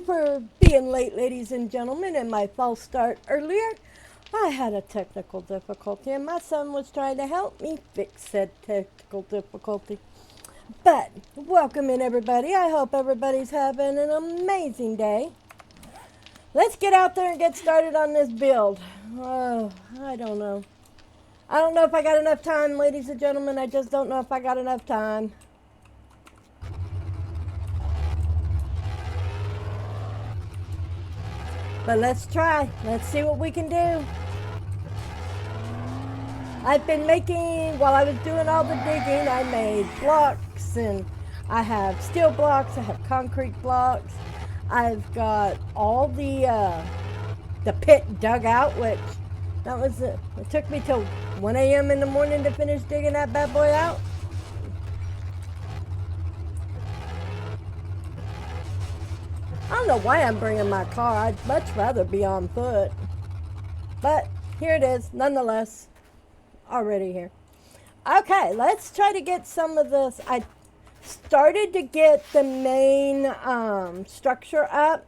for being late, ladies and gentlemen, and my false start earlier. I had a technical difficulty, and my son was trying to help me fix said technical difficulty. But welcome in, everybody. I hope everybody's having an amazing day. Let's get out there and get started on this build. Oh, I don't know. I don't know if I got enough time, ladies and gentlemen. I just don't know if I got enough time. But let's try. Let's see what we can do. I've been making, while I was doing all the digging, I made blocks, and I have steel blocks, I have concrete blocks. I've got all the pit dug out, which that was it. It took me till 1 a.m. in the morning to finish digging that bad boy out. I don't know why I'm bringing my car. I'd much rather be on foot. But here it is, nonetheless. Already here. Okay, let's try to get some of this. I started to get the main structure up.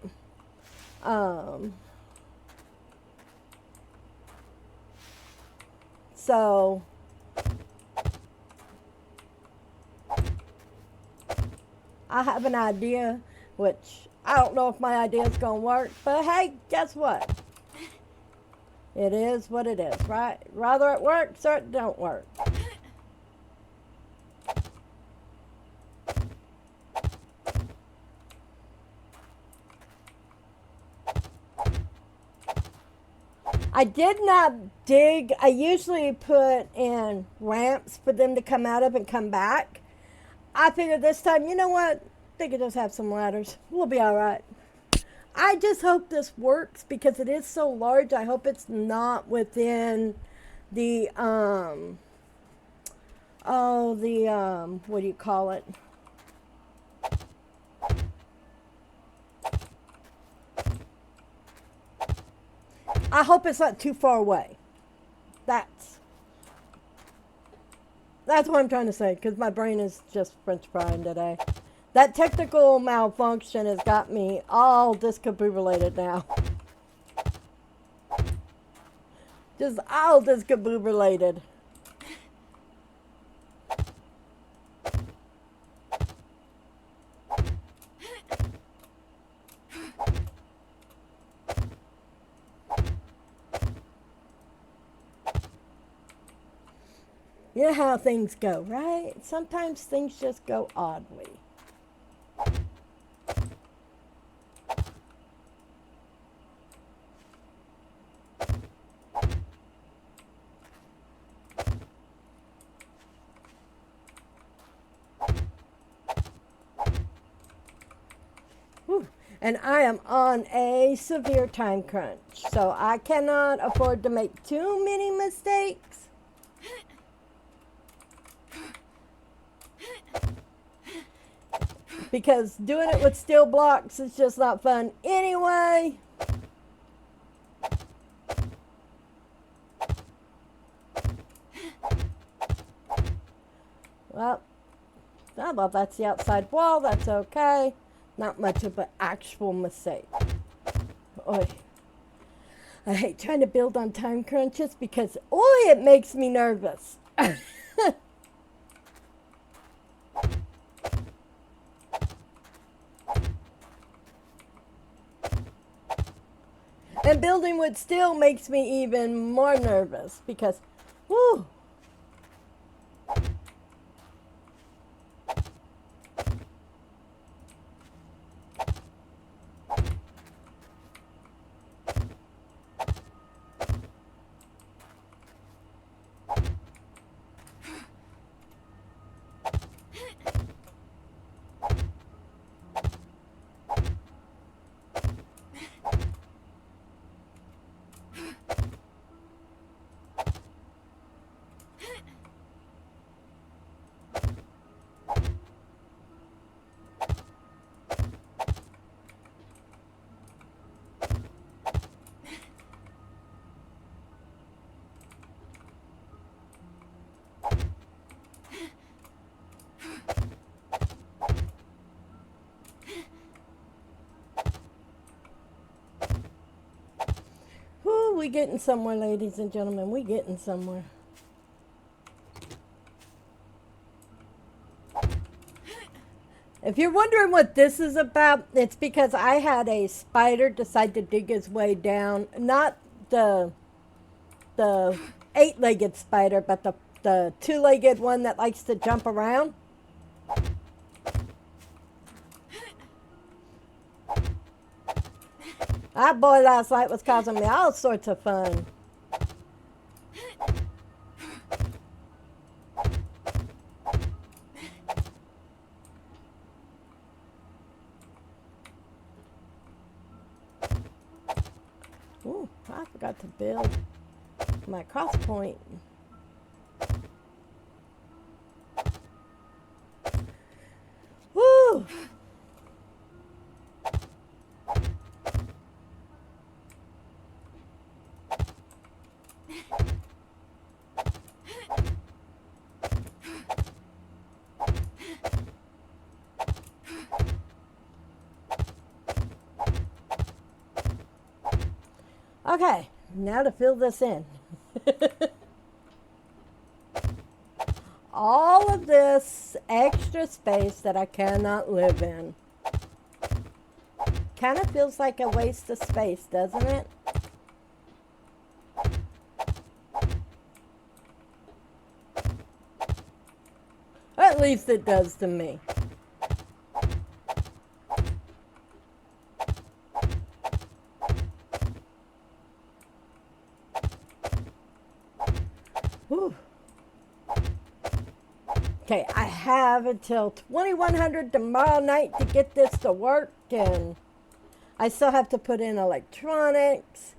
So I have an idea, which I don't know if my idea is going to work, but hey, guess what? It is what it is, right? Rather it works or it don't work. I did not dig. I usually put in ramps for them to come out of and come back. I figured this time, you know what? They could just have some ladders. We'll be all right. I just hope this works because it is so large. I hope it's not within the, what do you call it? I hope it's not too far away. That's what I'm trying to say, because my brain is just french frying today. That technical malfunction has got me all discombobulated now. Just all discombobulated. You know how things go, right? Sometimes things just go oddly. And I am on a severe time crunch, so I cannot afford to make too many mistakes. Because doing it with steel blocks is just not fun anyway. Well, that's the outside wall. That's okay. Not much of an actual mistake. Oy. I hate trying to build on time crunches because, it makes me nervous. And building with steel makes me even more nervous because, whoo. we getting somewhere, ladies and gentlemen. We getting somewhere. If you're wondering what this is about, it's because I had a spider decide to dig his way down. Not the eight-legged spider, but the two-legged one that likes to jump around. That boy last night was causing me all sorts of fun. Ooh, I forgot to build my cross point. Woo! Okay, now to fill this in. All of this extra space that I cannot live in. Kind of feels like a waste of space, doesn't it? At least it does to me. Whew. Okay, I have until 2100 tomorrow night to get this to work, and I still have to put in electronics.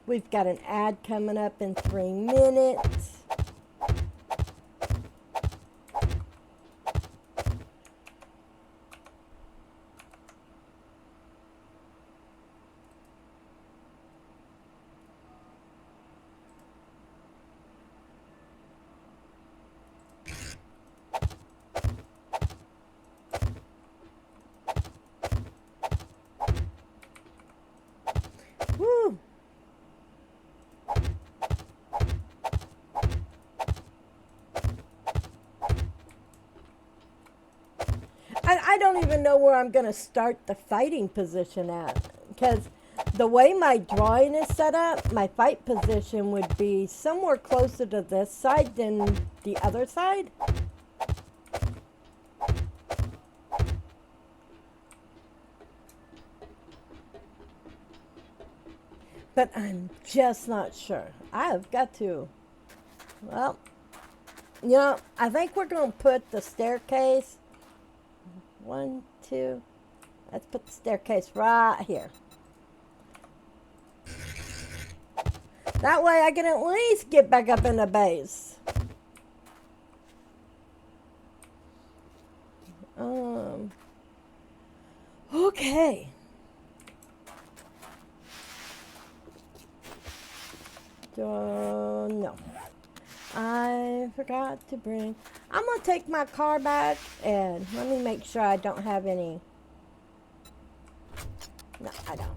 We've got an ad coming up in 3 minutes. Woo! And I don't even know where I'm going to start the fighting position at, because the way my drawing is set up, my fight position would be somewhere closer to this side than the other side. But I'm just not sure. I've got to, well, you know, I think we're going to put the staircase, 1, 2, let's put the staircase right here. That way I can at least get back up in the base. Okay. No. I forgot to bring... I'm going to take my car back and let me make sure I don't have any... No, I don't.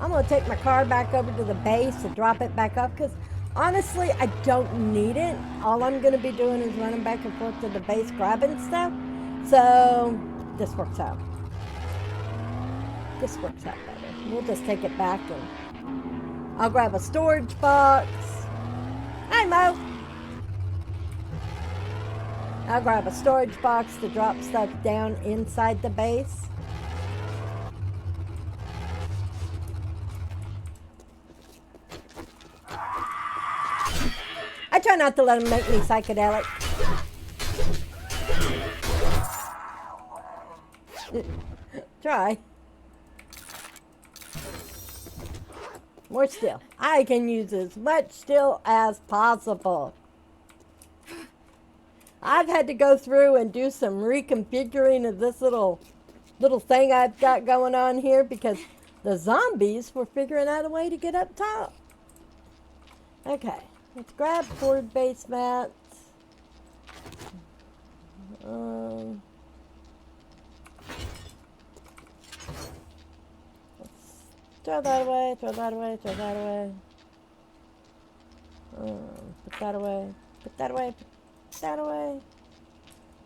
I'm going to take my car back over to the base and drop it back up because honestly, I don't need it. All I'm going to be doing is running back and forth to the base grabbing stuff. So this works out. This works out better. We'll just take it back and I'll grab a storage box. Hi, Mo. I'll grab a storage box to drop stuff down inside the base. I try not to let them make me psychedelic. Try. More steel. I can use as much steel as possible. I've had to go through and do some reconfiguring of this little thing I've got going on here because the zombies were figuring out a way to get up top. Okay, let's grab board base mats. Throw that away, throw that away, throw that away. that away. Put that away. Put that away.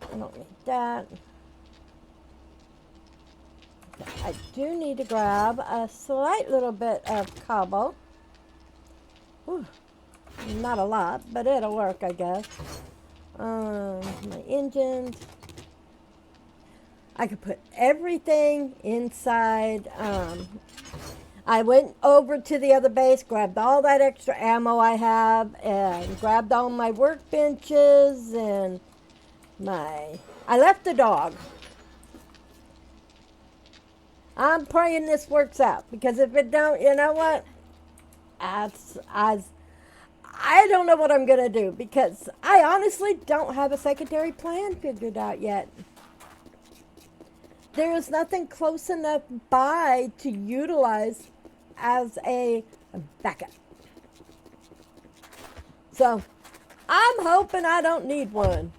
I don't need that. I do need to grab a slight little bit of cobble. Whew. Not a lot, but it'll work, I guess. My engines. I could put everything inside. I went over to the other base, grabbed all that extra ammo I have, and grabbed all my workbenches and I left the dog. I'm praying this works out, because if it don't, you know what? I don't know what I'm going to do, because I honestly don't have a secondary plan figured out yet. There is nothing close enough by to utilize as a backup. So, I'm hoping I don't need one.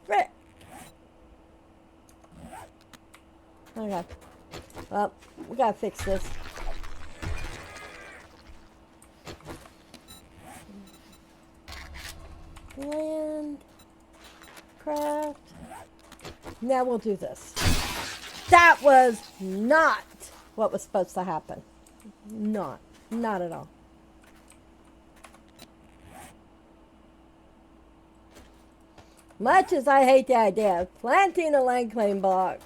Frick. Okay. Well, we gotta fix this. Land. Craft. Now we'll do this. That was not what was supposed to happen. Not at all. Much as I hate the idea of planting a land claim block,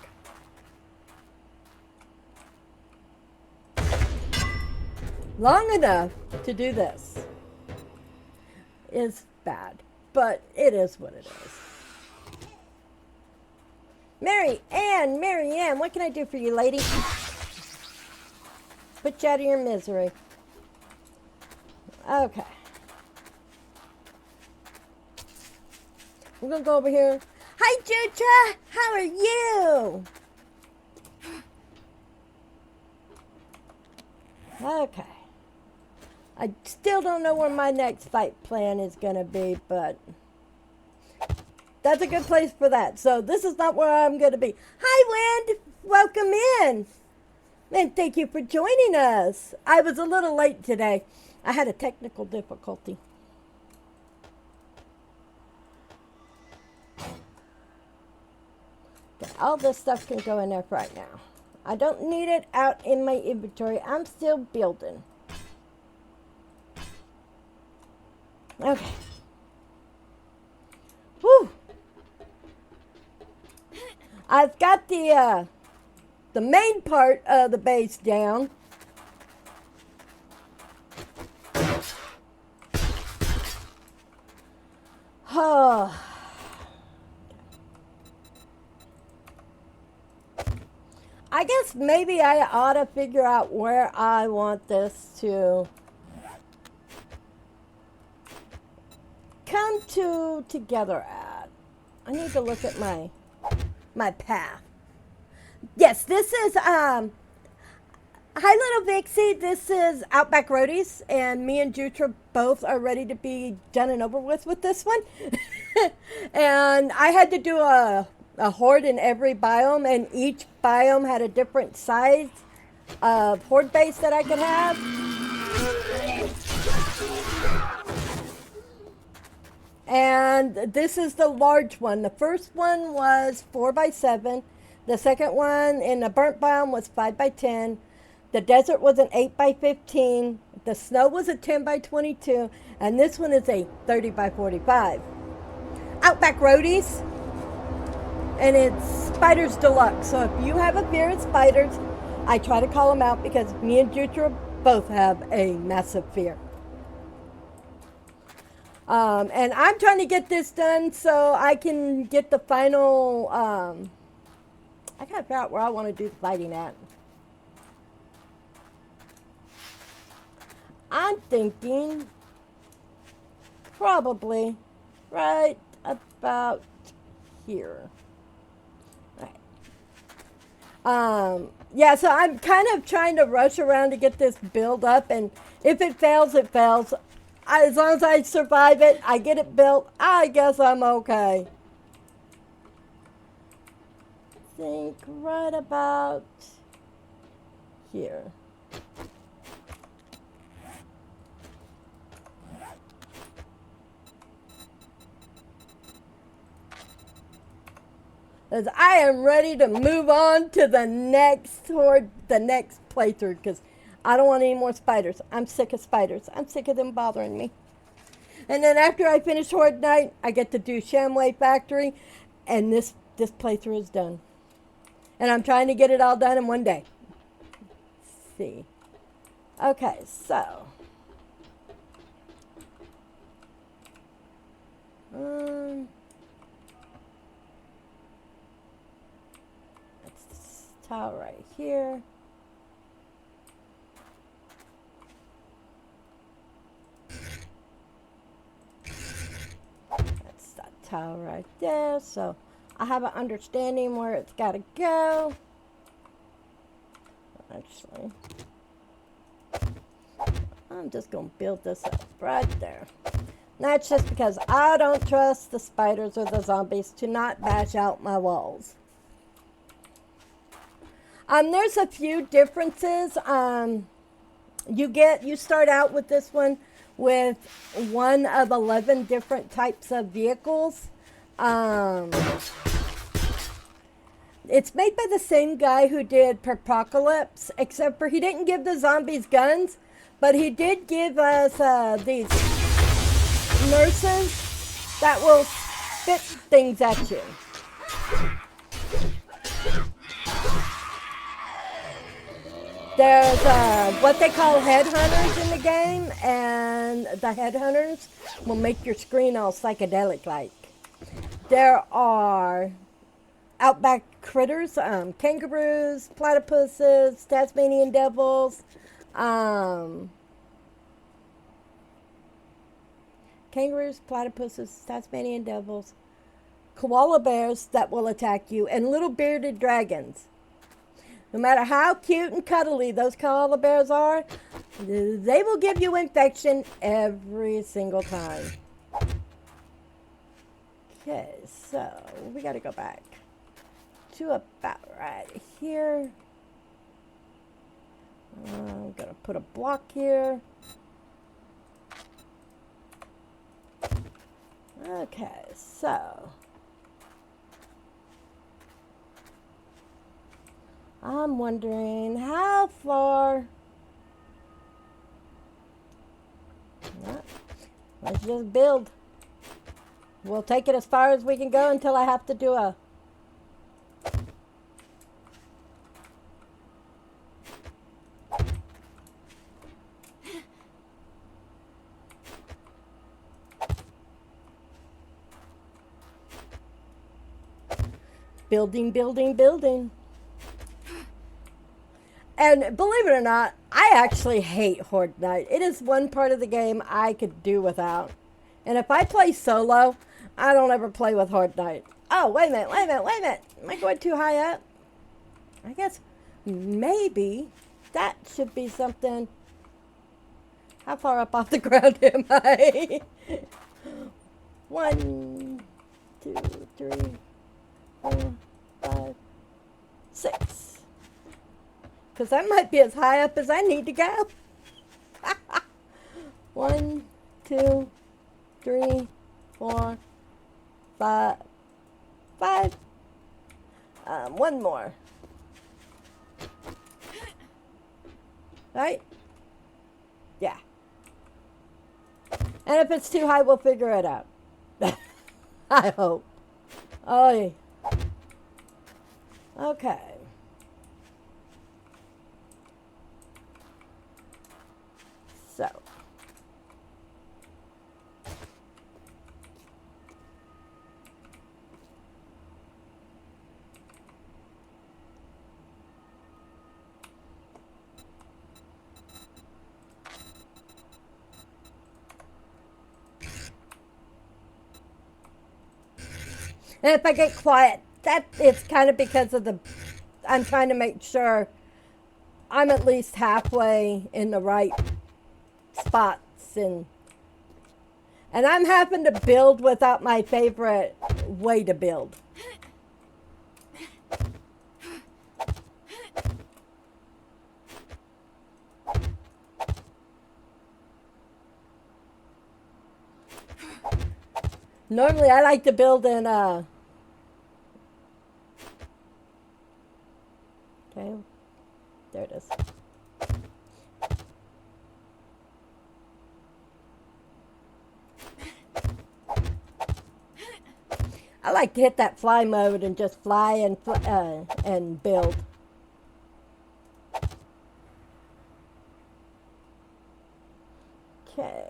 long enough to do this is bad, but it is what it is. Mary Ann, what can I do for you, lady? Put you out of your misery. Okay. We're gonna go over here. Hi, Jutra! How are you? Okay. I still don't know where my next fight plan is gonna be, but that's a good place for that. So this is not where I'm gonna be. Hi, Wind! Welcome in! And thank you for joining us. I was a little late today. I had a technical difficulty. Okay, all this stuff can go in there right now. I don't need it out in my inventory. I'm still building. Okay. Whew. I've got the main part of the base down. Oh. I guess maybe I ought to figure out where I want this to come together at. I need to look at my path. Yes, this is hi little Vixie. This is Outback Roadies, and me and Jutra both are ready to be done and over with this one. And I had to do a horde in every biome, and each biome had a different size of horde base that I could have. And this is the large one. The first one was 4x7. The second one in the burnt biome was 5x10. The desert was an 8x15. The snow was a 10x22. And this one is a 30x45. Outback Roadies. And it's Spiders Deluxe. So if you have a fear of spiders, I try to call them out because me and Jutra both have a massive fear. And I'm trying to get this done so I can get the final, I gotta figure out where I want to do the fighting at. I'm thinking probably right about here. Right. Yeah, so I'm kind of trying to rush around to get this build up, and if it fails, it fails. As long as I survive it, I get it built, I guess I'm okay. I think right about here. As I am ready to move on to the next horde, the next playthrough, because I don't want any more spiders. I'm sick of spiders. I'm sick of them bothering me. And then after I finish Horde Night, I get to do Shamway Factory, and this playthrough is done. And I'm trying to get it all done in one day. Let's see. Okay, so. That's this tile right here. That's that tile right there. So I have an understanding where it's got to go. Actually, I'm just going to build this up right there. That's just because I don't trust the spiders or the zombies to not bash out my walls. There's a few differences. You start out with this one with one of 11 different types of vehicles. It's made by the same guy who did Perpocalypse, except for he didn't give the zombies guns, but he did give us these nurses that will spit things at you. There's what they call headhunters in the game, and the headhunters will make your screen all psychedelic-like. There are outback critters, kangaroos, platypuses, Tasmanian devils, kangaroos, platypuses, Tasmanian devils, koala bears that will attack you, and little bearded dragons. No matter how cute and cuddly those koala bears are, they will give you infection every single time. Okay, so we got to go back to about right here. I'm going to put a block here. Okay, so I'm wondering how far. Let's just build. We'll take it as far as we can go until I have to do a building. And believe it or not, I actually hate Horde Night. It is one part of the game I could do without. And if I play solo, I don't ever play with Horde Night. Oh, wait a minute. Am I going too high up? I guess maybe that should be something. How far up off the ground am I? 1, 2, 3, 4, 5, 6. Because I might be as high up as I need to go. 1, 2, 3, 4, 5. One more. Right? Yeah. And if it's too high, we'll figure it out. I hope. Oh, yeah. Okay. So. And if I get quiet, that it's kind of because of I'm trying to make sure I'm at least halfway in the right spots, and I'm having to build without my favorite way to build. Normally I like to build in I like to hit that fly mode and just fly and build. Okay.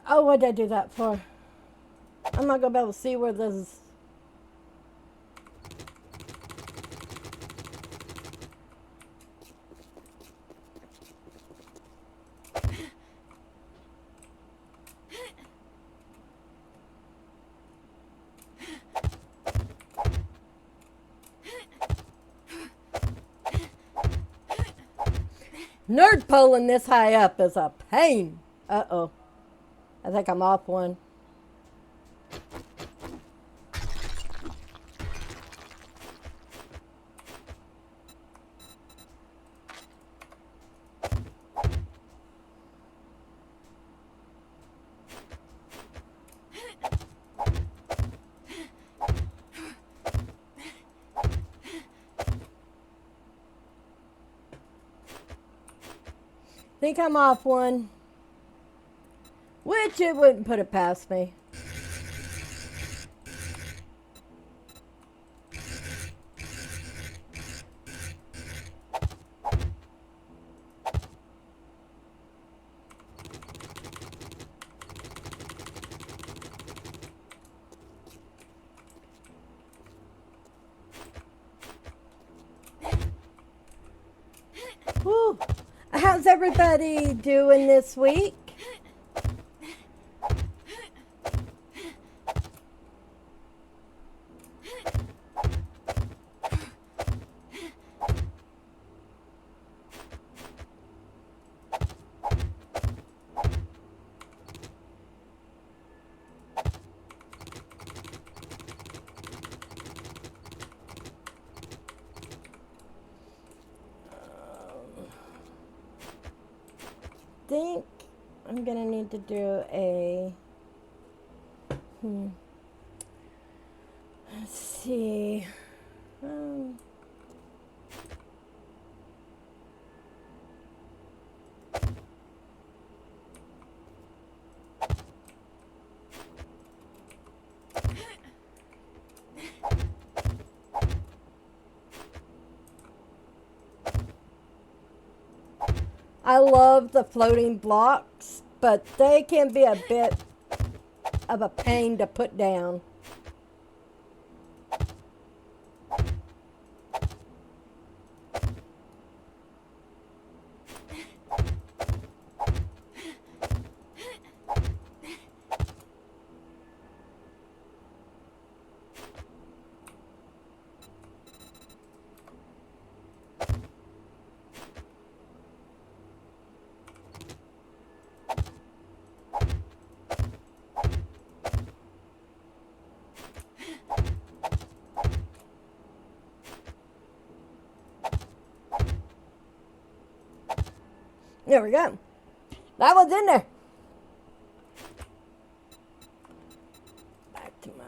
Oh, what did I do that for? I'm not going to be able to see where this is. Nerd pulling this high up is a pain. Uh-oh. I think I'm off one. Think I'm off one. Which it wouldn't put it past me. Whew. How's everybody doing this week? Think I'm gonna need to do a let's see. I love the floating blocks, but they can be a bit of a pain to put down. There we go. That was in there. Back to my...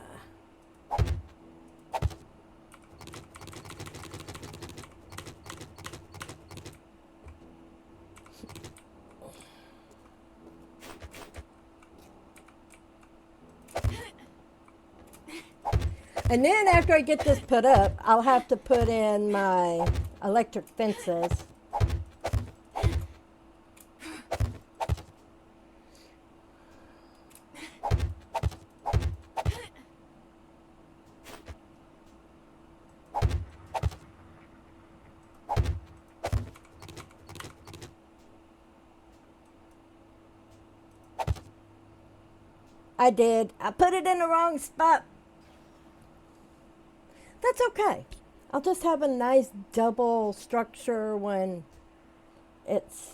And then after I get this put up, I'll have to put in my electric fences. I did. I put it in the wrong spot. That's okay. I'll just have a nice double structure when it's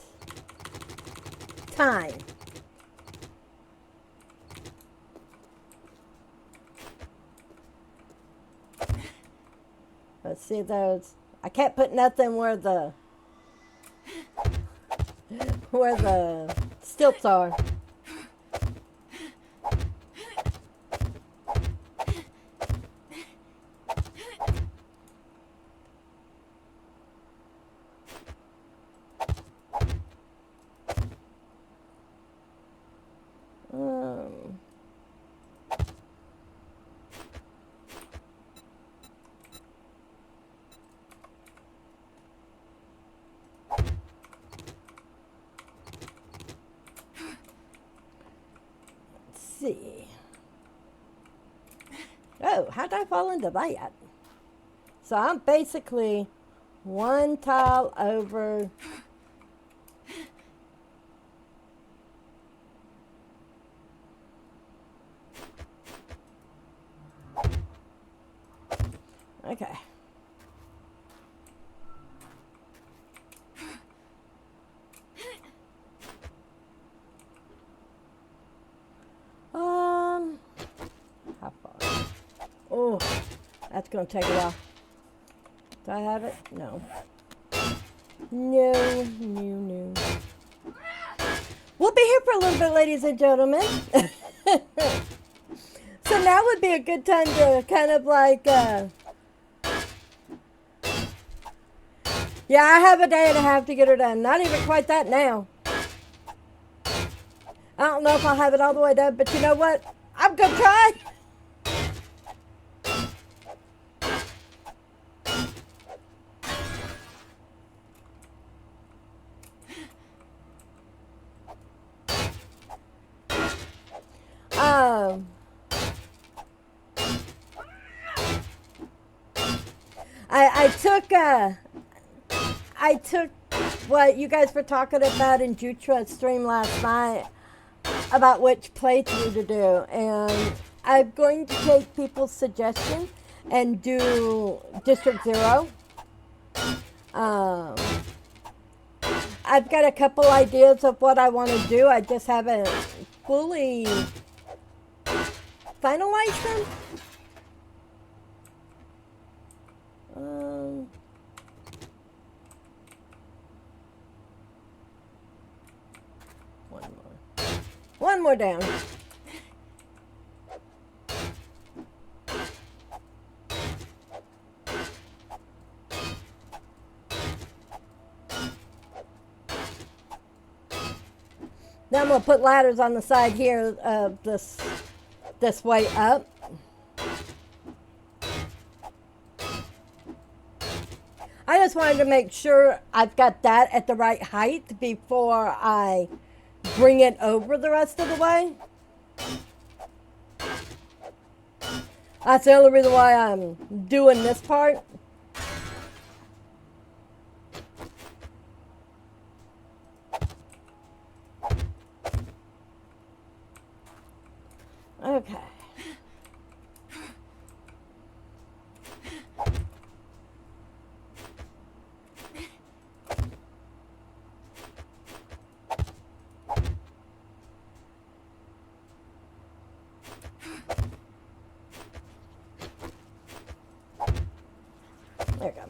time. Let's see those. I can't put nothing where the stilts are. how did I fall into that? So I'm basically one tile over. Okay. How far? Oh, that's going to take a while. Do I have it? No. No. We'll be here for a little bit, ladies and gentlemen. So now would be a good time to kind of like, yeah, I have a day and a half to get her done. Not even quite that now. I don't know if I'll have it all the way done, but you know what? I'm going to try. I took what you guys were talking about in Jutra's stream last night about which playthrough to do, and I'm going to take people's suggestions and do District 0. I've got a couple ideas of what I want to do. I just haven't fully finalized them. One more down. Now I'm going to put ladders on the side here of this way up. I just wanted to make sure I've got that at the right height before I bring it over the rest of the way. That's the only reason why I'm doing this part. Okay. There we go.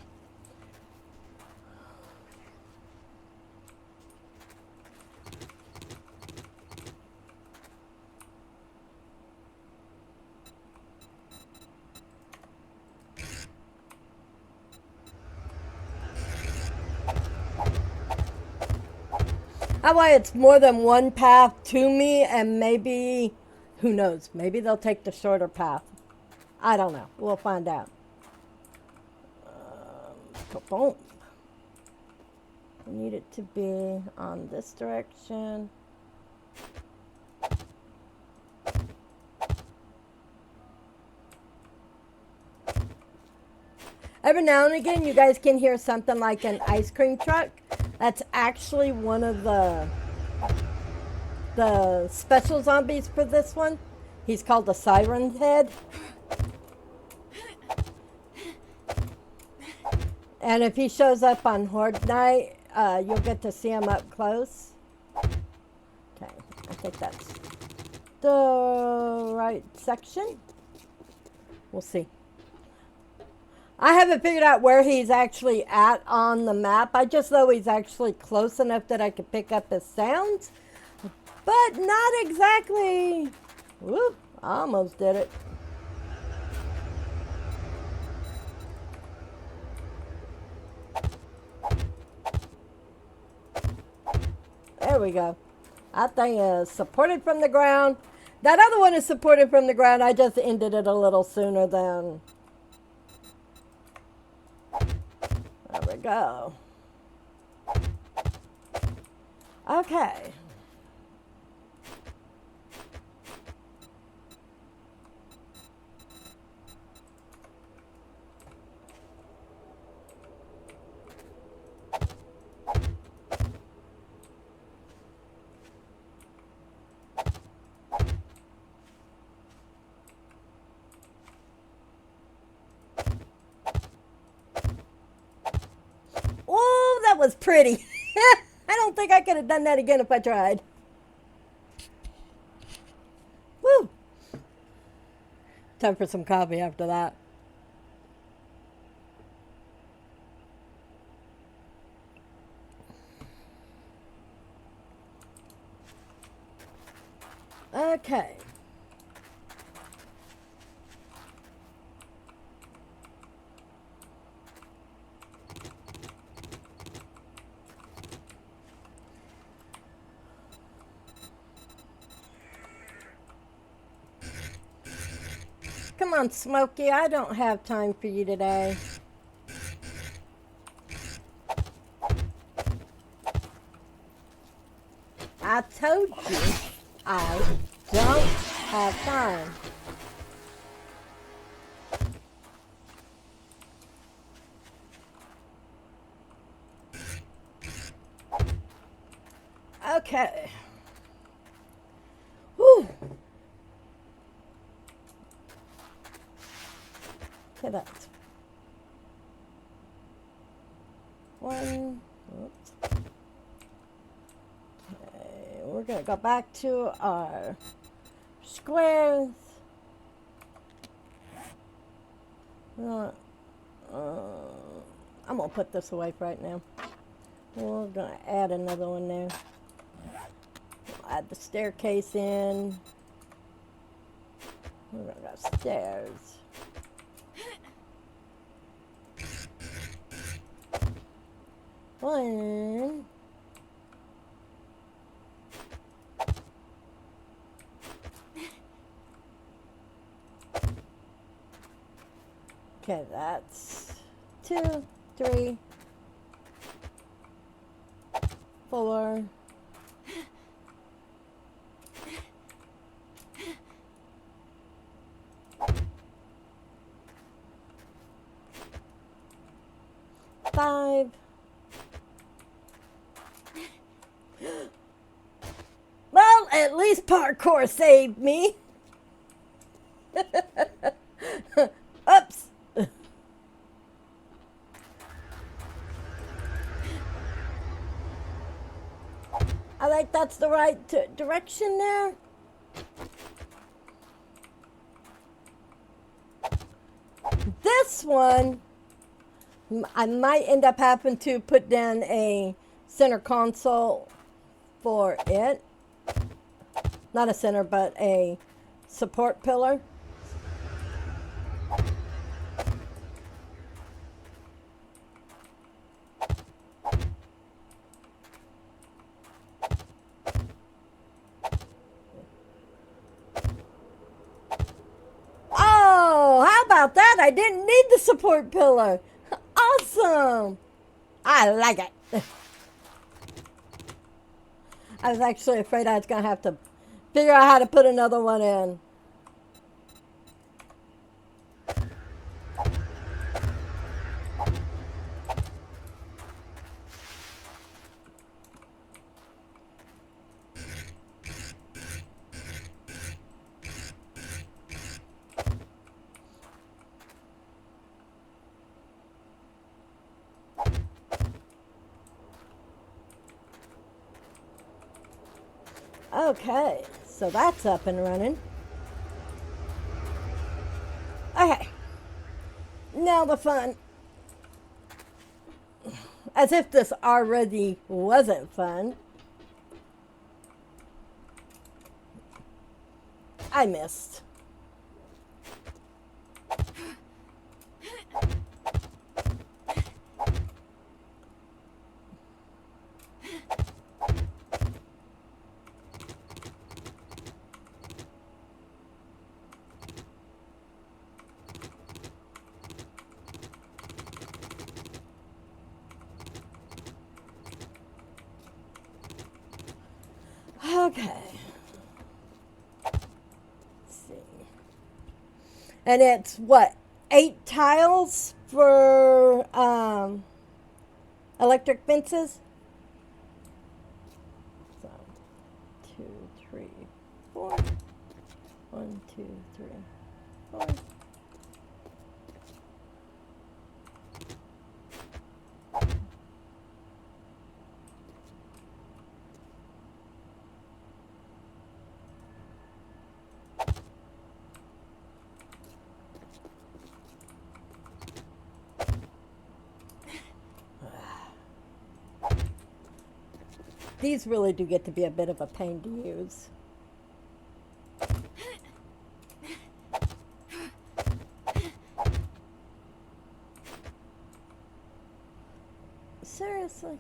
That way it's more than one path to me, and maybe, who knows, maybe they'll take the shorter path. I don't know. We'll find out. Boom. I need it to be on this direction. Every now and again, you guys can hear something like an ice cream truck. That's actually one of the special zombies for this one. He's called the Siren Head. And if he shows up on Horde Night, you'll get to see him up close. Okay, I think that's the right section. We'll see. I haven't figured out where he's actually at on the map. I just know he's actually close enough that I can pick up his sounds. But not exactly. Whoop, I almost did it. There we go. That thing is supported from the ground. That other one is supported from the ground. I just ended it a little sooner than... There we go. Okay. was pretty. I don't think I could have done that again if I tried. Woo! Time for some coffee after that. Okay. Come on, Smokey. I don't have time for you today. I told you I don't have time. Okay. Whew. Okay, that's one. Oops. Okay, we're going to go back to our squares. I'm going to put this away for right now. We're going to add another one there. We'll add the staircase in. We're going to go stairs. One. Okay, that's 2, 3, 4. Five. Well, at least parkour saved me. Oops. I think that's the right direction there. This one, I might end up having to put down a center console for it. Not a center, but a support pillar. Oh, how about that? I didn't need the support pillar. Awesome. I like it. I was actually afraid I was going to have to figure out how to put another one in. Okay, so that's up and running. Okay, now the fun. As if this already wasn't fun. I missed. Okay. Let's see. And it's what? 8 tiles for electric fences? So, 2, 3, 4. 1, 2, 3, 4. These really do get to be a bit of a pain to use. Seriously.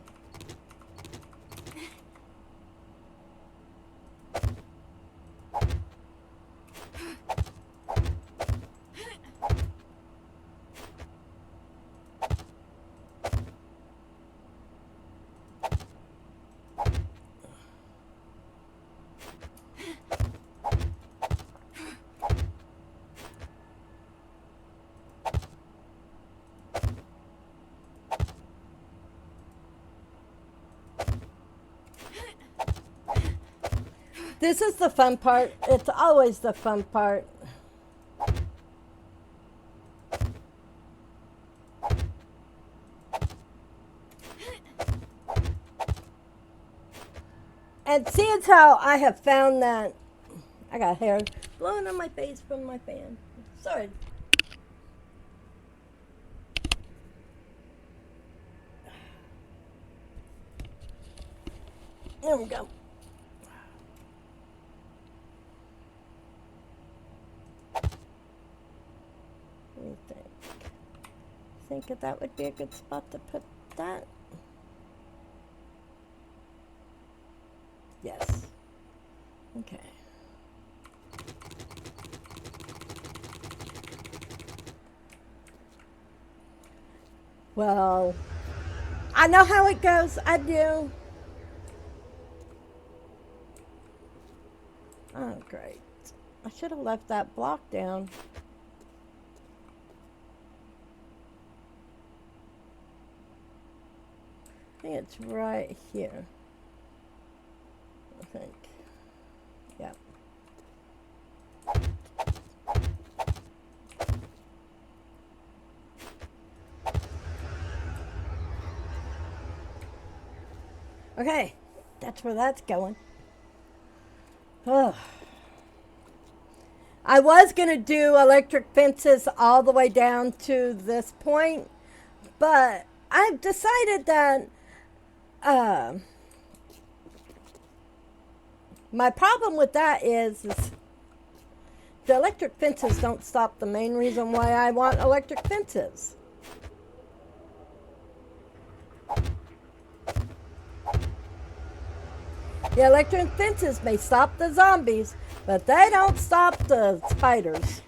This is the fun part. It's always the fun part. And seeing how I have found that I got hair blowing on my face from my fan. Sorry. There we go. What do you think that would be a good spot to put that? Yes. Okay. Well, I know how it goes. I do. Oh, great. I should have left that block down. I think it's right here. I think. Yep. Okay, that's where that's going. Ugh. I was going to do electric fences all the way down to this point, but I've decided that my problem with that is the electric fences don't stop the main reason why I want electric fences. The electric fences may stop the zombies, but they don't stop the spiders.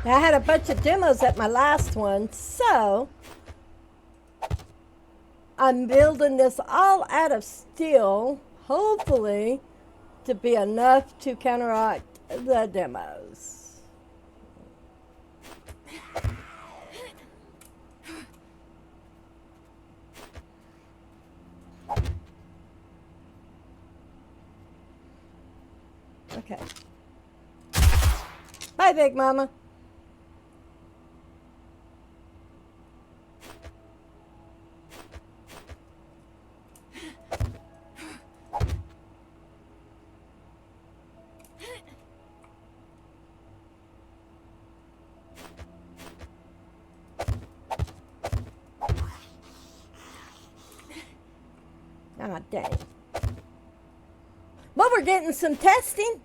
I had a bunch of demos at my last one, so I'm building this all out of steel, hopefully to be enough to counteract the demos. Okay. Bye, Big Mama. Ah, dang. Well, we're getting some testing.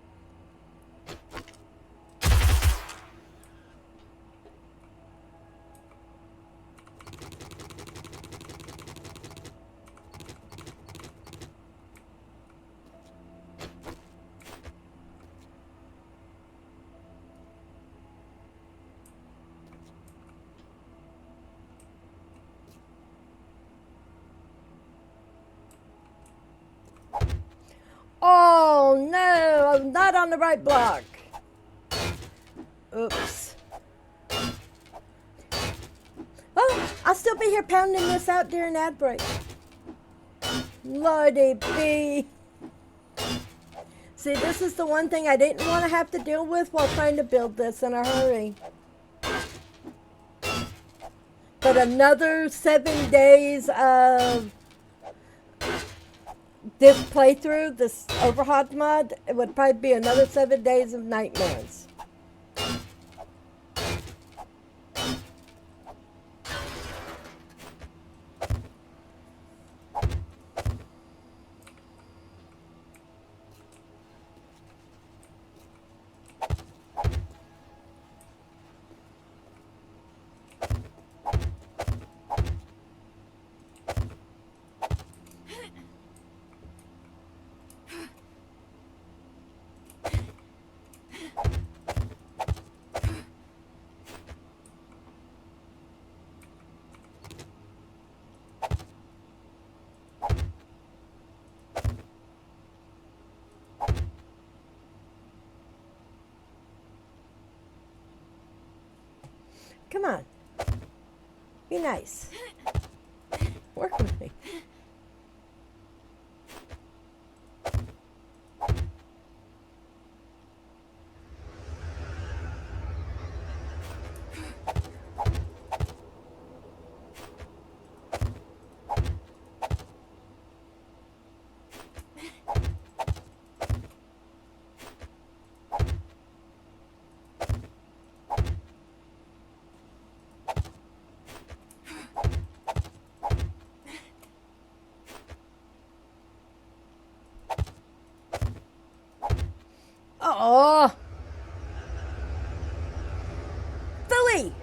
Oh, no, I'm not on the right block. Oops. Oh, I'll still be here pounding this out during ad break. Lordy B. See, this is the one thing I didn't want to have to deal with while trying to build this in a hurry. but another 7 days of this playthrough, this Overhot mod, it would probably be another 7 days of nightmares. Come on. Be nice. Work with me. Oh, Philly!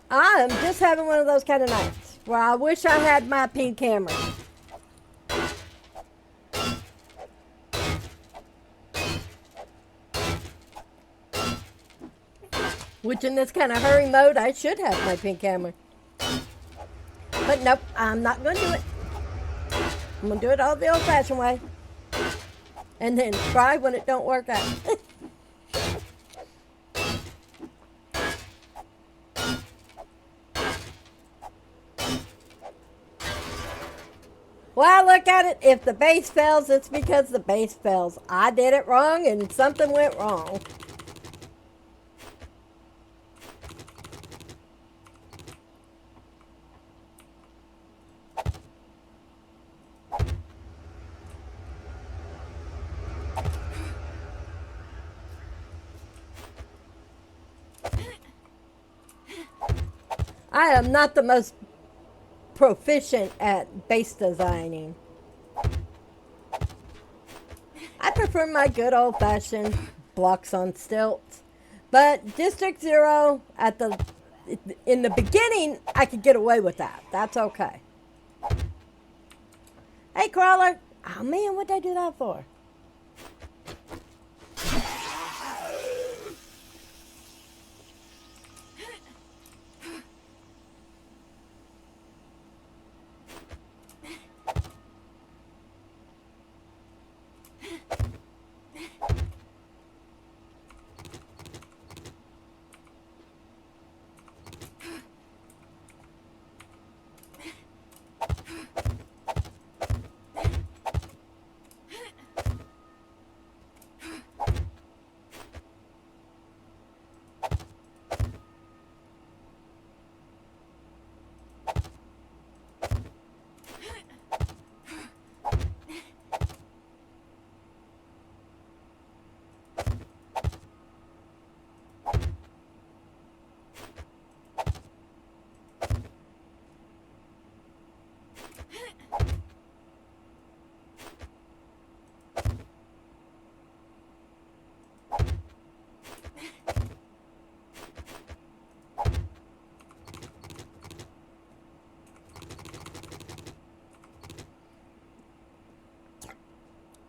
I am just having one of those kind of nights where I wish I had my pink camera. Which in this kind of hurry mode, I should have my pink camera. But nope, I'm not going to do it. I'm going to do it all the old-fashioned way. And then cry when it don't work out. Well, look at it. If the base fails, it's because the base fails. I did it wrong and something went wrong. I am not the most proficient at base designing. I prefer my good old-fashioned blocks on stilts. But District 0, in the beginning, I could get away with that. That's okay. Hey, Crawler. Oh, man, what'd I do that for?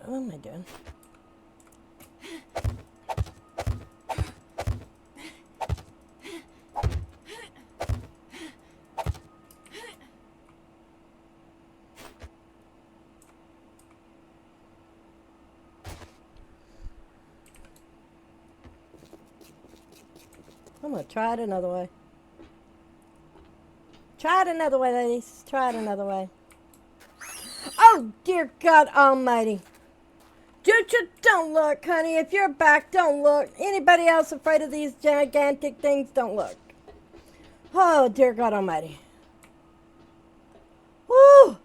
What am I doing? I'm going to try it another way. Try it another way, ladies. Try it another way. Oh, dear God Almighty. Don't look, honey. If you're back, don't look. Anybody else afraid of these gigantic things, don't look. Oh, dear God Almighty. Woo!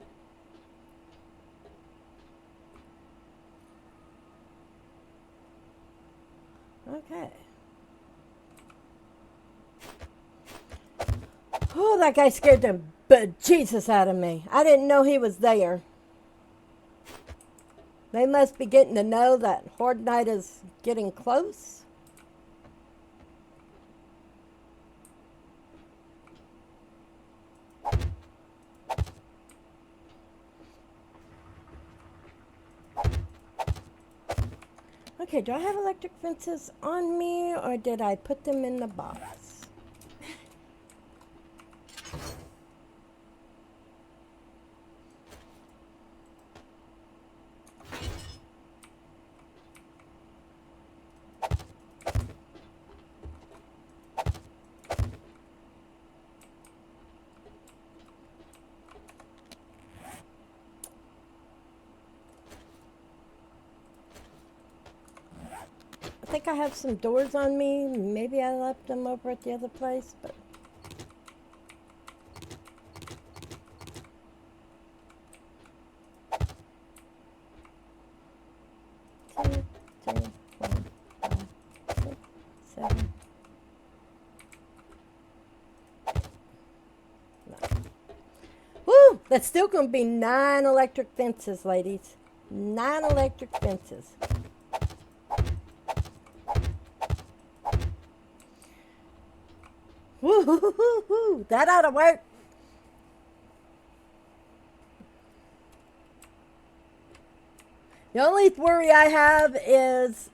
Okay. Oh, that guy scared the bejesus out of me. I didn't know he was there. They must be getting to know that Horde Night is getting close. Okay, do I have electric fences on me, or did I put them in the box? I think I have some doors on me. Maybe I left them over at the other place, but... Two, three, 4, 5, 6, 7. No. Woo! That's still going to be 9 electric fences, ladies. 9 electric fences. Woo-hoo-hoo-hoo. That ought to work. The only worry I have is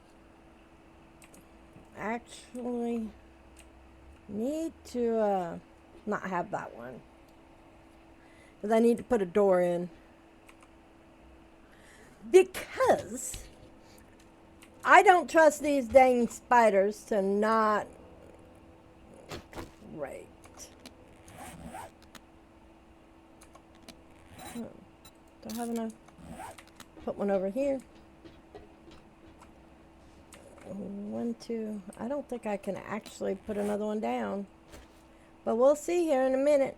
actually need to not have that one, because I need to put a door in, because I don't trust these dang spiders to not... Great. Don't have enough. Put one over here. 1, 2. I don't think I can actually put another one down, but we'll see here in a minute.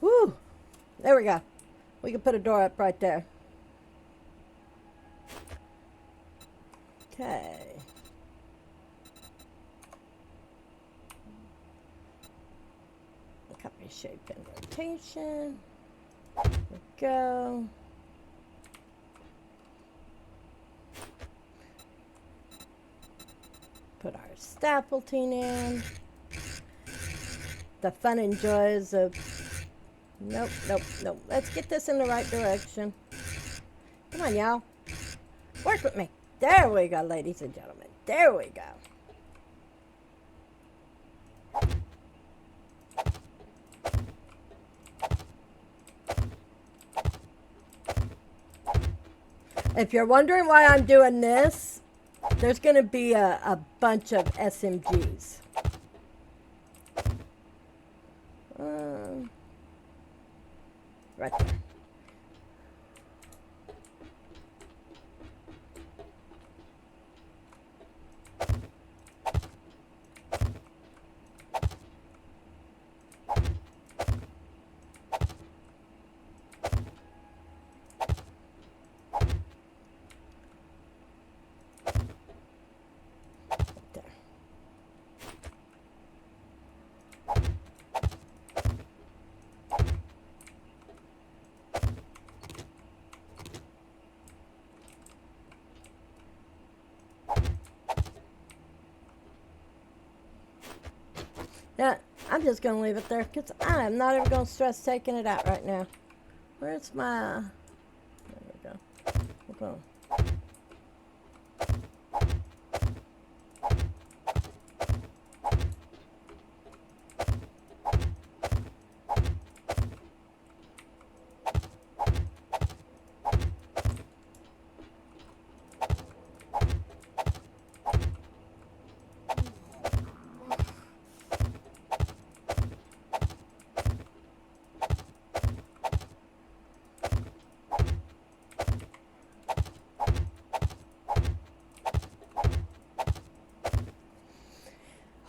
Woo! There we go. We can put a door up right there. Okay. Copy shape and rotation. There we go. Put our stapleton in. The fun and joys of... Nope, nope, nope. Let's get this in the right direction. Come on, y'all. Work with me. There we go, ladies and gentlemen. There we go. If you're wondering why I'm doing this, there's going to be a bunch of SMGs. Right there. Yeah, I'm just going to leave it there because I'm not even going to stress taking it out right now. Where's my... Okay.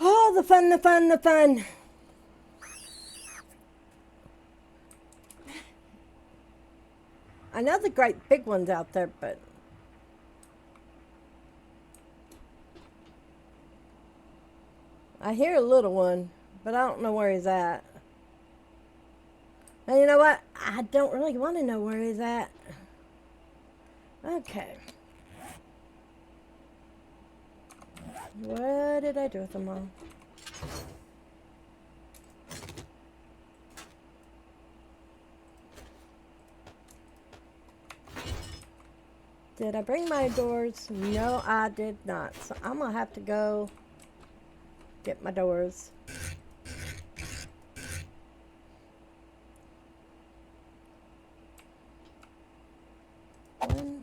Oh, the fun, the fun, the fun. I know the great big one's out there, but I hear a little one, but I don't know where he's at. And you know what? I don't really want to know where he's at. Okay. What did I do with them all? Did I bring my doors? No, I did not. So I'm going to have to go get my doors. One,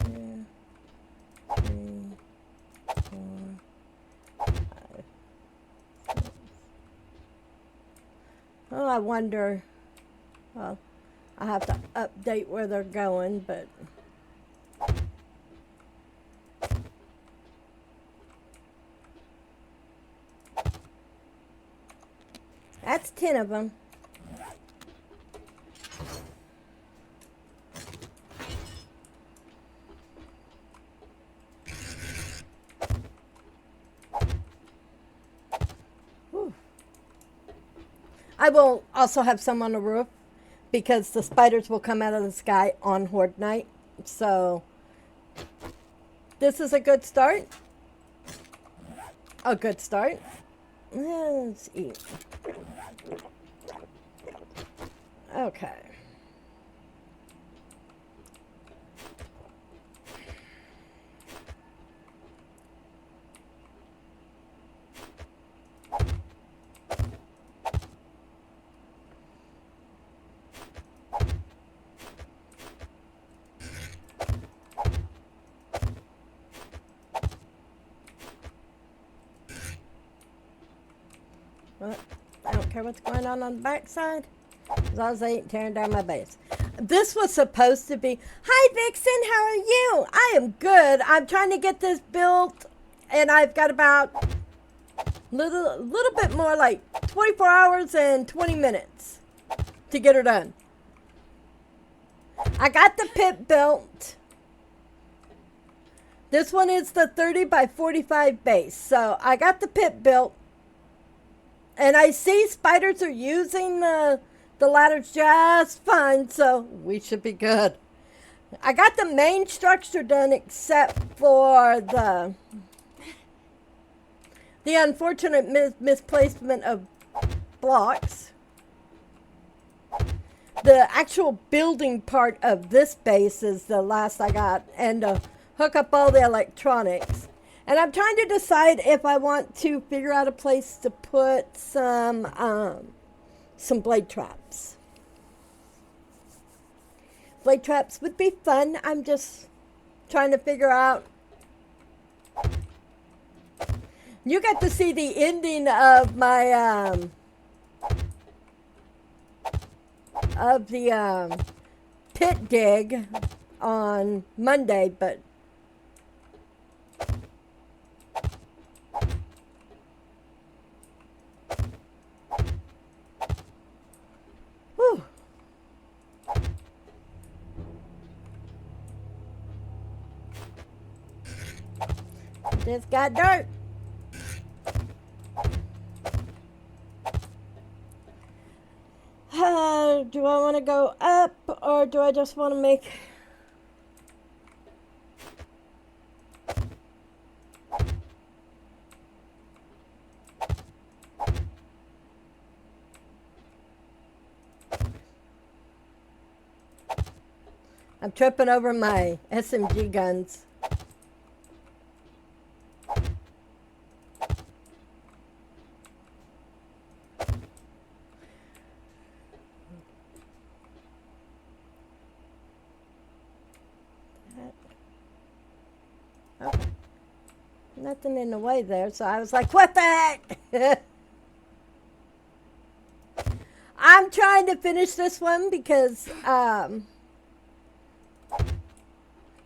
two, three, four, five, six. Oh, I wonder. Well, I have to update where they're going, but that's 10 of them. Whew. I will also have some on the roof because the spiders will come out of the sky on Horde Night. So this is a good start. A good start. Let's eat. Okay. Well, I don't care what's going on the backside, as long as they ain't tearing down my base. This was supposed to be, hi Vixen, how are you? I am good. I'm trying to get this built, and I've got about little bit more, like 24 hours and 20 minutes to get her done. I got the pit built. This one is the 30 by 45 base, so I got the pit built. And I see spiders are using the ladders just fine, so we should be good. I got the main structure done except for the unfortunate misplacement of blocks. The actual building part of this base is the last I got, and to hook up all the electronics. And I'm trying to decide if I want to figure out a place to put some blade traps. Blade traps would be fun. I'm just trying to figure out. You got to see the ending of my pit dig on Monday, but whew. Just got dark. Do I want to go up, or do I just want to make... I'm tripping over my SMG guns. Okay. Nothing in the way there, so I was like, what the heck? I'm trying to finish this one because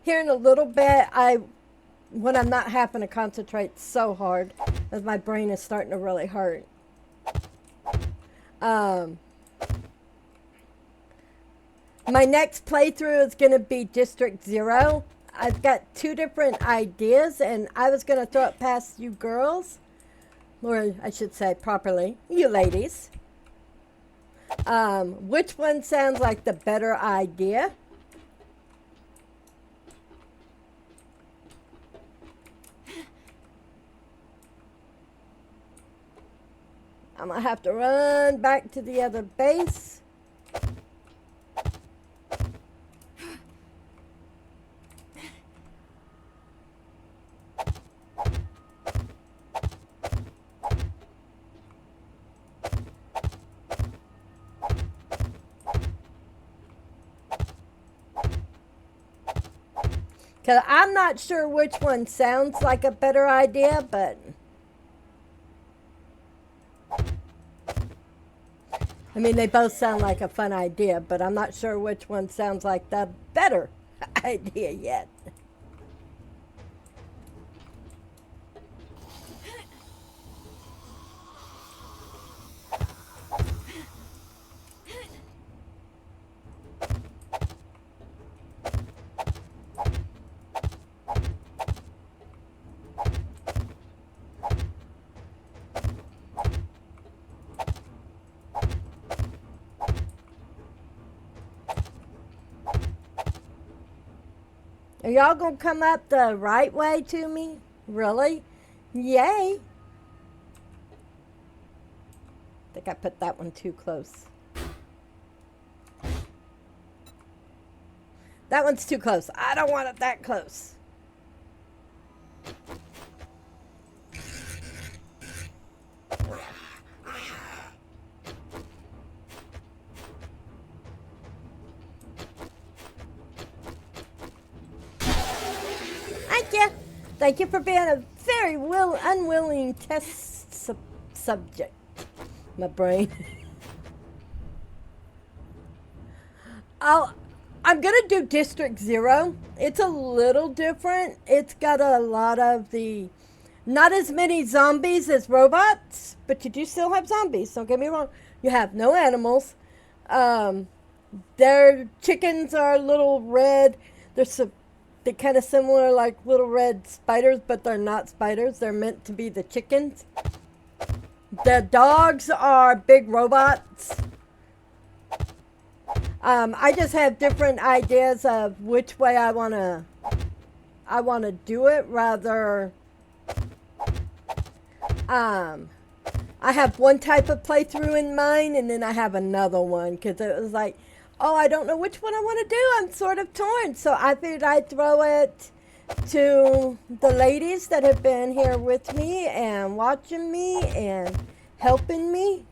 here in a little bit, when I'm not having to concentrate so hard, as my brain is starting to really hurt. My next playthrough is going to be District 0. I've got 2 different ideas, and I was going to throw it past you girls, or I should say properly, you ladies. Which one sounds like the better idea? I'm going to have to run back to the other base. Because I'm not sure which one sounds like a better idea, but I mean, they both sound like a fun idea, but I'm not sure which one sounds like the better idea yet. Are y'all gonna come up the right way to me? Really? Yay. I think I put that one too close. That one's too close. I don't want it that close. Thank you. Thank you for being a very unwilling test subject. My brain. I'm going to do District 0. It's a little different. It's got a lot of not as many zombies as robots, but you do still have zombies. Don't get me wrong. You have no animals. Their chickens are little red. They're kind of similar like little red spiders, but they're not spiders. They're meant to be the chickens. The dogs are big robots. I just have different ideas of which way I wanna do it. Rather, I have one type of playthrough in mind, and then I have another one because it was like, oh, I don't know which one I want to do. I'm sort of torn. So I figured I'd throw it to the ladies that have been here with me and watching me and helping me,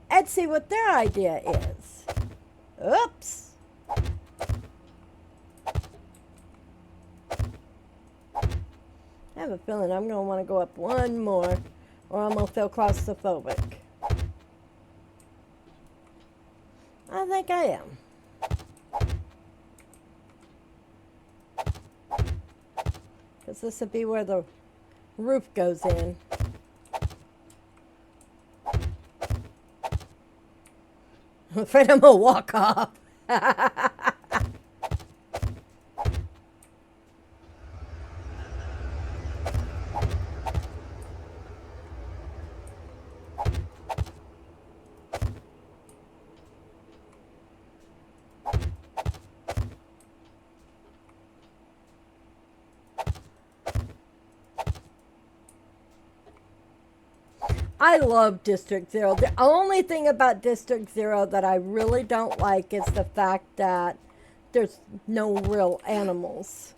and see what their idea is. Oops. I have a feeling I'm going to want to go up one more, or I'm going to feel claustrophobic. I think I am. Because this would be where the roof goes in. I'm afraid I'm going to walk off. I love District Zero. The only thing about District Zero that I really don't like is the fact that there's no real animals.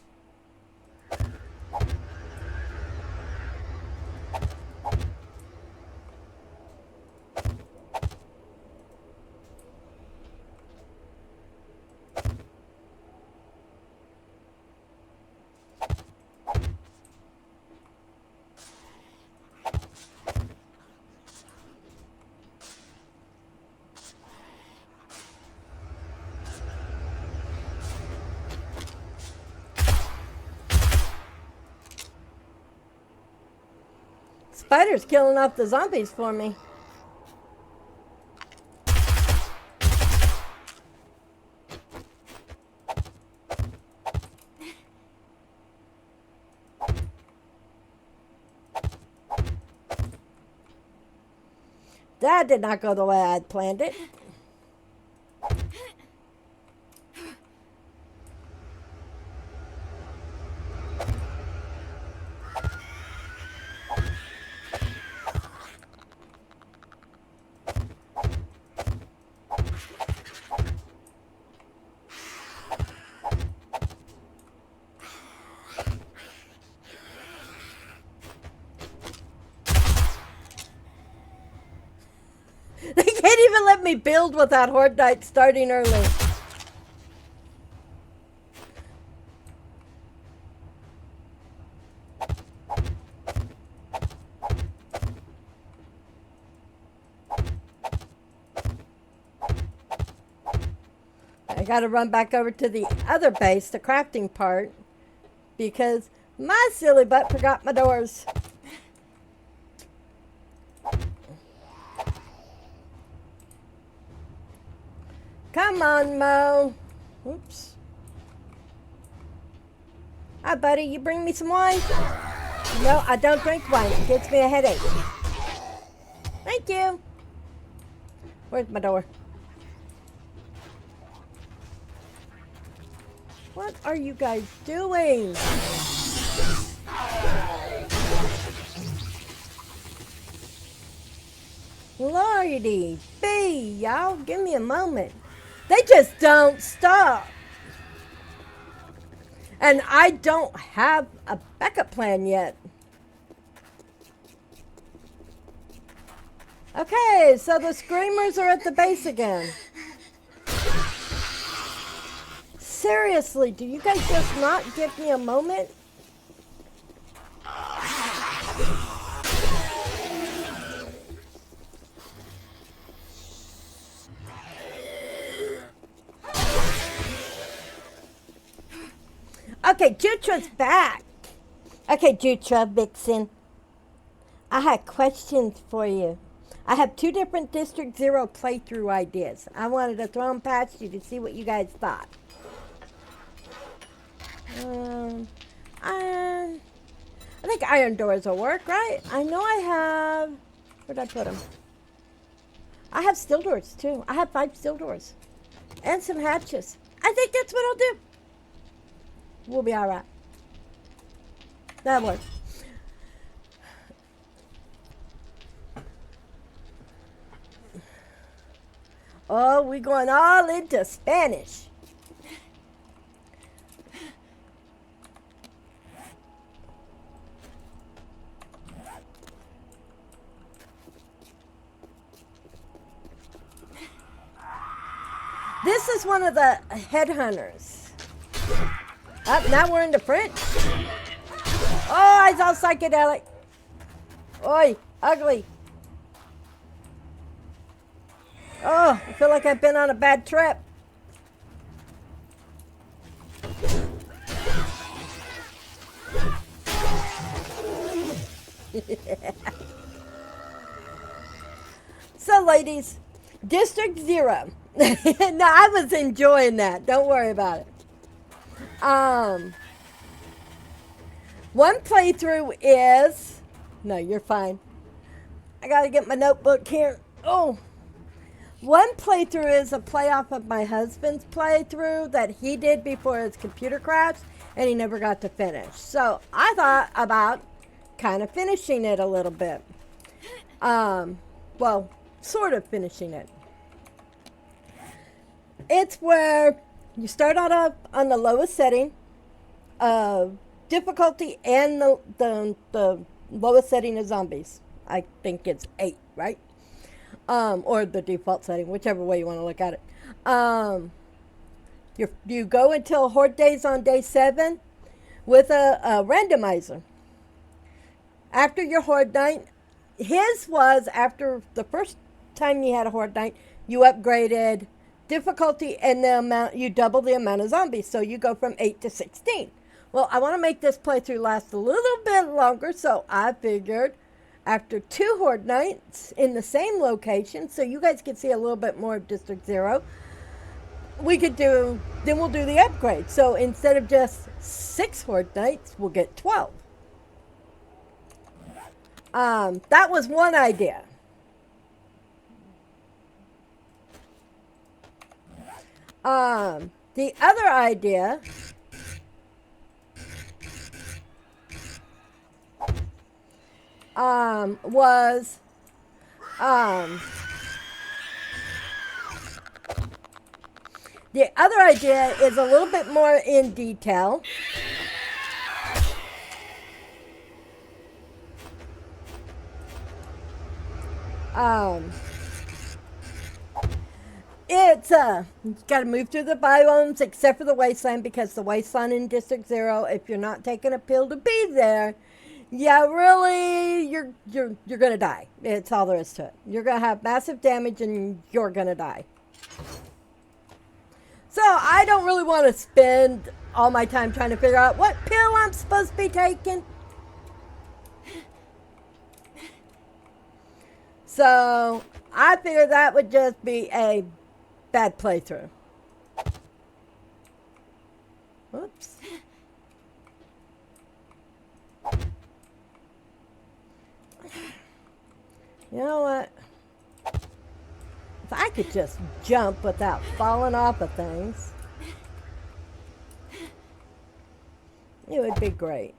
Spider's killing off the zombies for me. That did not go the way I had planned it. They can't even let me build without Horde Night starting early. I gotta run back over to the other base, the crafting part, because my silly butt forgot my doors. Come on, Mo. Oops. Hi, buddy. You bring me some wine? No, I don't drink wine. It gives me a headache. Thank you. Where's my door? What are you guys doing? Lordy B, y'all. Give me a moment. They just don't stop. And I don't have a backup plan yet. Okay, so the screamers are at the base again. Seriously, do you guys just not give me a moment? Okay, Jutra's back. Okay, Jutra, Vixen. I had questions for you. I have 2 different District Zero playthrough ideas. I wanted to throw them past you to see what you guys thought. I think iron doors will work, right? I know I have... Where'd I put them? I have steel doors, too. I have 5 steel doors. And some hatches. I think that's what I'll do. We'll be all right. That works. Oh, we're going all into Spanish. This is one of the headhunters. Now we're into French. Oh, it's all psychedelic. Oi, ugly. Oh, I feel like I've been on a bad trip. So, ladies, District Zero. No, I was enjoying that. Don't worry about it. One playthrough is... No, you're fine. I gotta get my notebook here. Oh. One playthrough is a playoff of my husband's playthrough that he did before his computer crashed, and he never got to finish. So I thought about kind of finishing it a little bit. Well, sort of finishing it. It's where you start out on the lowest setting of difficulty and the lowest setting of zombies. I think it's 8, right? Or the default setting, whichever way you want to look at it. You go until Horde Days on day 7 with a randomizer. After your Horde Night, his was after the first time you had a Horde Night, you upgraded difficulty and the amount, you double the amount of zombies. So you go from 8 to 16. Well, I want to make this playthrough last a little bit longer, so I figured after 2 Horde Nights in the same location, so you guys can see a little bit more of District 0, we'll do the upgrade. So instead of just 6 Horde Nights, we'll get 12. That was one idea. The other idea was the other idea is a little bit more in detail. It's you got to move through the biomes except for the wasteland, because the wasteland in District 0, if you're not taking a pill to be there, yeah, really, you're gonna die. It's all there is to it. You're gonna have massive damage and you're gonna die. So I don't really want to spend all my time trying to figure out what pill I'm supposed to be taking. So I figured that would just be a bad playthrough. Oops. You know what? If I could just jump without falling off of things, it would be great.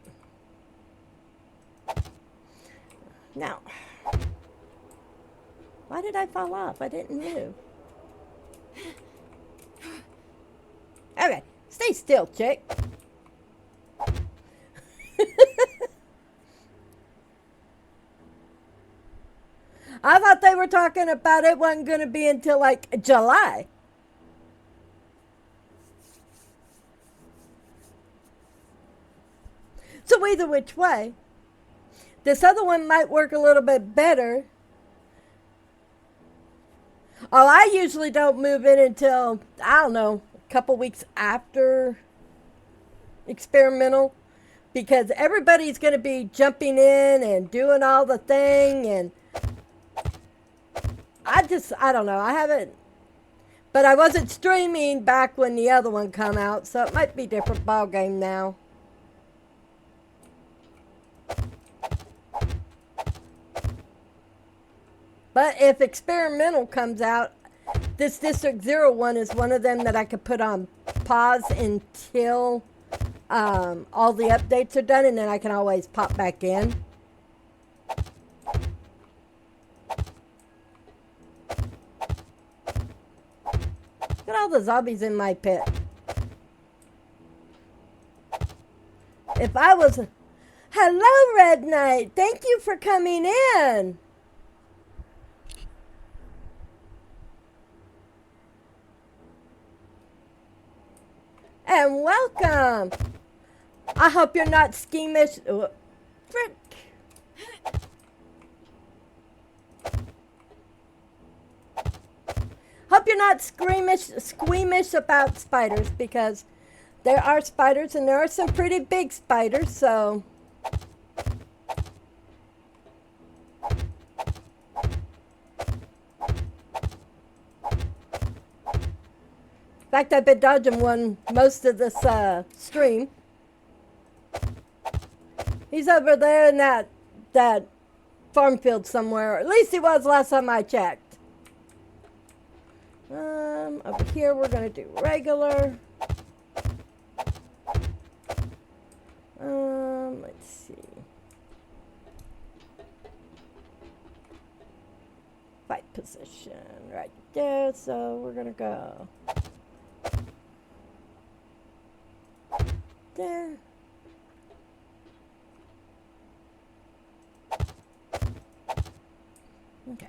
Now, why did I fall off? I didn't move. Okay, stay still, chick. I thought they were talking about it wasn't going to be until like July. So either which way, this other one might work a little bit better. Oh, I usually don't move in until, I don't know, a couple weeks after experimental, because everybody's going to be jumping in and doing all the thing, and I don't know, I haven't, but I wasn't streaming back when the other one come out, so it might be a different ball game now. But if experimental comes out, this District 0 one is one of them that I could put on pause until all the updates are done, and then I can always pop back in. Look at all the zombies in my pit. If I was... Hello, Red Knight. Thank you for coming in. And welcome. I hope you're not squeamish. Frick. Hope you're not squeamish about spiders, because there are spiders and there are some pretty big spiders, so. In fact, I've been dodging one most of this stream. He's over there in that farm field somewhere, or at least he was last time I checked. Over here we're gonna do regular. Let's see. fight position right there. So we're gonna go there. Okay.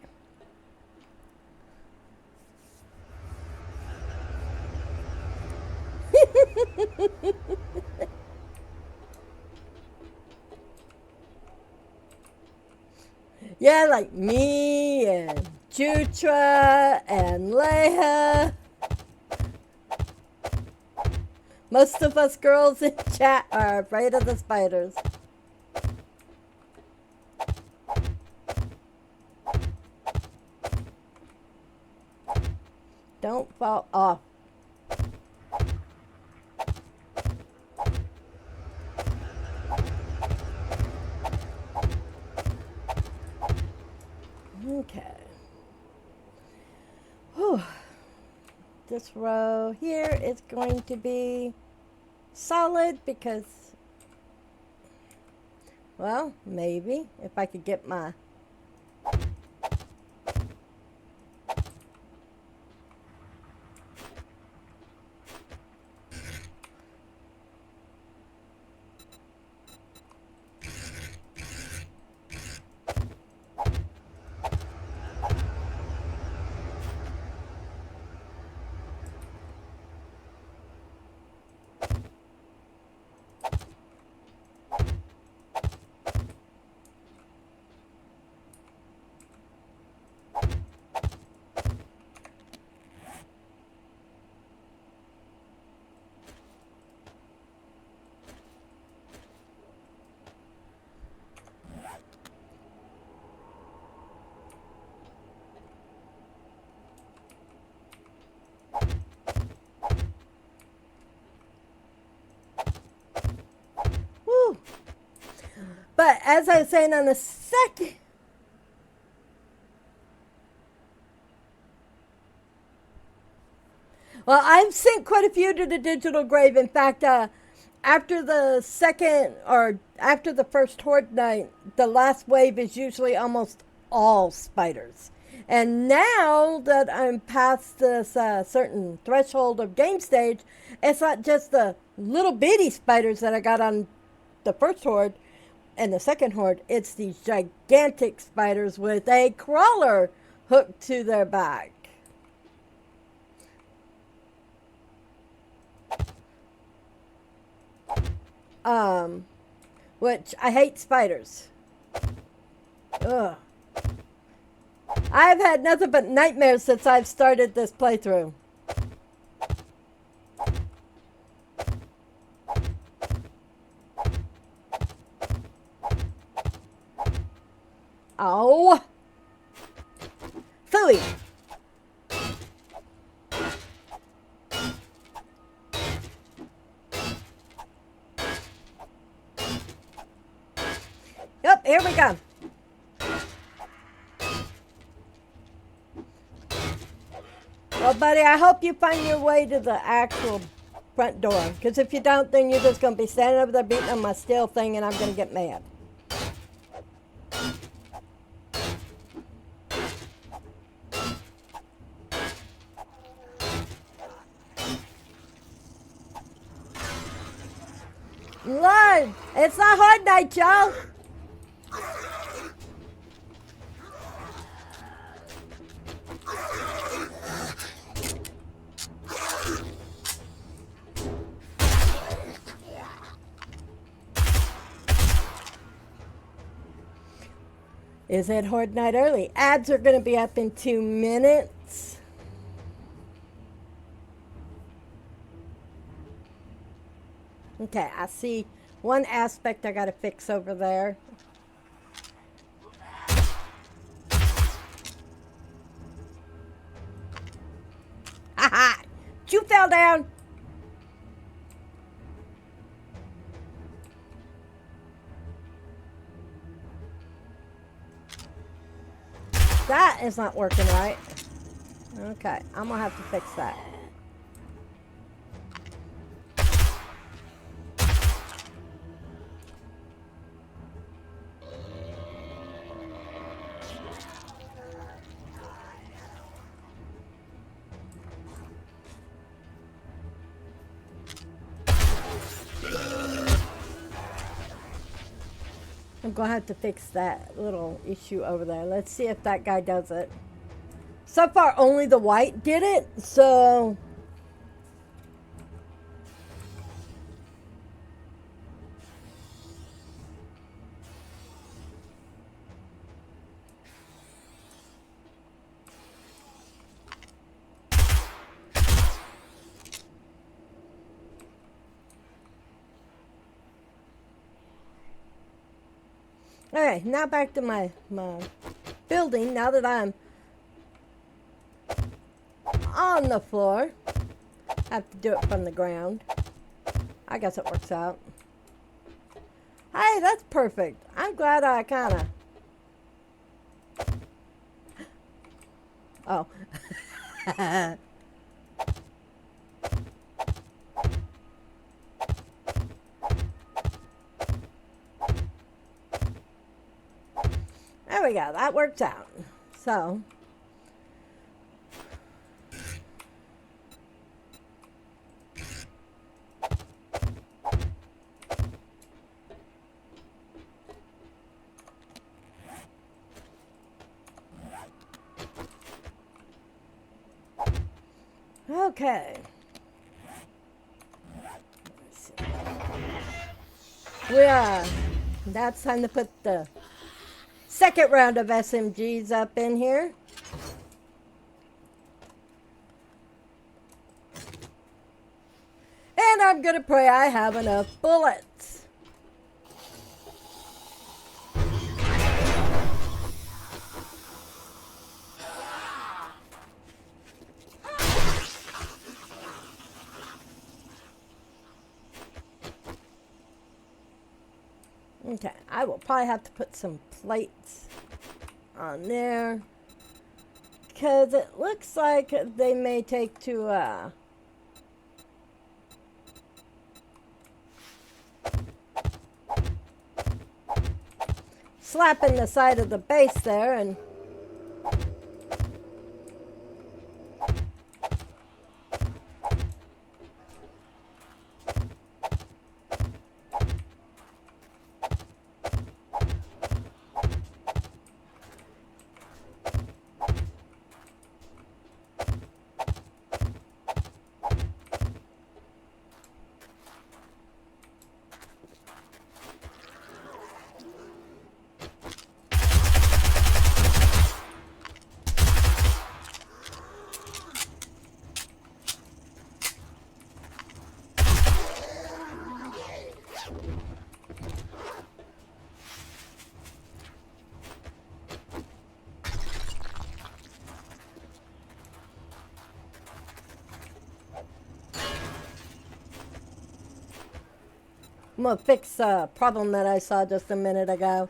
Yeah, like me and Jutra and Leia. Most of us girls in chat are afraid of the spiders. Don't fall off. Okay. Whew. This row here is going to be solid because, well, maybe if I could get my woo. But as I was saying on the second, well, I've sent quite a few to the digital grave. In fact, after the second or after the first Horde Night, the last wave is usually almost all spiders. And now that I'm past this certain threshold of game stage, it's not just the little bitty spiders that I got on the first Horde and the second Horde. It's these gigantic spiders with a crawler hooked to their back. Which I hate spiders. Ugh. I've had nothing but nightmares since I've started this playthrough. Oh. Phooey. Yep, here we go. Well, buddy, I hope you find your way to the actual front door. Because if you don't, then you're just going to be standing over there beating on my steel thing and I'm going to get mad. Lord, it's not Horde Night, y'all. Is it Horde Night early? Ads are going to be up in 2 minutes. Okay, I see one aspect I got to fix over there. Haha! You fell down! That is not working right. Okay, I'm gonna have to fix that. I'm going to have to fix that little issue over there. Let's see if that guy does it. So far, only the white did it, so... Okay, now back to my building. Now that I'm on the floor, I have to do it from the ground. I guess it works out. Hey, that's perfect. I'm glad I kind of... Oh. There we go. That works out. So... Okay. That's time to put the second round of SMGs up in here. And I'm gonna pray I have enough bullets. Okay, I will probably have to put some plates on there, because it looks like they may take to slapping the side of the base there and I'm gonna fix a problem that I saw just a minute ago.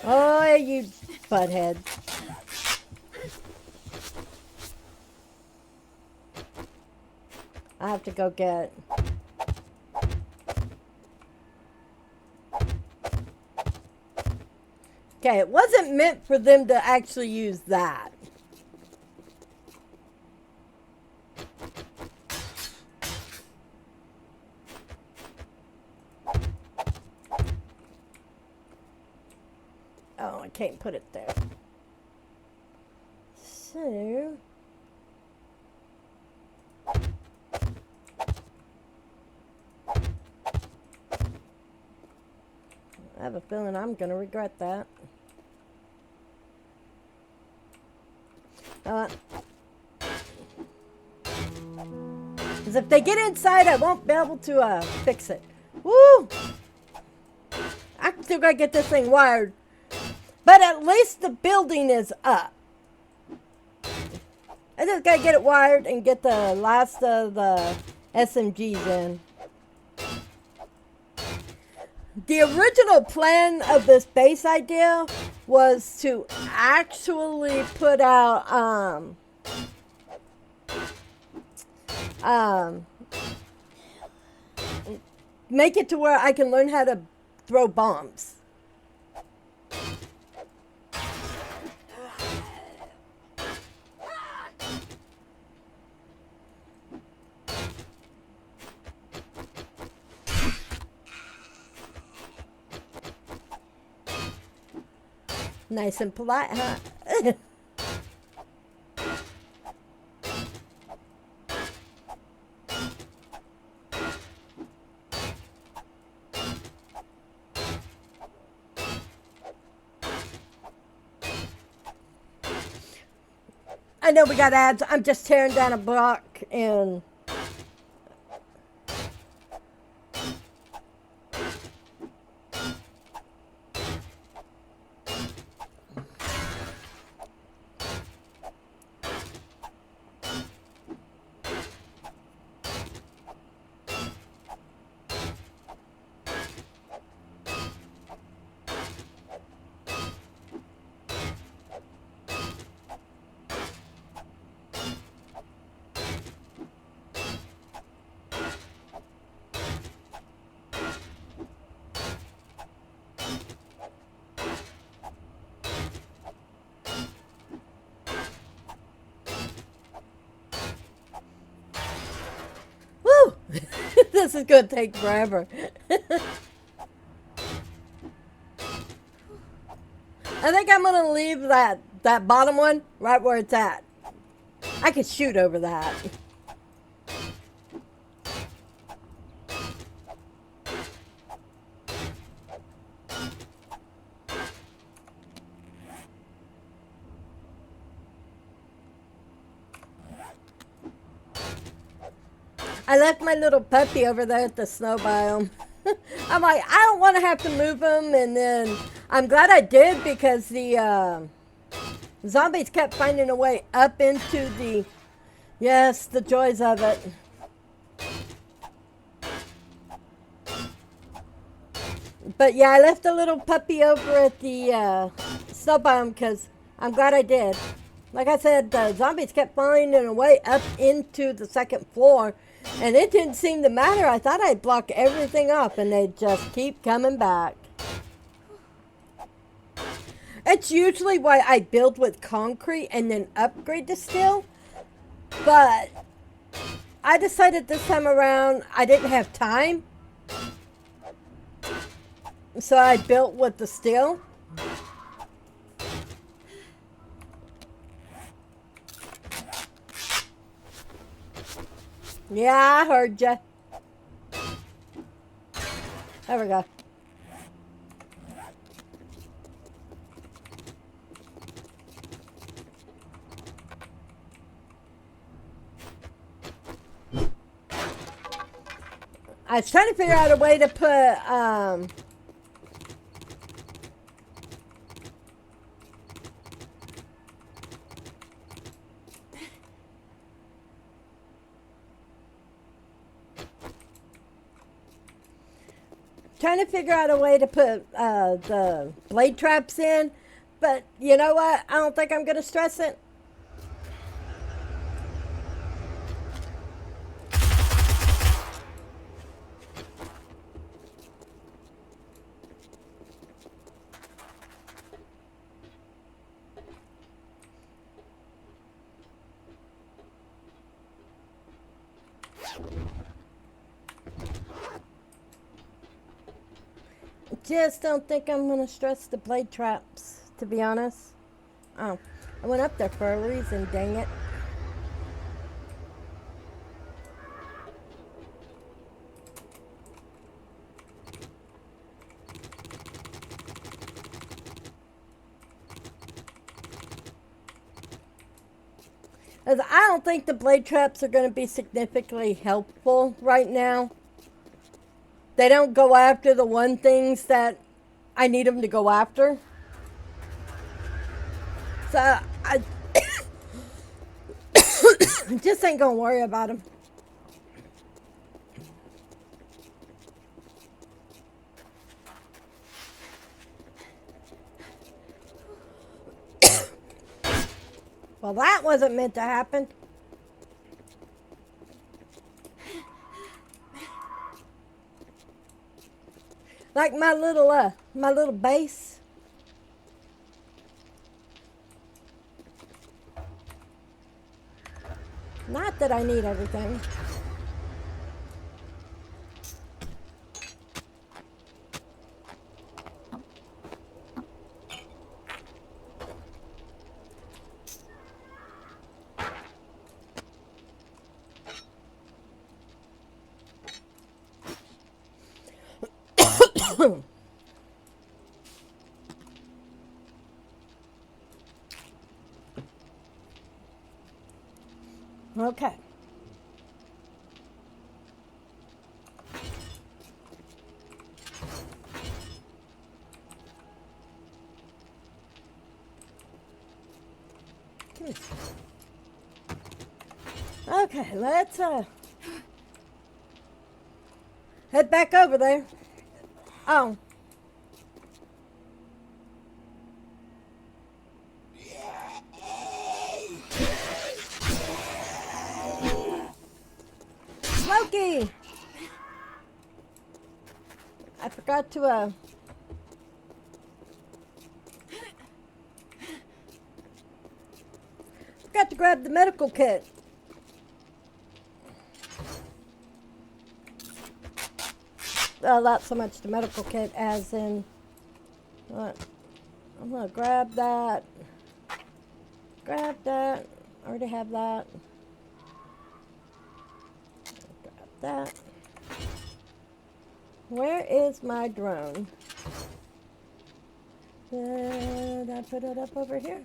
Oh, you butthead. I have to go get... Okay, it wasn't meant for them to actually use that. Oh, I can't put it there. So... I have a feeling I'm going to regret that. Because if they get inside, I won't be able to fix it. Woo! I'm still going to get this thing wired. But at least the building is up. I just got to get it wired and get the last of the SMGs in. The original plan of this base idea was to actually put out make it to where I can learn how to throw bombs. Nice and polite, huh? I know we got ads. I'm just tearing down a block and woo! This is gonna take forever. I think I'm gonna leave that bottom one right where it's at. I could shoot over that. I left my little puppy over there at the snow biome. I'm like, I don't want to have to move him, and then I'm glad I did because the zombies kept finding a way up into the, yes, the joys of it. But yeah, I left the little puppy over at the snow biome because I'm glad I did. Like I said, the zombies kept finding a way up into the second floor, and it didn't seem to matter. I thought I'd block everything up, and they just keep coming back. That's usually why I build with concrete and then upgrade to steel. But I decided this time around I didn't have time, so I built with the steel. Yeah, I heard ya. There we go. I was trying to figure out a way to put the blade traps in, but you know what? I don't think I'm gonna stress it. Just don't think I'm gonna stress the blade traps, to be honest. Oh, I went up there for a reason, dang it. As I don't think the blade traps are going to be significantly helpful right now. They don't go after the one things that I need them to go after. So I just ain't going to worry about them. Well, that wasn't meant to happen. Like my little base. Not that I need everything. Okay. Okay, let's head back over there. Oh. Smokey! I forgot to grab the medical kit. Not so much the medical kit as in what? I'm gonna grab that. Grab that. Already have that. Grab that. Where is my drone? Did I put it up over here?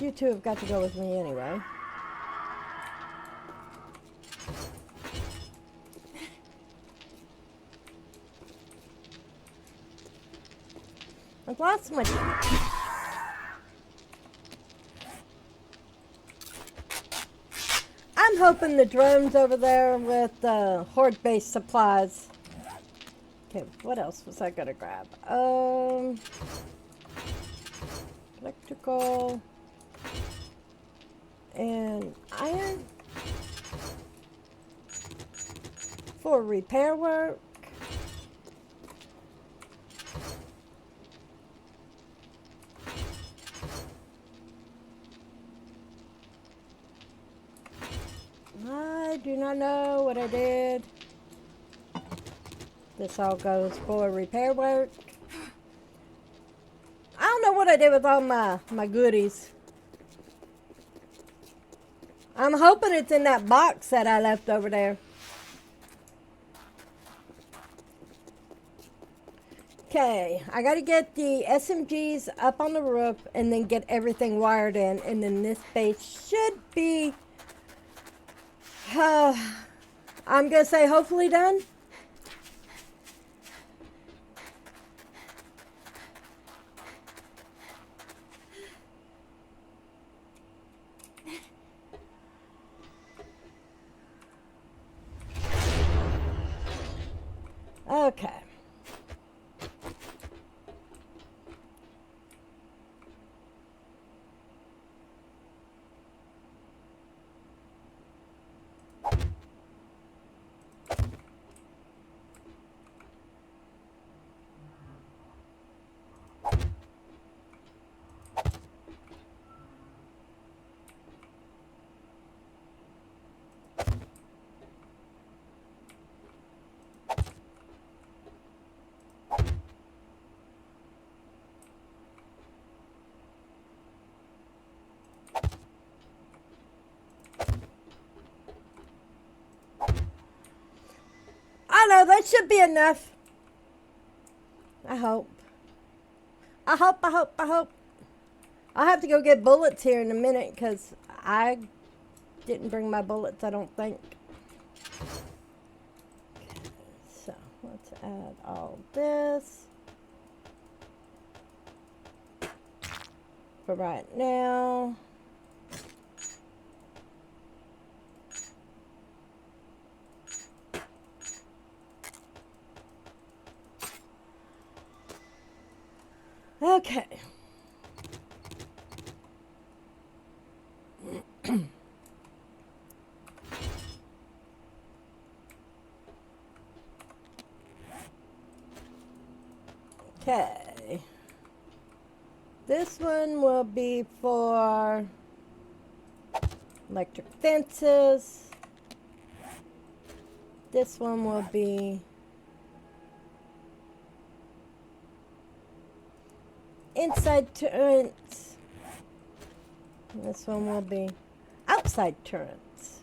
You two have got to go with me anyway. I've lost my... I'm hoping the drone's over there with Horde-based supplies. Okay, what else was I gonna grab? Electrical and iron for repair work. I do not know what I did. This all goes for repair work. I don't know what I did with all my goodies. I'm hoping it's in that box that I left over there. Okay, I gotta get the SMGs up on the roof and then get everything wired in, and then this base should be, I'm gonna say hopefully done. Okay. I know, that should be enough. I hope. I hope. I'll have to go get bullets here in a minute because I didn't bring my bullets, I don't think. Okay, so let's add all this for right now. Okay. Okay. This one will be for electric fences. This one will be inside turrets. This one will be outside turrets.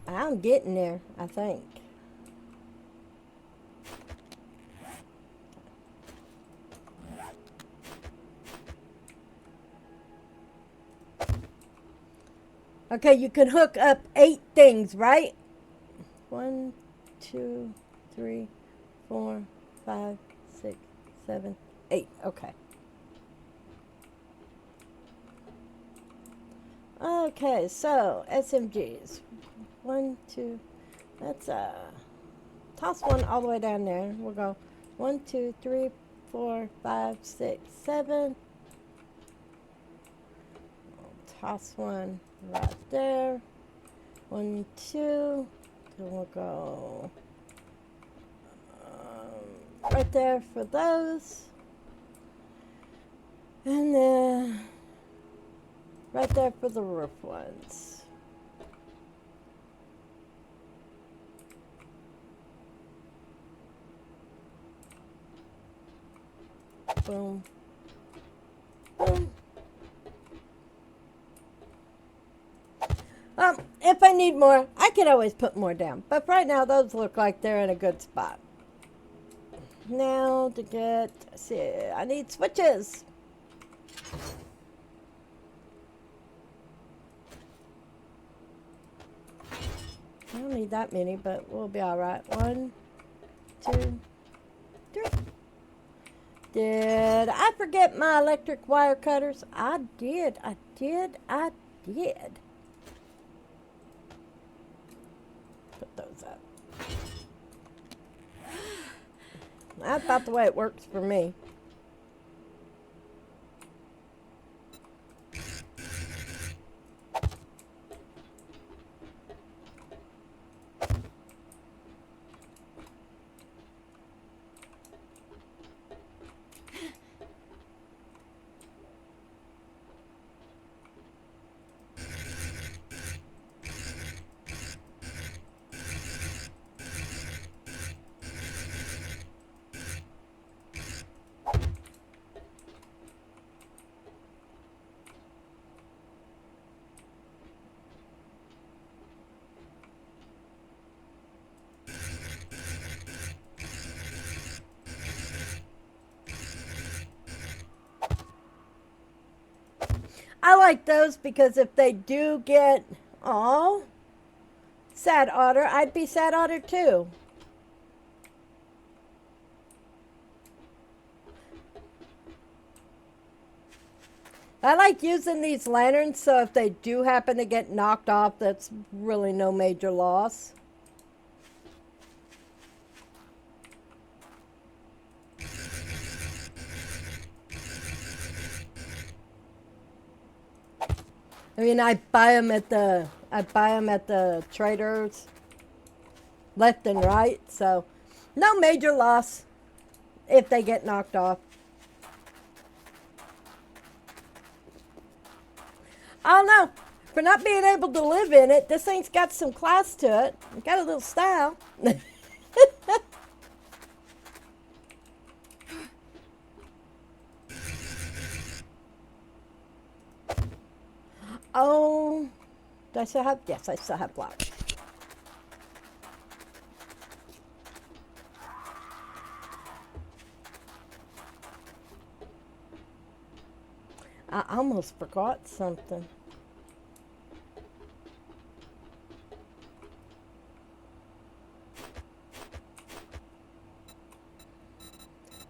I'm getting there, I think. Okay, you can hook up 8 things, right? 1, 2, 3, 4, 5, 6, 7, 8. Okay. Okay, so SMGs. 1, 2. Let's toss one all the way down there. We'll go 1, 2, 3, 4, 5, 6, 7. Toss one right there. 1, 2. Then we'll go right there for those. And then right there for the roof ones. Boom. Boom. If I need more, I can always put more down. But right now, those look like they're in a good spot. Now to get, see, I need switches. I don't need that many, but we'll be all right. 1, 2, 3. Did I forget my electric wire cutters? I did. Put those up. That's about the way it works for me. I like those because if they do get, oh, sad otter, I'd be sad otter too. I like using these lanterns so if they do happen to get knocked off, that's really no major loss. I mean, I buy them at the traders, left and right. So, no major loss if they get knocked off. Oh no, for not being able to live in it, this thing's got some class to it. It got a little style. Oh, do I still have? Yes, I still have blocks. I almost forgot something.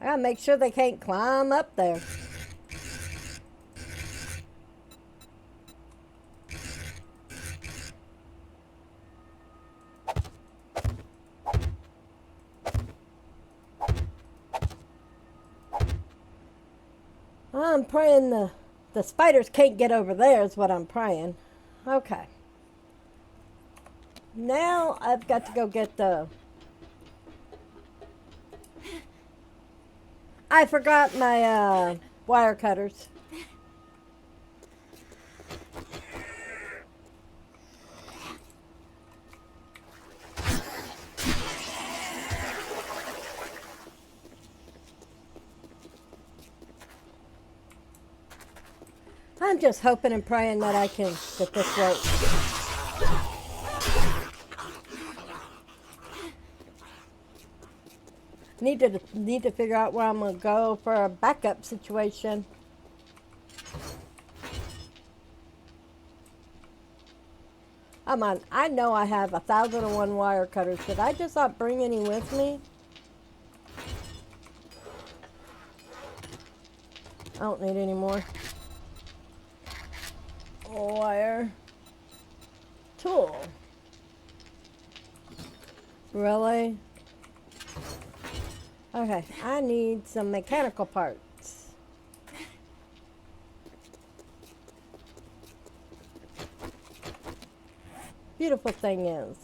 I gotta make sure they can't climb up there. I'm praying the spiders can't get over there is what I'm praying. Okay. Now I've got to go get the I forgot my wire cutters. I'm just hoping and praying that that this works. Need to figure out where I'm gonna go for a backup situation. I know I have 1,001 wire cutters. Did I just not bring any with me? I don't need any more. Wire. Tool. Really? Okay, I need some mechanical parts. Beautiful thing is,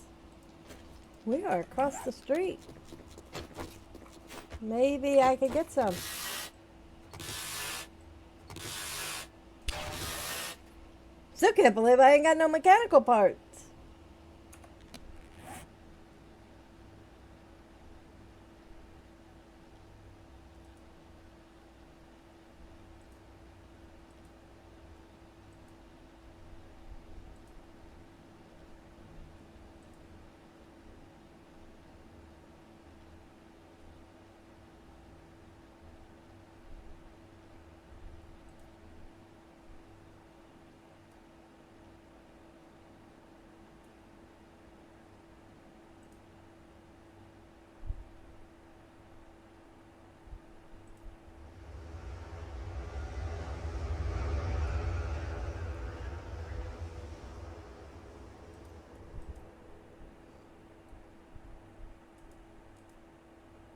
we are across the street. Maybe I could get some. Still can't believe I ain't got no mechanical parts.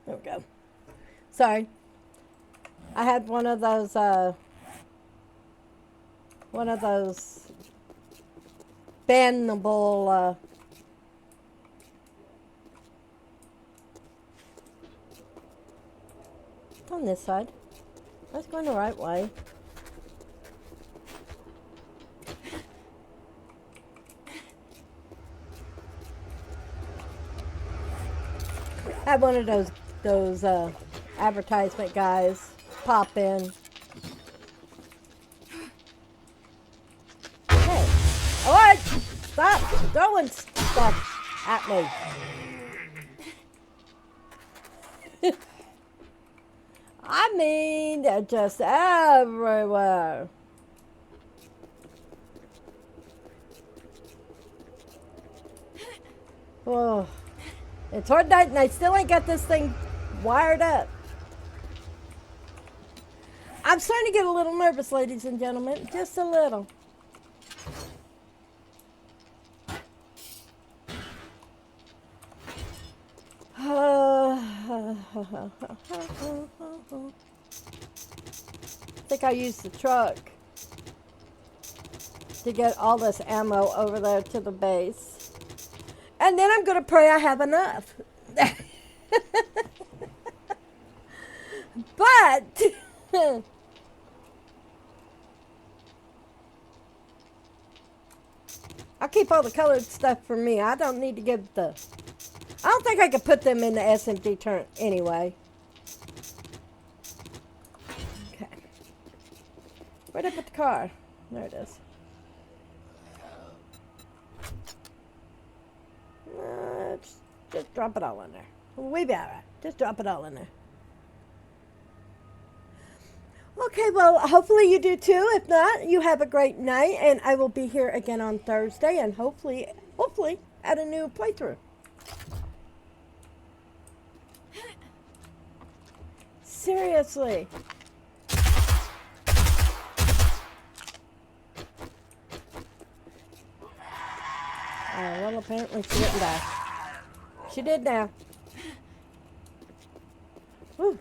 There we go. Sorry. I had one of those bendable on this side. That's going the right way. I had one of those advertisement guys pop in. Hey, what? Stop throwing stuff at me. I mean, they're just everywhere. Oh, it's Horde Night and I still ain't got this thing wired up. I'm starting to get a little nervous, ladies and gentlemen. Just a little. I think I used the truck to get all this ammo over there to the base. And then I'm going to pray I have enough. But I'll keep all the colored stuff for me. I don't need to give I don't think I could put them in the SMG turret anyway. Okay. Where'd I put the car? There it is. Just drop it all in there. We'll be alright. Just drop it all in there. Okay, well, hopefully you do too. If not, you have a great night, and I will be here again on Thursday, and hopefully at a new playthrough. Seriously. Well, apparently she didn't die. She did now. Whew.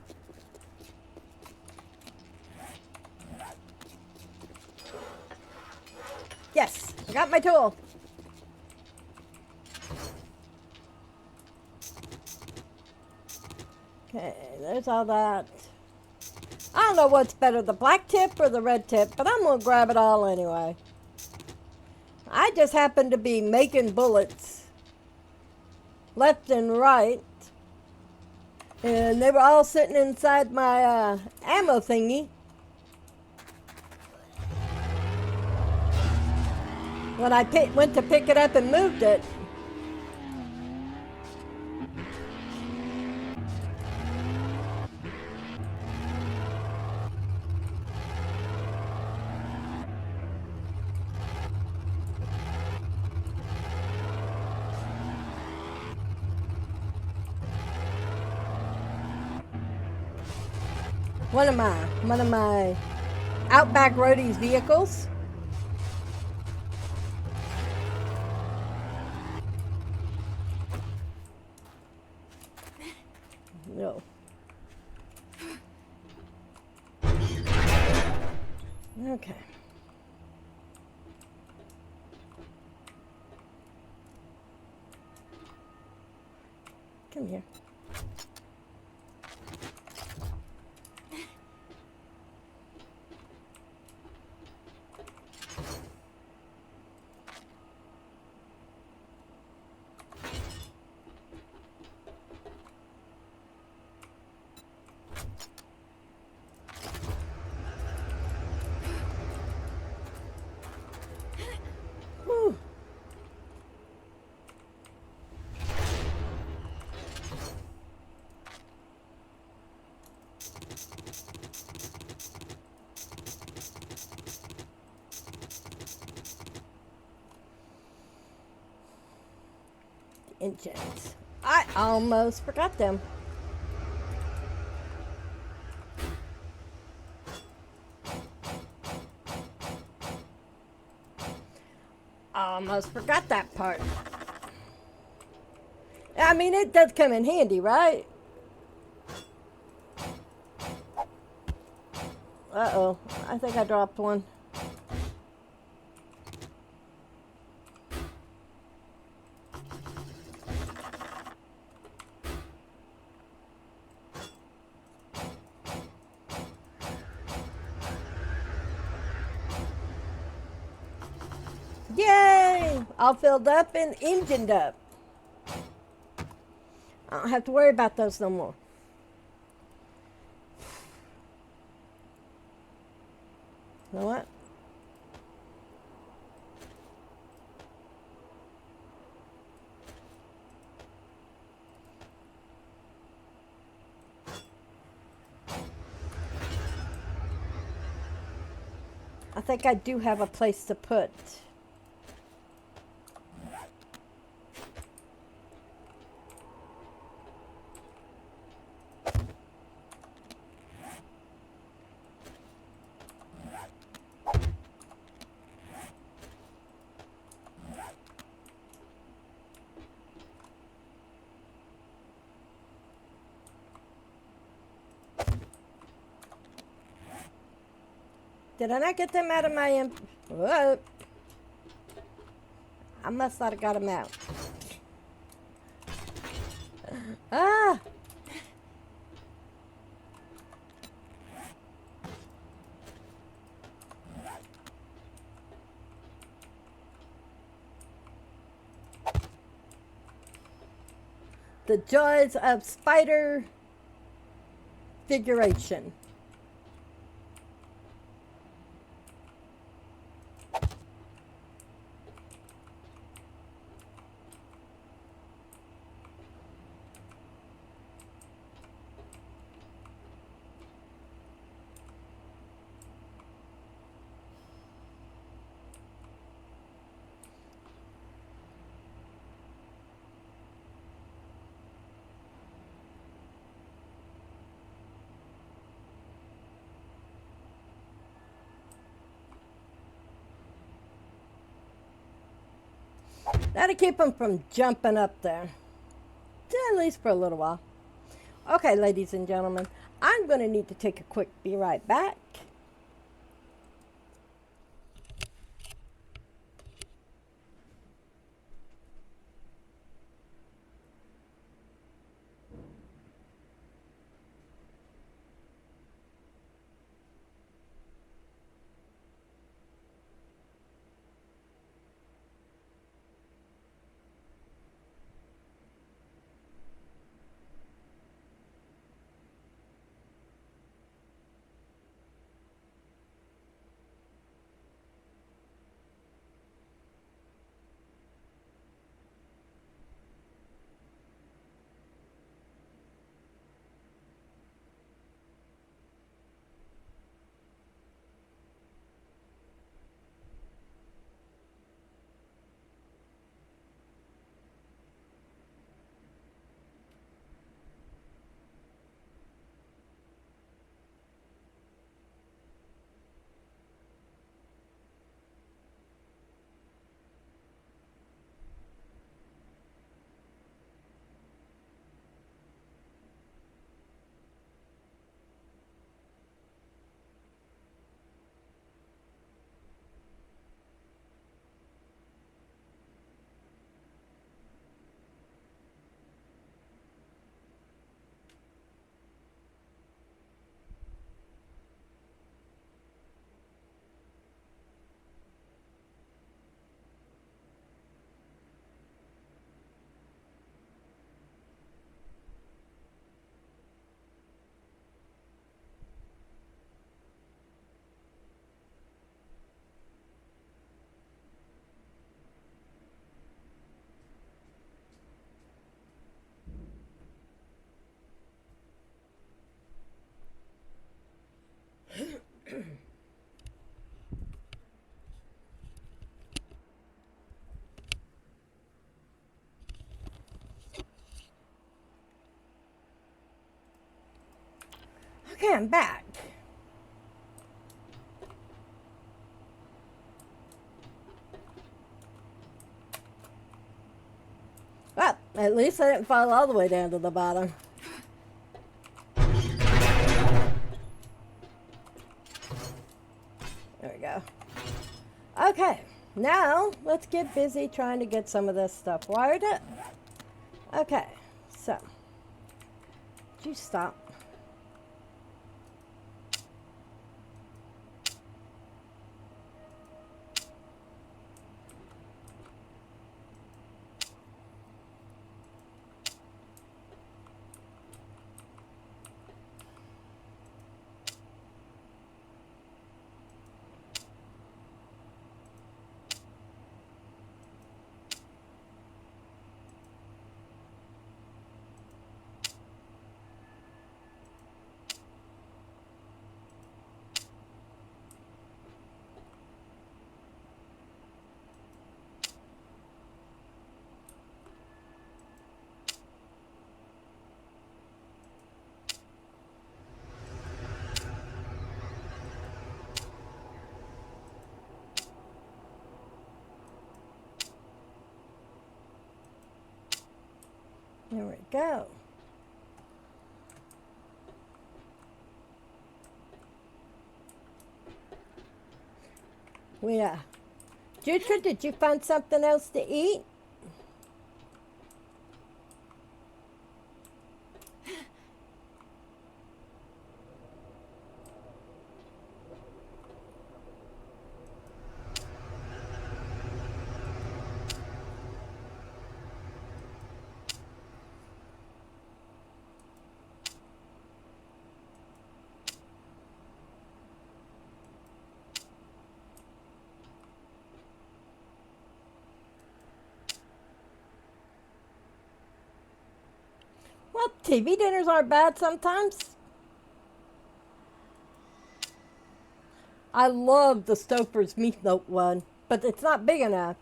Yes, I got my tool. Okay, there's all that. don't know what's better, the black tip or the red tip, but I'm going to grab it all anyway. I just happen to be making bullets left and right. And they were all sitting inside my ammo thingy. When I went to pick it up and moved it. One of my Outback Roadies vehicles. No. Okay. Come here. Whew. Engines. I almost forgot them. Almost forgot that part. I mean, it does come in handy, right? Uh-oh. I think I dropped one. Yay! All filled up and engined up. I don't have to worry about those no more. You know what? I think I do have a place to put. Did I not get them out of my Whoa. I must not have got them out. Ah! The joys of spider figuration. That'll keep them from jumping up there. At least for a little while. Okay, ladies and gentlemen, I'm going to need to take a quick be right back. Okay, I'm back. Well, at least I didn't fall all the way down to the bottom. There we go. Okay, now let's get busy trying to get some of this stuff wired up. Okay, so, would you stop? There we go. Yeah. Jutra, did you find something else to eat? Well, TV dinners aren't bad sometimes. I love the Stouffer's meatloaf one, but it's not big enough.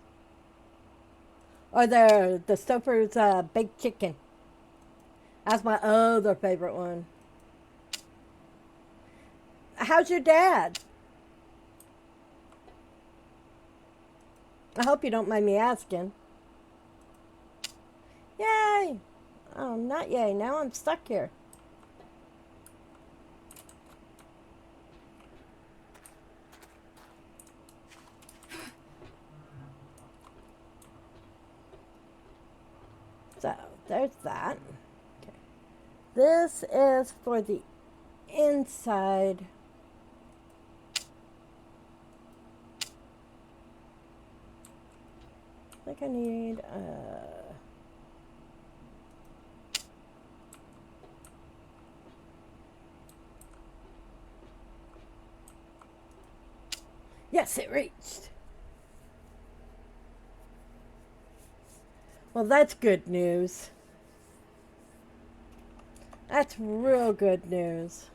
Or the Stouffer's baked chicken. That's my other favorite one. How's your dad? I hope you don't mind me asking. Yay! Oh, not yay. Now I'm stuck here. So, there's that. Okay. This is for the inside. I think I need, yes, it reached. Well, that's good news. That's real good news.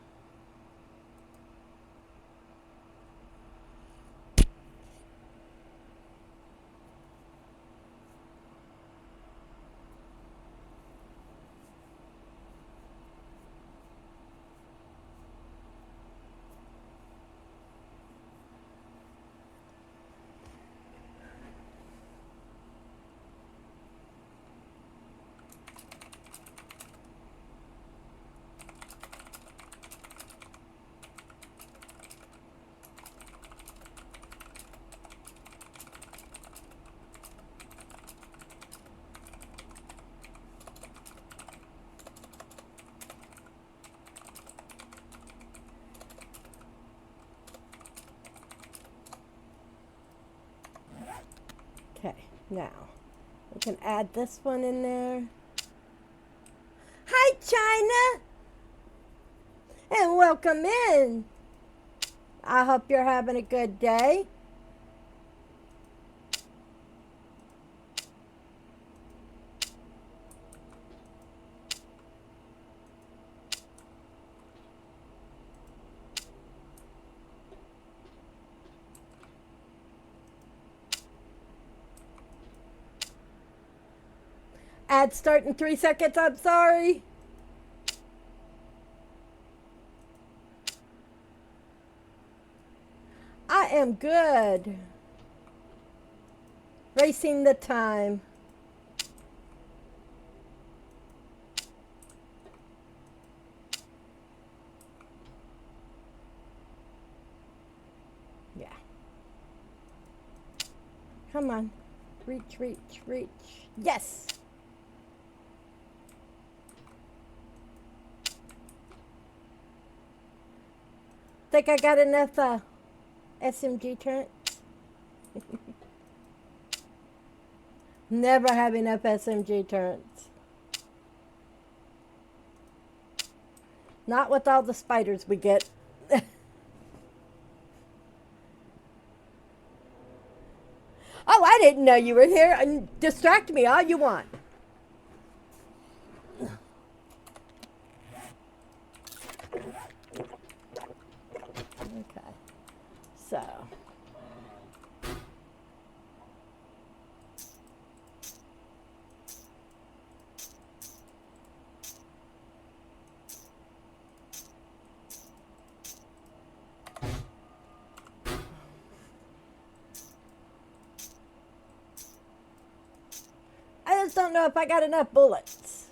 Okay, now we can add this one in there. Hi, China! And welcome in. I hope you're having a good day. Ad start in 3 seconds, I'm sorry. am good. Racing the time. Yeah. Come on. Reach, reach, reach. Yes! Think I got enough SMG turrets? Never have enough SMG turrets. Not with all the spiders we get. Oh, I didn't know you were here. And distract me all you want. Okay. So. I just don't know if I got enough bullets.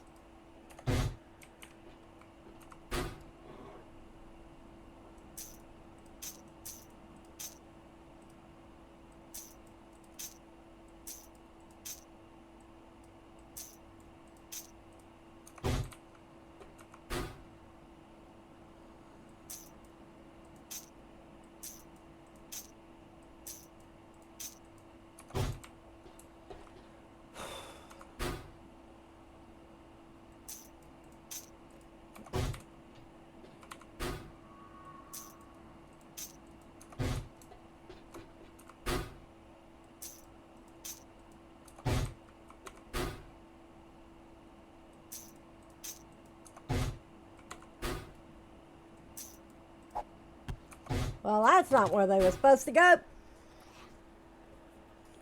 Well, that's not where they were supposed to go.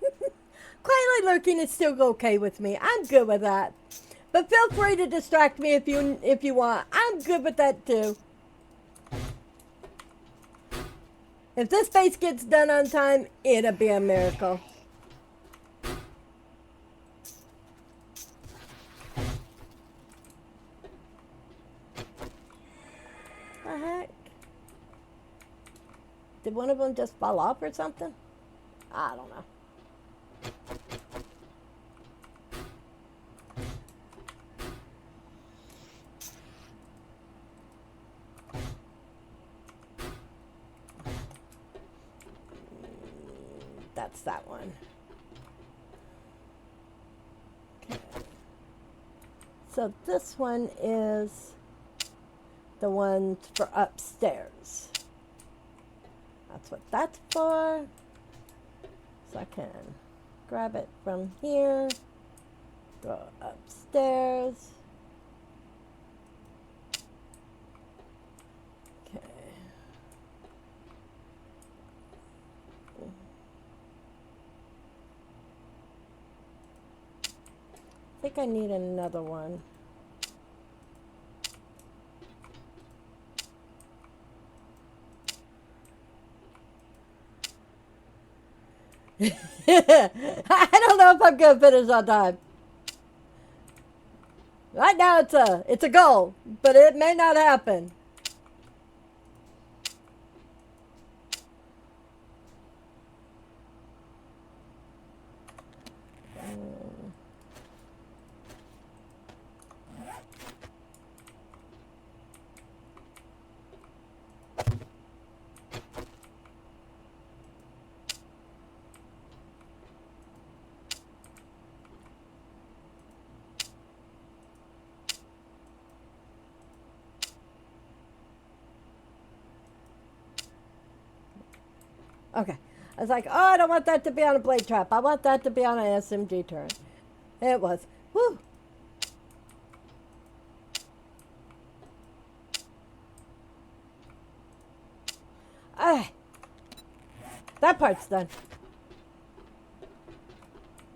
Quietly lurking is still okay with me. I'm good with that. But feel free to distract me if you want. I'm good with that too. If this base gets done on time, it'll be a miracle. The heck? Did one of them just fall off or something? I don't know. That's that one. Okay. So this one is the one for upstairs. That's what that's for. So I can grab it from here, throw it upstairs. Okay. I think I need another one. I don't know if I'm gonna finish on time. Right now it's a goal, but it may not happen. Okay. I was like, oh, I don't want that to be on a blade trap. I want that to be on an SMG turret. It was. Whew. Ah, that part's done.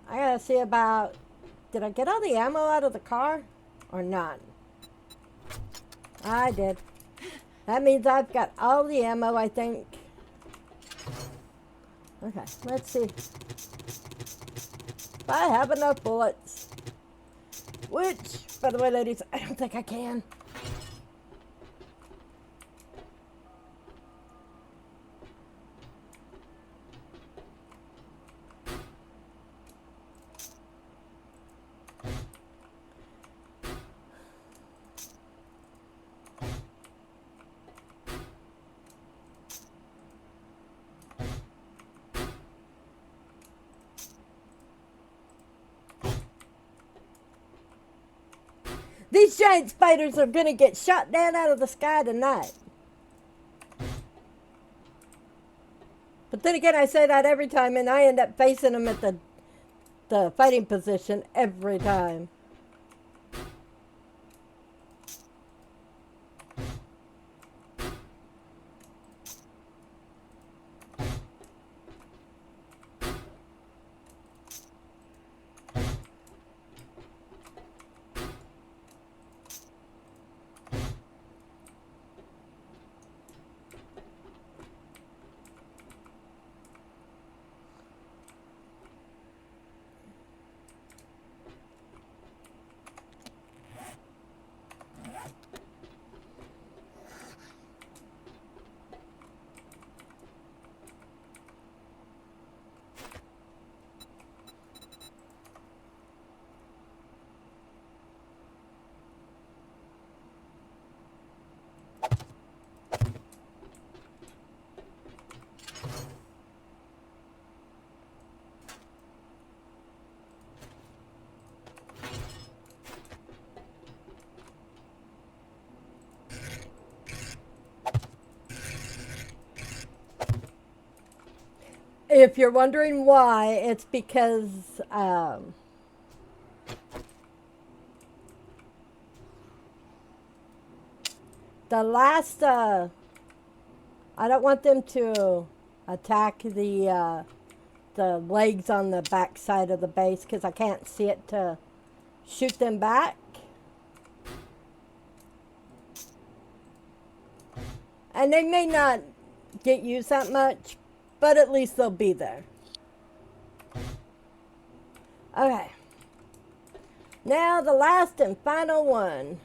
I gotta see about, did I get all the ammo out of the car or none? I did. That means I've got all the ammo, I think. Okay, let's see if I have enough bullets. Which, by the way, ladies, I don't think I can. These giant spiders are gonna get shot down out of the sky tonight. But then again, I say that every time, and I end up facing them at the fighting position every time. If you're wondering why, it's because the last, I don't want them to attack the legs on the back side of the base because I can't see it to shoot them back. And they may not get used that much, but at least they'll be there. Okay. Now the last and final one.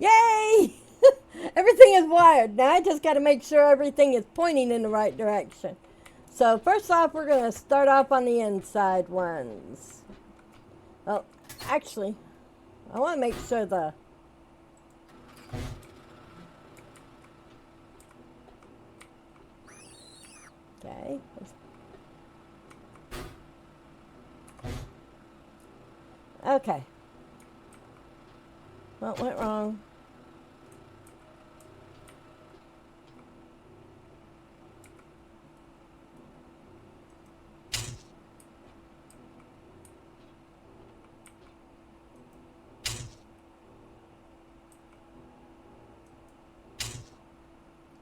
Yay! Everything is wired. Now I just got to make sure everything is pointing in the right direction. So first off, we're going to start off on the inside ones. Well, actually, I want to make sure the... Okay. Okay. What went wrong?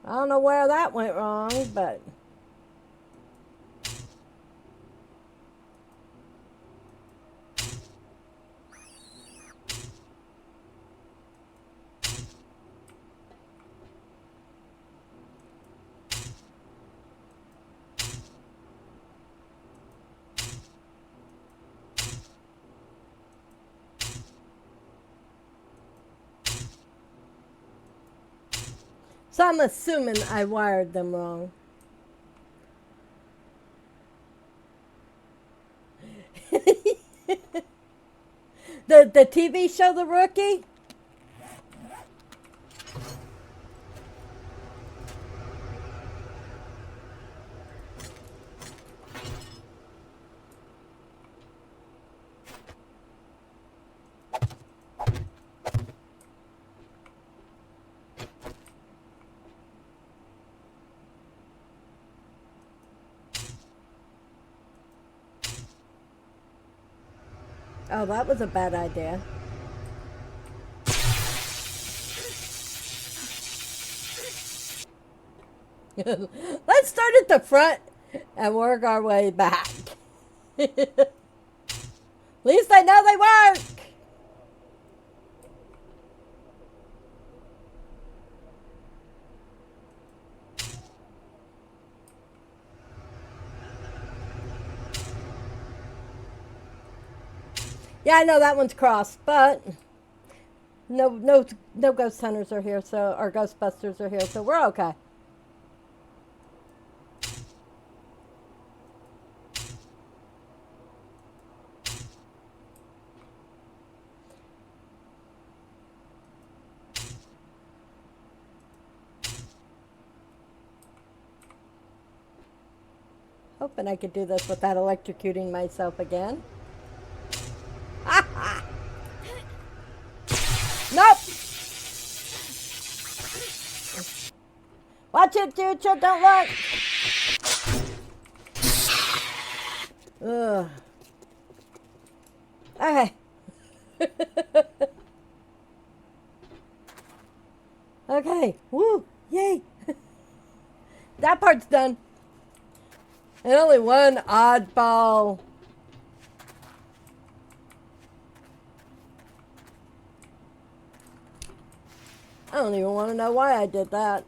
I don't know where that went wrong, but... So I'm assuming I wired them wrong. The TV show The Rookie? Oh, that was a bad idea. Let's start at the front and work our way back. At least I know they work. Yeah, I know that one's crossed, but no ghost hunters are here, so or ghostbusters are here, so we're okay. Hoping I could do this without electrocuting myself again. Nope! Watch it, future, don't look! Ugh. Okay. Okay. Woo! Yay! That part's done. And only one oddball. I don't even want to know why I did that.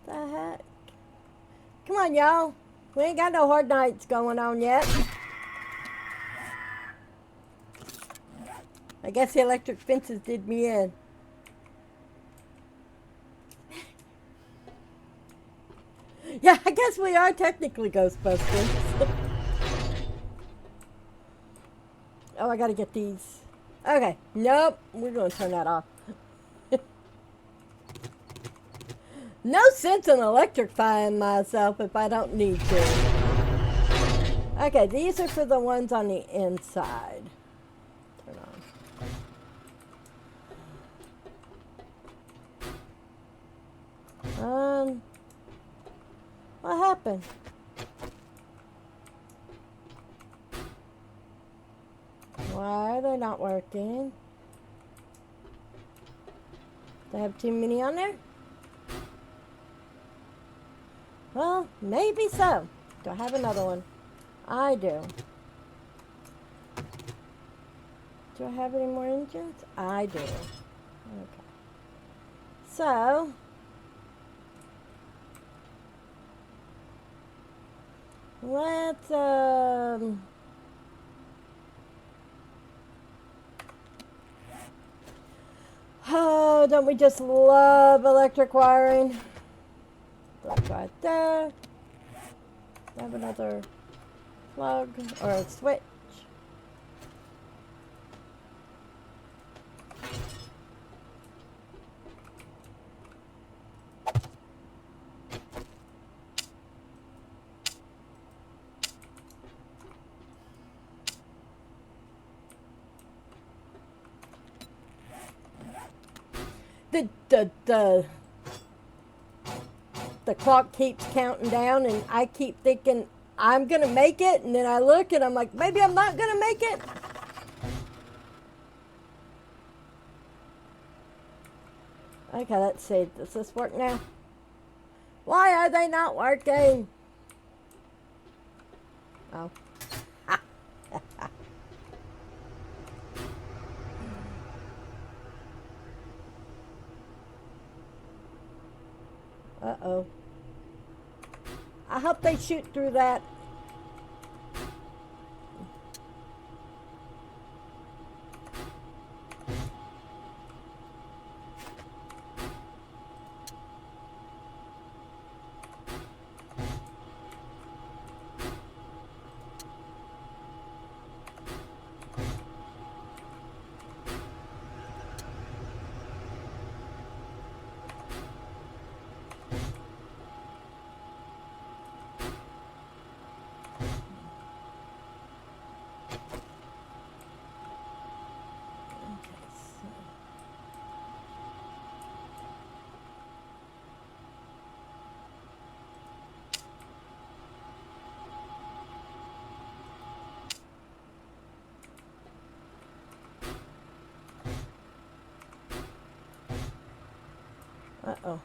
The heck? Come on, y'all. We ain't got no Horde Nights going on yet. I guess the electric fences did me in. Yeah, I guess we are technically Ghostbusters. Oh, I gotta get these. Okay, nope, we're gonna turn that off. No sense in electrifying myself if I don't need to. Okay, these are for the ones on the inside. Turn on. What happened? Why are they not working? Do I have too many on there? Well, maybe so. Do I have another one? I do. Do I have any more engines? I do. Okay. So, let's, oh, don't we just love electric wiring? That's right there. I have another plug or a switch. The clock keeps counting down and I keep thinking I'm gonna make it, and then I look and I'm like, maybe I'm not gonna make it. Okay, let's see. Does this work now? Why are they not working? Oh. Uh-oh. I hope they shoot through that. Uh-oh.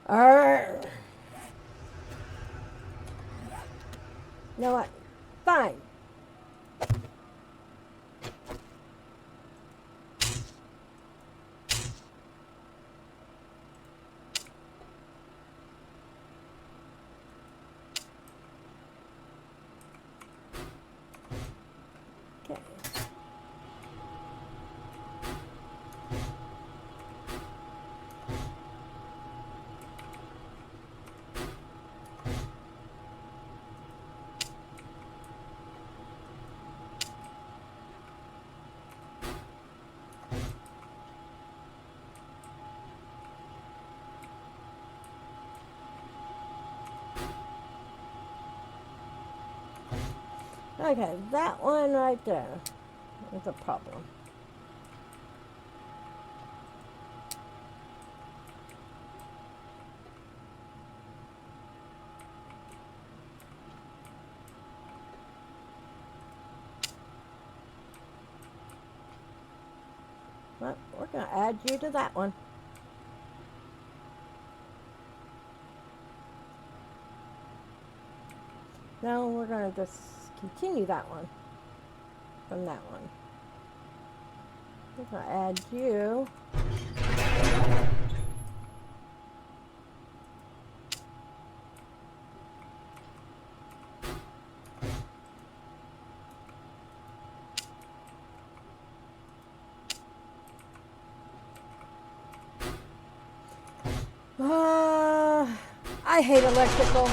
Arr. You know what? Fine. Okay. Okay, that one right there is a problem. Well, we're going to add you to that one. No, we're going to just continue that one from that one. We're going to add you. I hate electrical.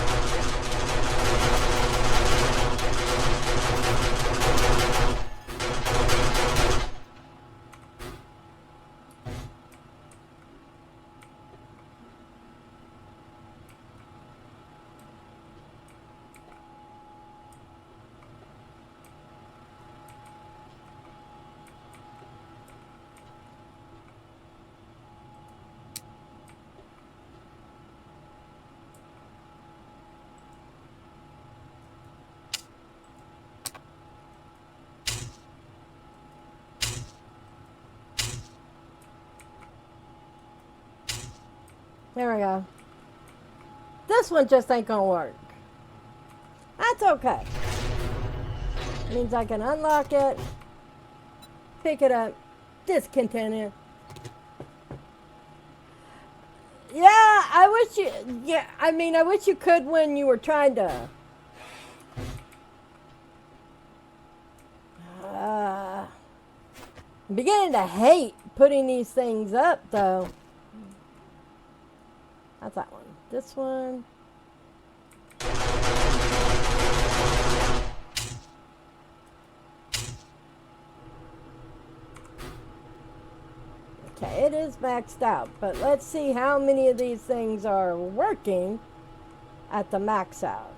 There we go. This one just ain't gonna work. That's okay. Means I can unlock it, pick it up, discontinue. Yeah, I wish you. Yeah, I mean, I wish you could when you were trying to. I'm beginning to hate putting these things up, though. That's that one. This one. Okay, it is maxed out, but let's see how many of these things are working at the max out.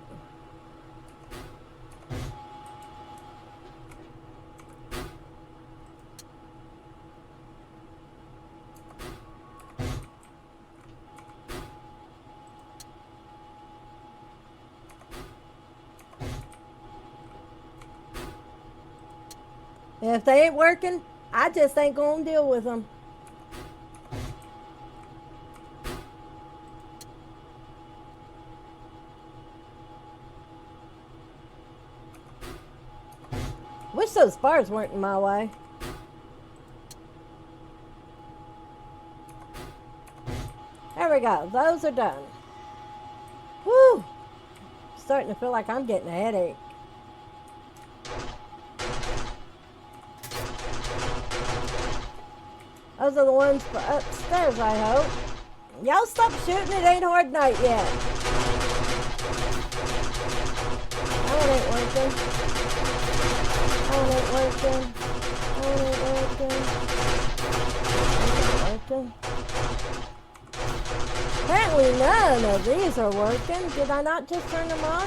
If they ain't working, I just ain't gonna deal with them. Wish those bars weren't in my way. There we go. Those are done. Whew. Starting to feel like I'm getting a headache. Those are the ones for upstairs, I hope. Y'all stop shooting. It ain't Horde Night yet. That one ain't working. That one ain't working. That one ain't working. That one ain't working. Apparently none of these are working. Did I not just turn them on?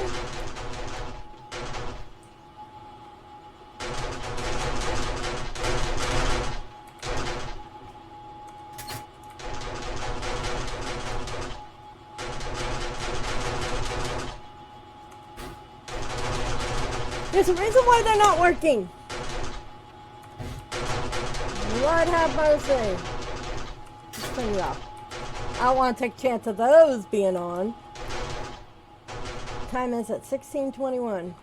There's a reason why they're not working. Lord have mercy. Let's turn you off. I don't want to take a chance of those being on. Time is at 16:21.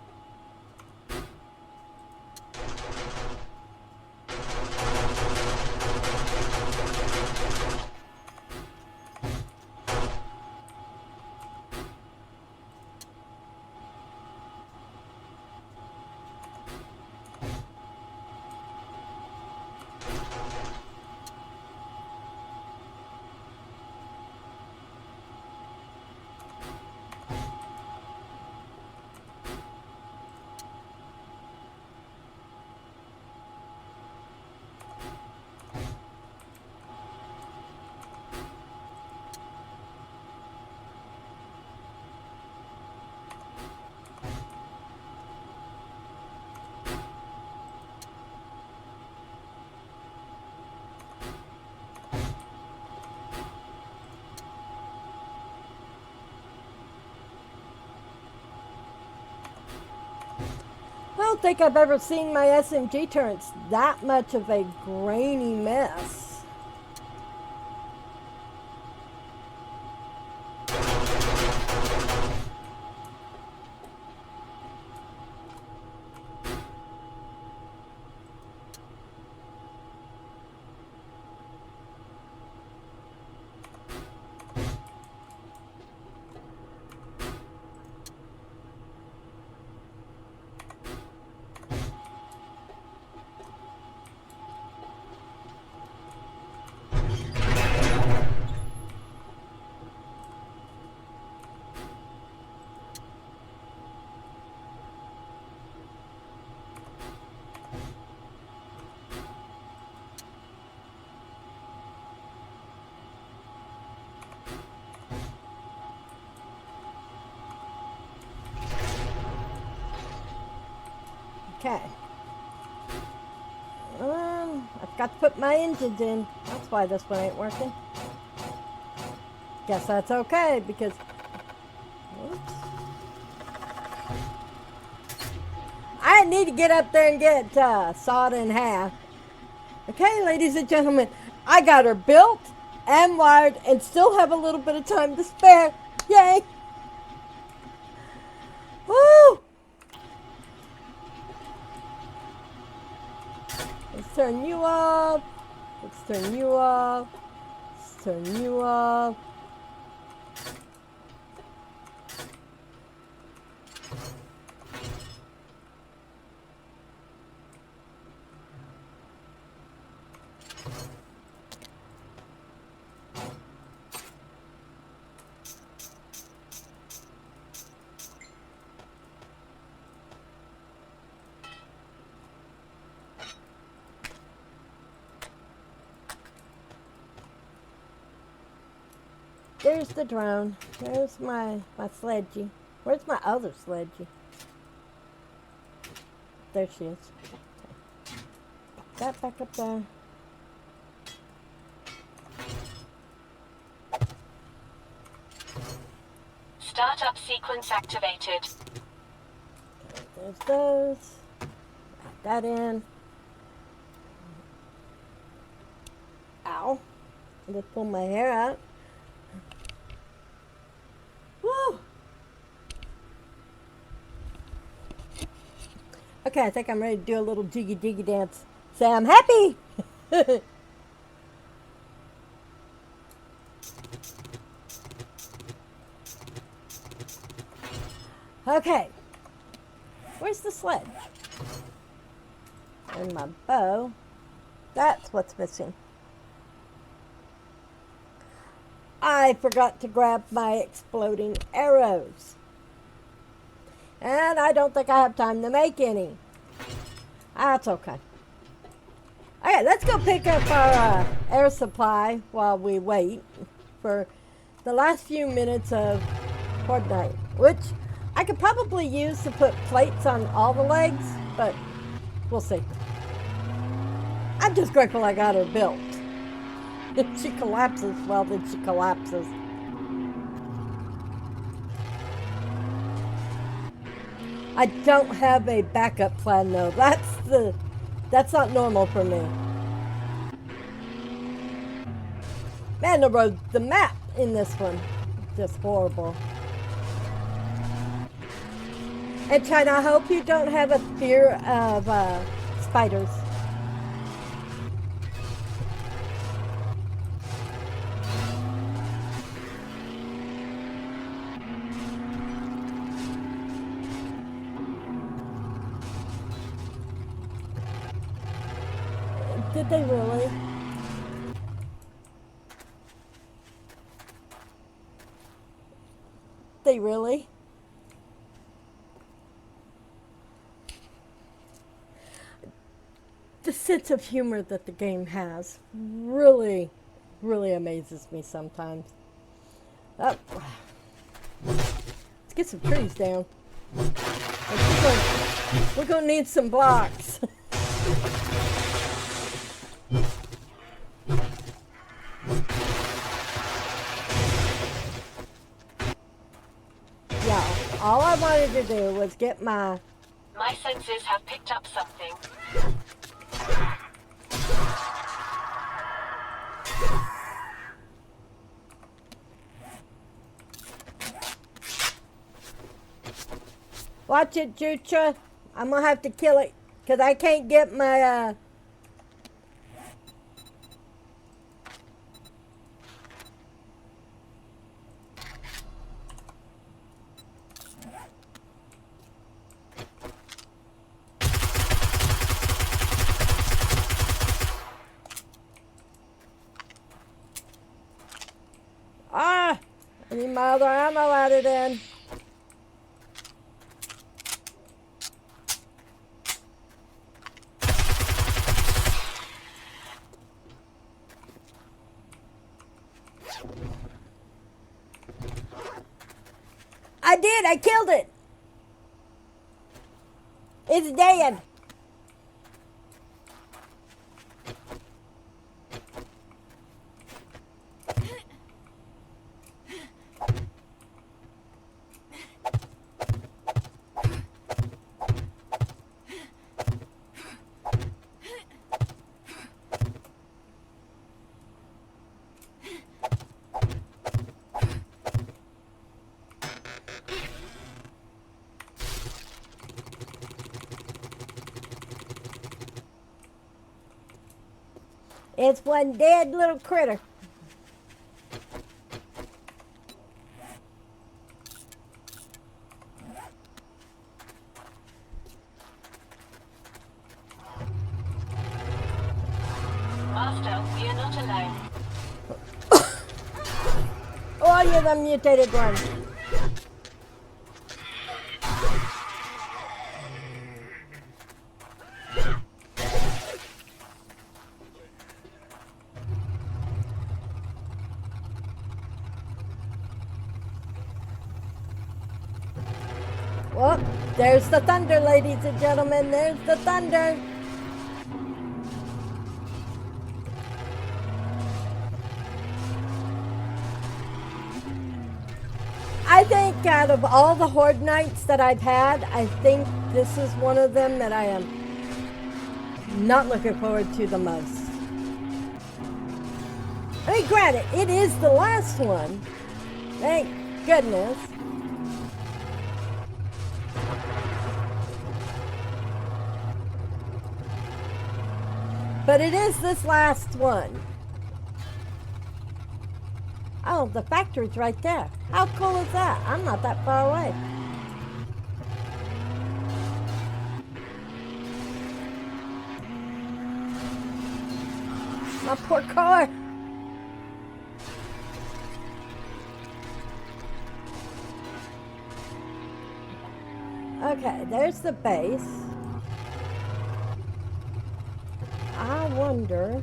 I don't think I've ever seen my SMG turrets that much of a grainy mess. Okay. I've got to put my engines in. That's why this one ain't working. Guess that's okay because... Whoops. I need to get up there and get sawed in half. Okay, ladies and gentlemen, I got her built and wired and still have a little bit of time to spare. Yay! Woo! Let's turn you off. Let's turn you off. Let's turn you off. There's the drone. There's my sledgy. Where's my other sledgy? There she is. Okay. Put that back up there. Startup sequence activated. Okay, there's those. Put that in. Ow. I just pulled my hair out. Woo! Okay, I think I'm ready to do a little jiggy jiggy dance. Say I'm happy! Okay. Where's the sled? And my bow. That's what's missing. I forgot to grab my exploding arrows. And I don't think I have time to make any. That's okay. Alright, let's go pick up our air supply while we wait for the last few minutes of Horde Night, which I could probably use to put plates on all the legs, but we'll see. I'm just grateful I got her built. If she collapses, well, then she collapses. I don't have a backup plan though. That's not normal for me. Man, the map in this one, just horrible. And China, I hope you don't have a fear of spiders. Did they really? They really? The sense of humor that the game has really, really amazes me sometimes. Oh. Let's get some trees down. We're gonna need some blocks. Yeah, all I wanted to do was get my... My senses have picked up something. Watch it, Jutra. I'm gonna have to kill it because I can't get my I need my other ammo added in. I did, I killed it. It's dead. It's one dead little critter. Master, we are not alone. Oh, you're the mutated one. Well, there's the thunder, ladies and gentlemen. There's the thunder. I think out of all the Horde Nights that I've had, I think this is one of them that I am not looking forward to the most. I mean, granted, it is the last one. Thank goodness. But it is this last one. Oh, the factory's right there. How cool is that? I'm not that far away. My poor car. Okay, there's the base. I wonder...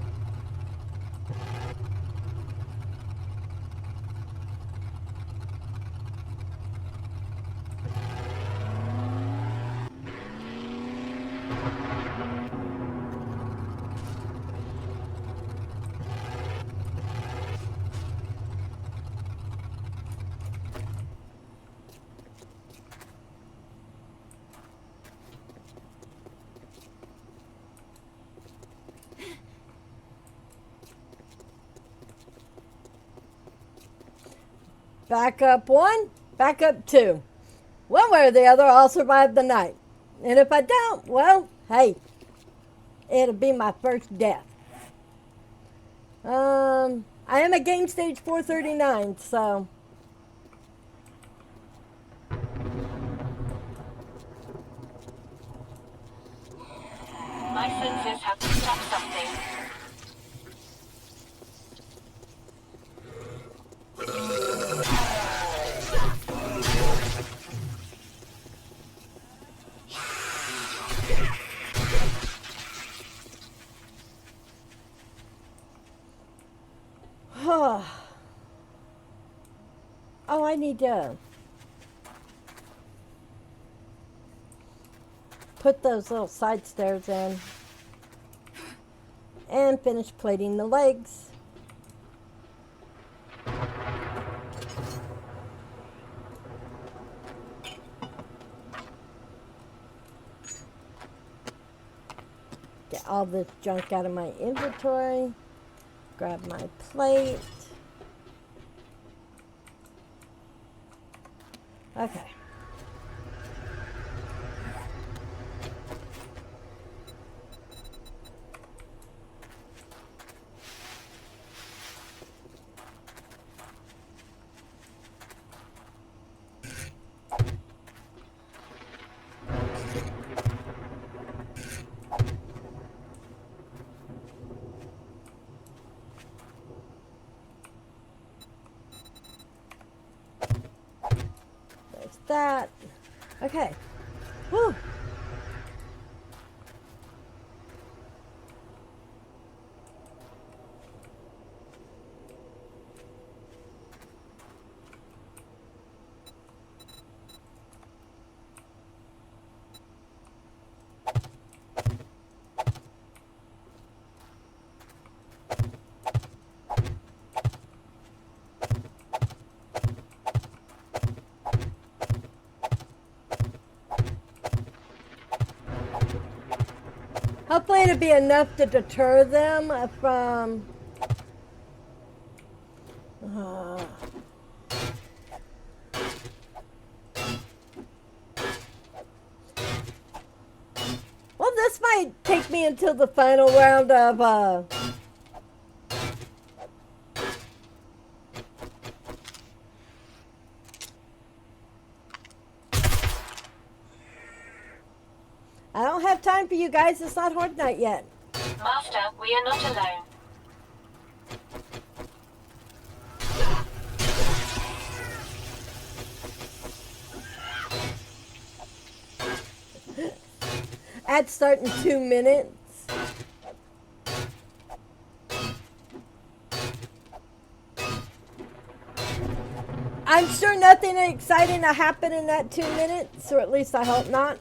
Backup 1, backup 2. One way or the other, I'll survive the night. And if I don't, well, hey, it'll be my first death. I am at game stage 439, so My senses have picked up something. oh, I need to put those little side stairs in and finish plating the legs. Get all this junk out of my inventory. Grab my plate. Okay. There's that. Okay. Whew. Hopefully it'll be enough to deter them from... Well, this might take me until the final round of... I don't have time for you guys. It's not Horde Night yet. Master, we are not alone. Ad start in 2 minutes. I'm sure nothing exciting will happen in that 2 minutes, or at least I hope not.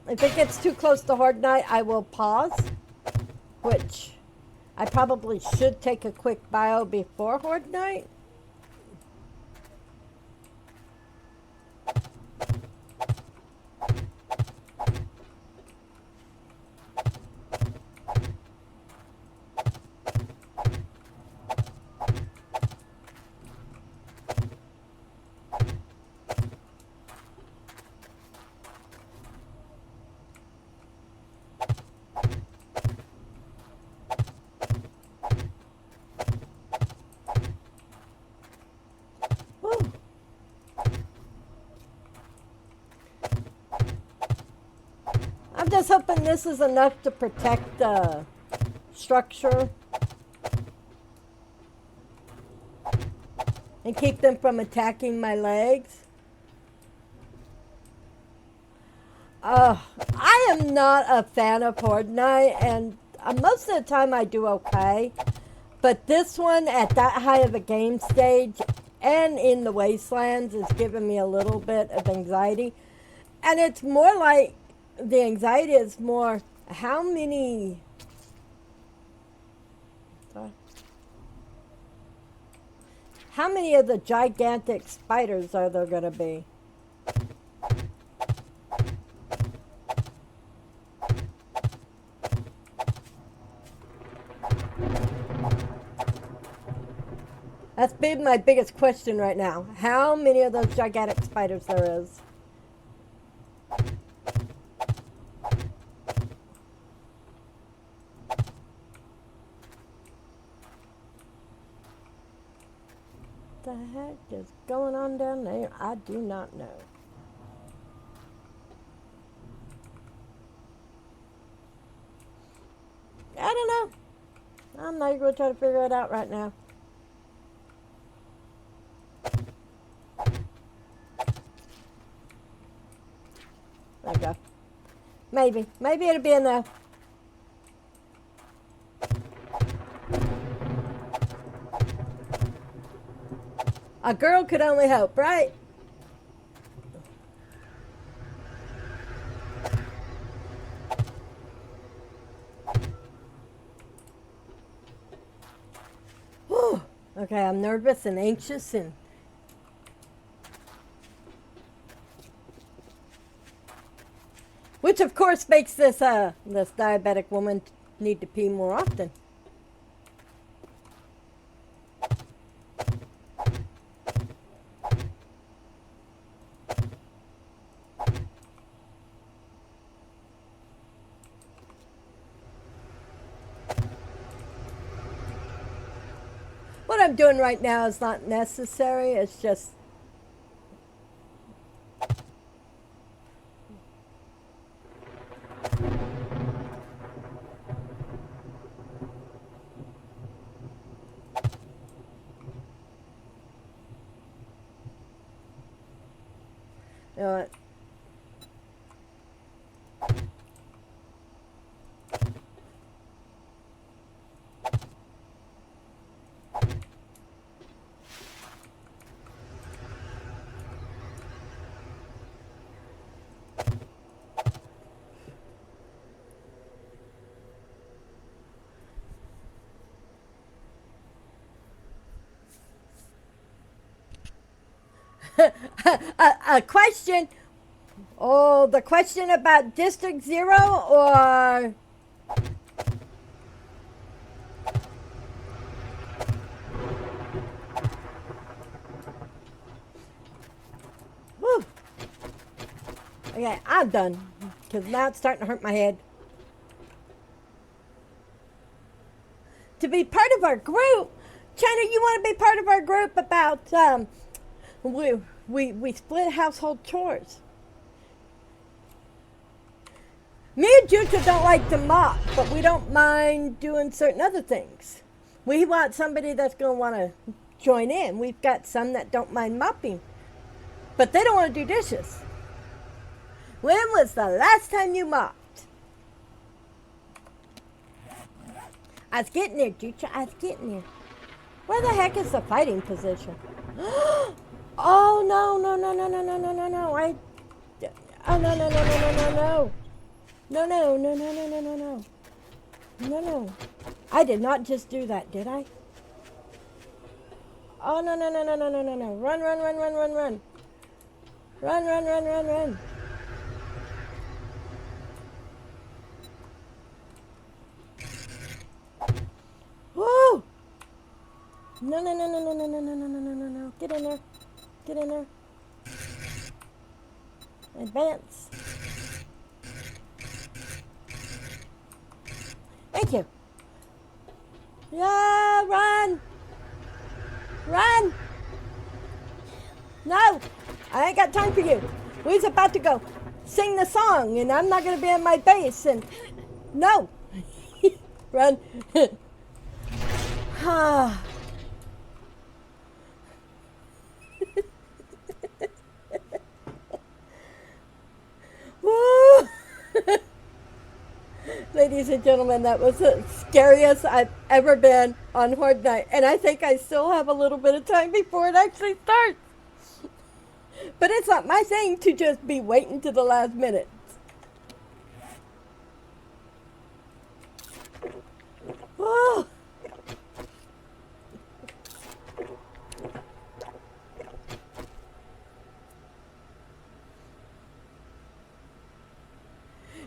If it gets too close to Horde Night, I will pause, which I probably should take a quick bio before Horde Night. I'm just hoping this is enough to protect the structure and keep them from attacking my legs. I am not a fan of Horde Night, and most of the time I do okay. But this one, at that high of a game stage and in the Wastelands, is giving me a little bit of anxiety. And it's more like the anxiety is more how many of the gigantic spiders are there going to be? That's been my biggest question right now. How many of those gigantic spiders there is? What the heck is going on down there? I do not know. I don't know. I'm not even going to try to figure it out right now. There we go. Maybe. Maybe it'll be in there. A girl could only hope, right? Whew. Okay, I'm nervous and anxious and which of course makes this diabetic woman need to pee more often. What I'm doing right now is not necessary. It's just you know what? A question. Oh, the question about District Zero or whew. Okay, I'm done because now it's starting to hurt my head. To be part of our group, China, you want to be part of our group about we split household chores. Me and Jutra don't like to mop, but we don't mind doing certain other things. We want somebody that's going to want to join in. We've got some that don't mind mopping, but they don't want to do dishes. When was the last time you mopped? I was getting there, Jutra. I was getting there. Where the heck is the fighting position? Oh, no, no, no, no, no, no, no, no, no. Oh, no, no, no, no, no, no, no. No, no, no, no, no, no, no, no. No, no. I did not just do that, did I? Oh, no, no, no, no, no, no, no, no. Run, run, run, run, run, run. Run, run, run, run, run. Woo! No, no, no, no, no, no, no, no, no, no, no, no, no. Get in there. Get in there. Advance. Thank you. Yeah, run. Run. No, I ain't got time for you. We's about to go sing the song, and I'm not going to be in my base. And no. Run. Woo. Ladies and gentlemen, that was the scariest I've ever been on Horde Night. And I think I still have a little bit of time before it actually starts. But it's not my thing to just be waiting to the last minute. Oh.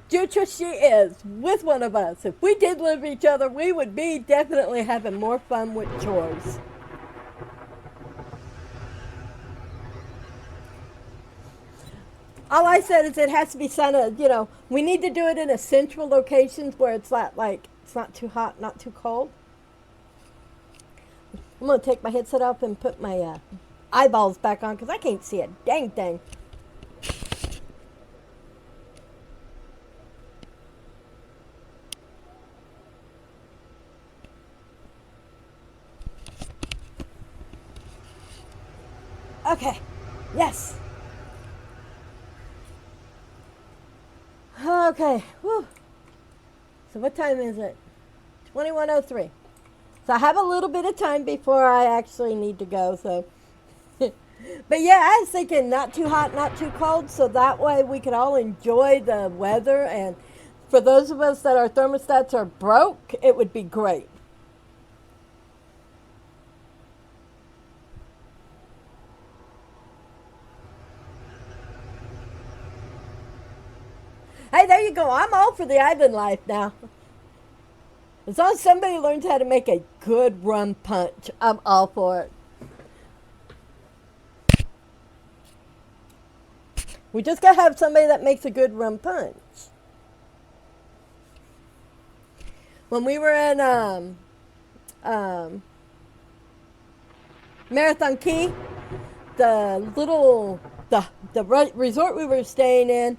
Future she is with one of us. If we did live with each other, we would be definitely having more fun with chores. All I said is it has to be we need to do it in a central locations where it's not like it's not too hot, not too cold. I'm gonna take my headset off and put my eyeballs back on because I can't see a dang thing. Okay, yes. Okay, whew. So what time is it? 21:03. So I have a little bit of time before I actually need to go. So, but yeah, I was thinking not too hot, not too cold, so that way we could all enjoy the weather. And for those of us that our thermostats are broke, it would be great. Hey, there you go. I'm all for the island life now. As long as somebody learns how to make a good rum punch, I'm all for it. We just gotta have somebody that makes a good rum punch. When we were in Marathon Key, the resort we were staying in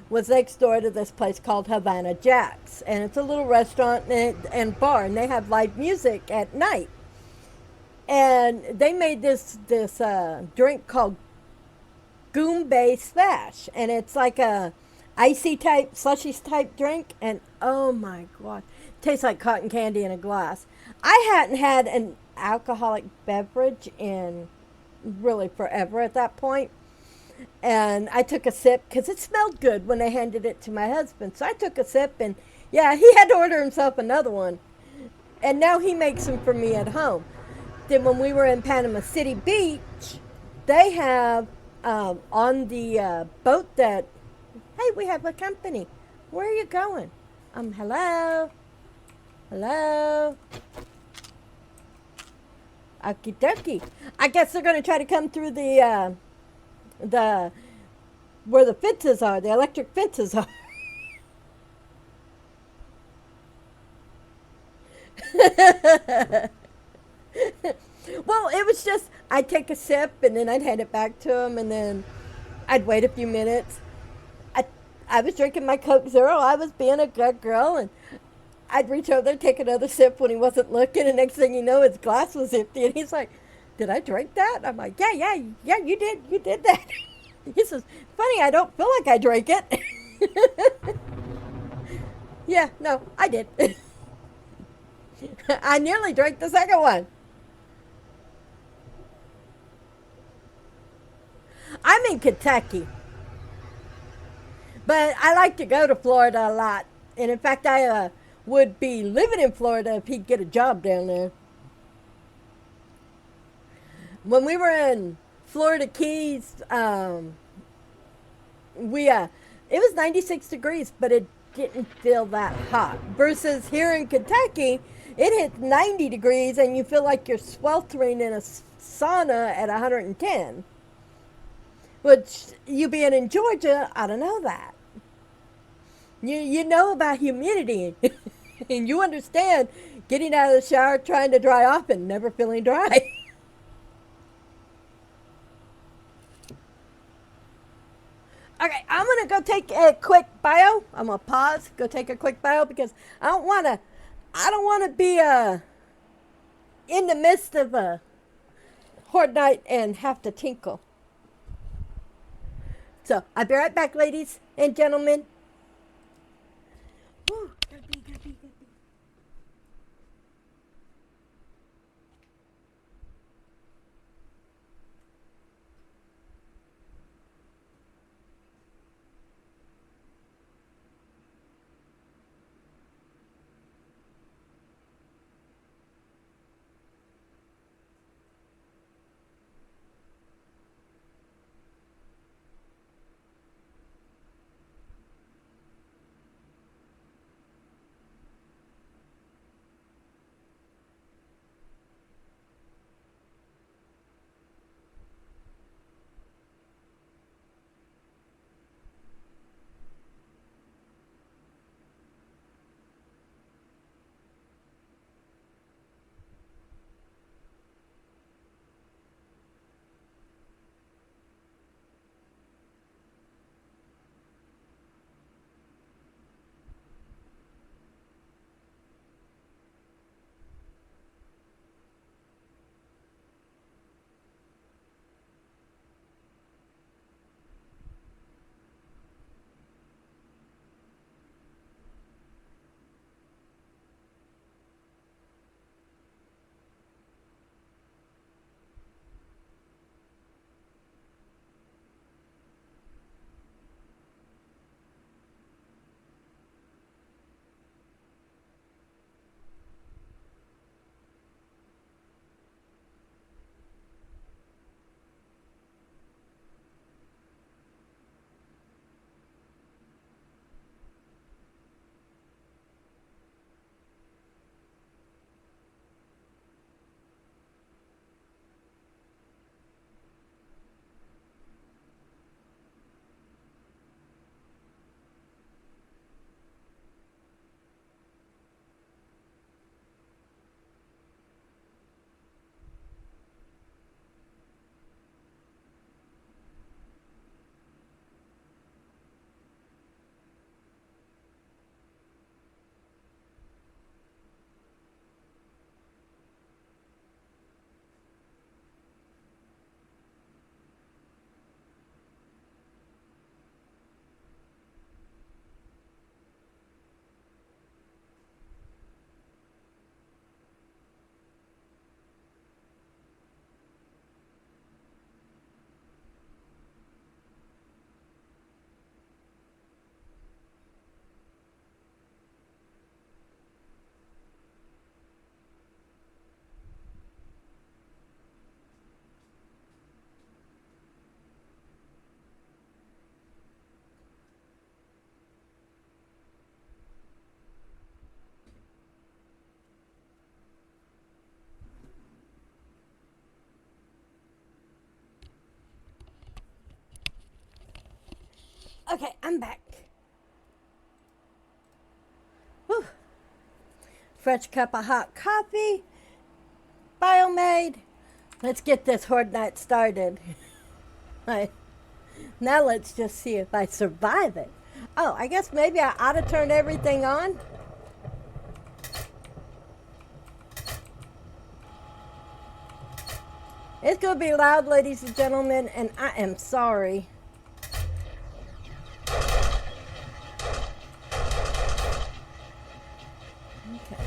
was next door to this place called Havana Jacks, and it's a little restaurant and bar, and they have live music at night. And they made this drink called Goombay Smash, and it's like a icy type, slushy type drink, and oh my god, it tastes like cotton candy in a glass. I hadn't had an alcoholic beverage in really forever at that point, and I took a sip because it smelled good when they handed it to my husband. So I took a sip, and yeah, he had to order himself another one, and now he makes them for me at home. Then when we were in Panama City Beach, they have on the boat that, hey, we have a company. Where are you going? Hello? Hello? Okie dokie. I guess they're going to try to come through the where the fences are, the electric fences are. Well, it was just I'd take a sip and then I'd hand it back to him, and then I'd wait a few minutes. I I was drinking my Coke Zero. I was being a good girl, and I'd reach over there, take another sip when he wasn't looking, and next thing you know, his glass was empty, and he's like, "Did I drink that?" I'm like, "Yeah, yeah, yeah, you did that." He says, "Funny, I don't feel like I drank it." Yeah, no, I did. I nearly drank the second one. I'm in Kentucky, but I like to go to Florida a lot. And in fact, I would be living in Florida if he'd get a job down there. When we were in Florida Keys, we it was 96 degrees, but it didn't feel that hot. Versus here in Kentucky, it hits 90 degrees and you feel like you're sweltering in a sauna at 110. Which you being in Georgia, I don't know that. You know about humidity, and you understand getting out of the shower, trying to dry off, and never feeling dry. Okay, I'm gonna go take a quick bio. I'm gonna pause, go take a quick bio because I don't wanna be in the midst of a Horde Night and have to tinkle. So I'll be right back, ladies and gentlemen. Whew. Okay, I'm back. Whew. Fresh cup of hot coffee. Biomade. Let's get this Horde Night started. Right. Now let's just see if I survive it. Oh, I guess maybe I ought to turn everything on. It's going to be loud, ladies and gentlemen, and I am sorry. Okay.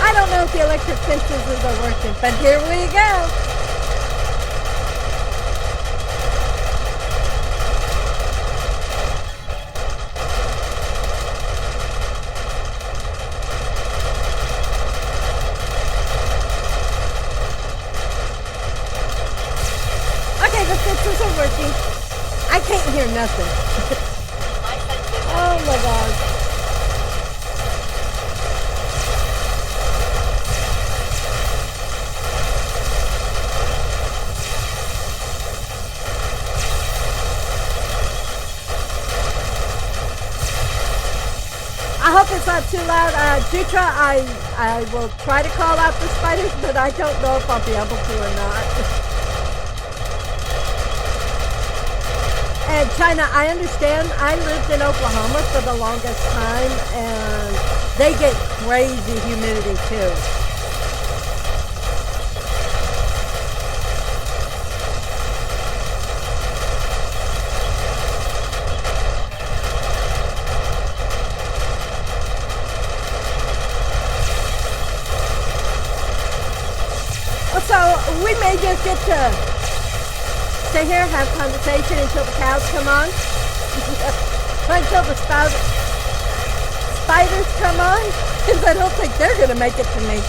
I don't know if the electric fences are working, but here we go. The fences are working. I can't hear nothing. Oh my God. I hope it's not too loud. Jutra, I will try to call out the spiders, but I don't know if I'll be able to or not. And China, I understand. I lived in Oklahoma for the longest time, and they get crazy humidity too. So we may just get to stay here, have conversation until the cows come on. Until the spiders come on. Because I don't think they're going to make it to me.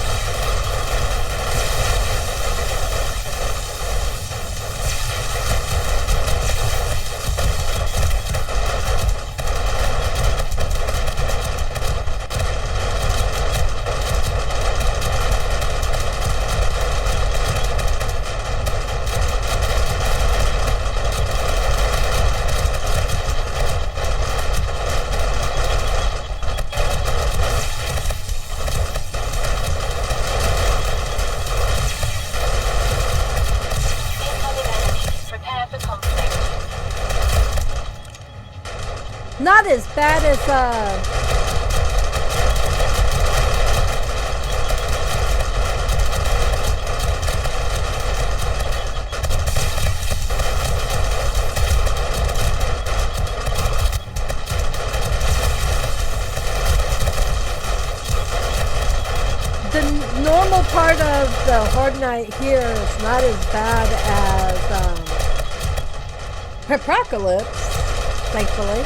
Not as bad as the normal part of the Horde Night here is not as bad as Apocalypse, thankfully.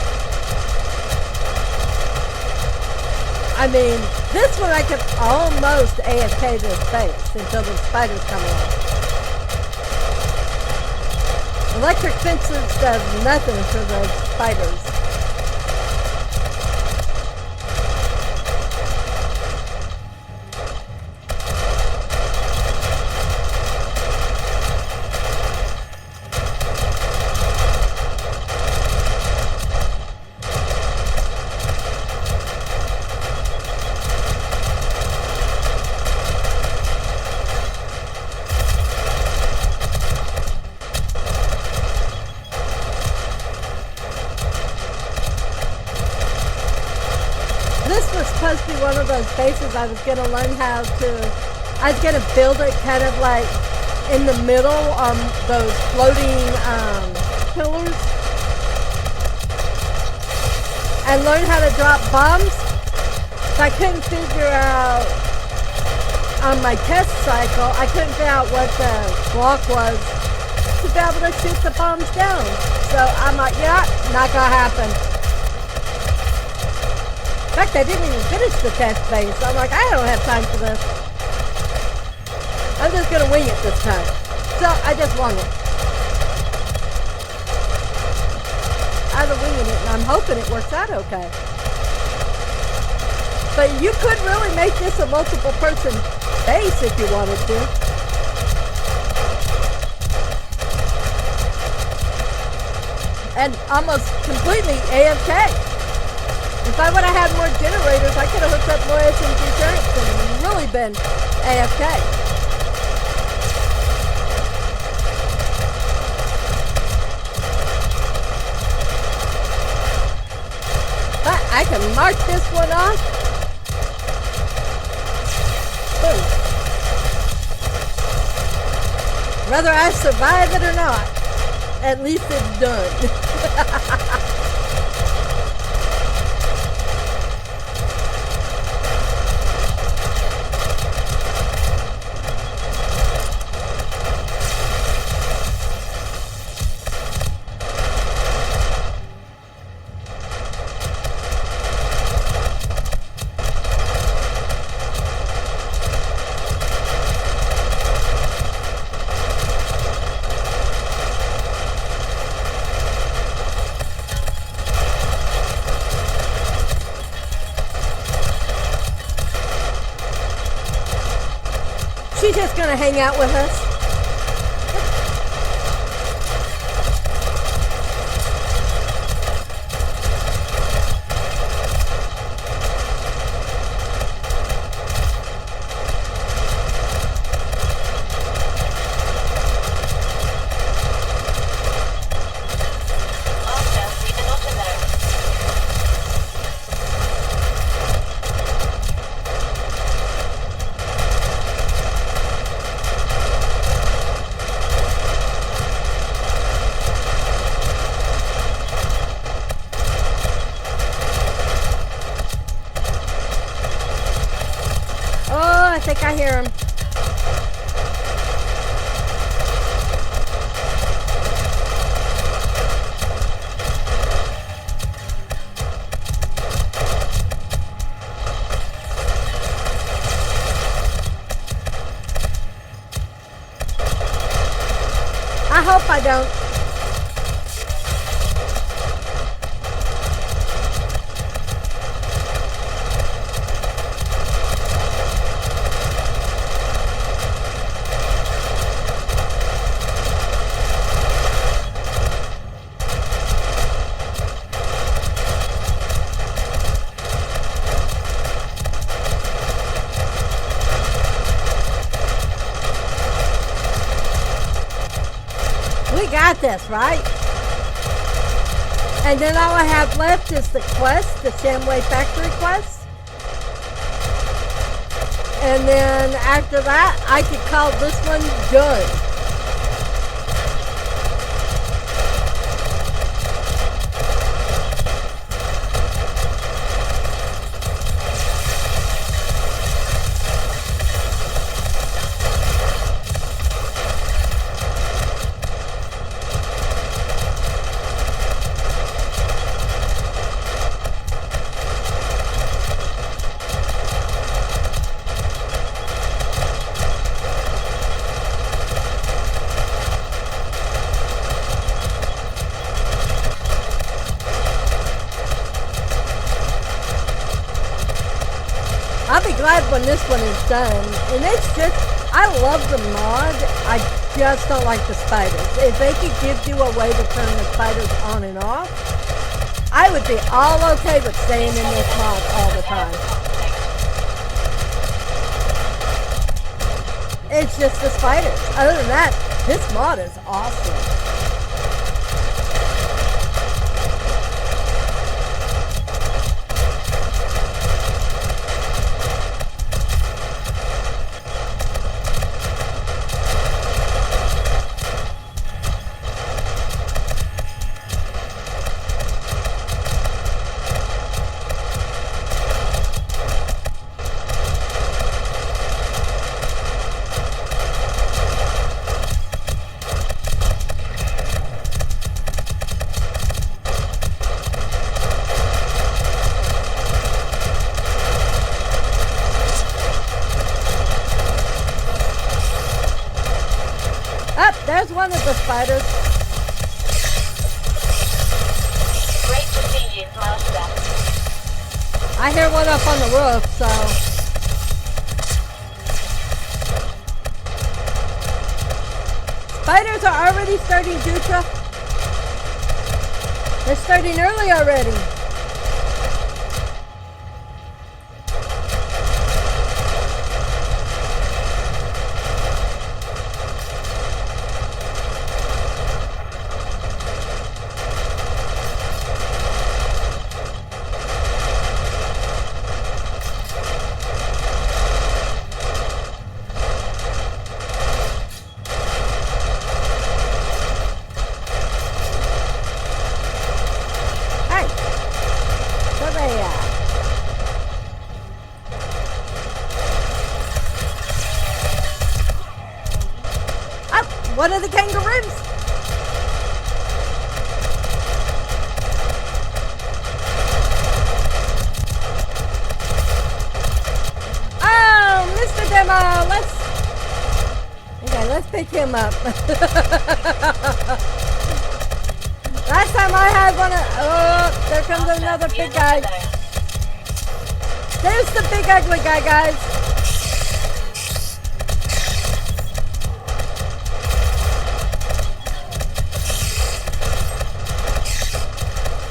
I mean, this one I can almost AFK this base until the spiders come along. Electric fences does nothing for those spiders. This was supposed to be one of those bases I was going to learn how to, I was going to build it kind of like in the middle on those floating pillars and learn how to drop bombs. But I couldn't figure out, on my test cycle, I couldn't figure out what the block was to be able to shoot the bombs down. So I'm like, yeah, not going to happen. In fact, I didn't even finish the test phase. So I'm like, I don't have time for this. I'm just going to wing it this time. So I just won it. I'm winging it, and I'm hoping it works out okay. But you could really make this a multiple person base if you wanted to. And almost completely AFK. If I would have had more generators, I could have hooked up more SMG tanks and really been AFK. But I can mark this one off. Boom. Whether I survive it or not, at least it's done. She's just gonna hang out with us. I think I hear him. I hope I don't. We got this, right? And then all I have left is the quest, the Shamway Factory quest. And then after that, I could call this one done. I'll be glad when this one is done. And it's just, I love the mod. I just don't like the spiders. If they could give you a way to turn the spiders on and off, I would be all okay with staying in this mod all the time. It's just the spiders. Other than that, this mod is awesome. There's one of the spiders. Great to see you, Master. I hear one up on the roof, so. Spiders are already starting, Dutra. They're starting early already. What are the kangaroos? Oh, Mr. Demo, let's pick him up. Last time I had one of, oh, there comes another big guy. There's the big ugly guy, guys.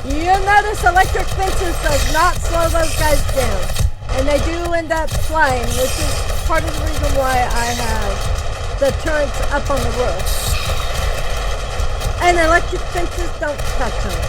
You'll notice electric fences does not slow those guys down. And they do end up flying, which is part of the reason why I have the turrets up on the roof. And electric fences don't touch them.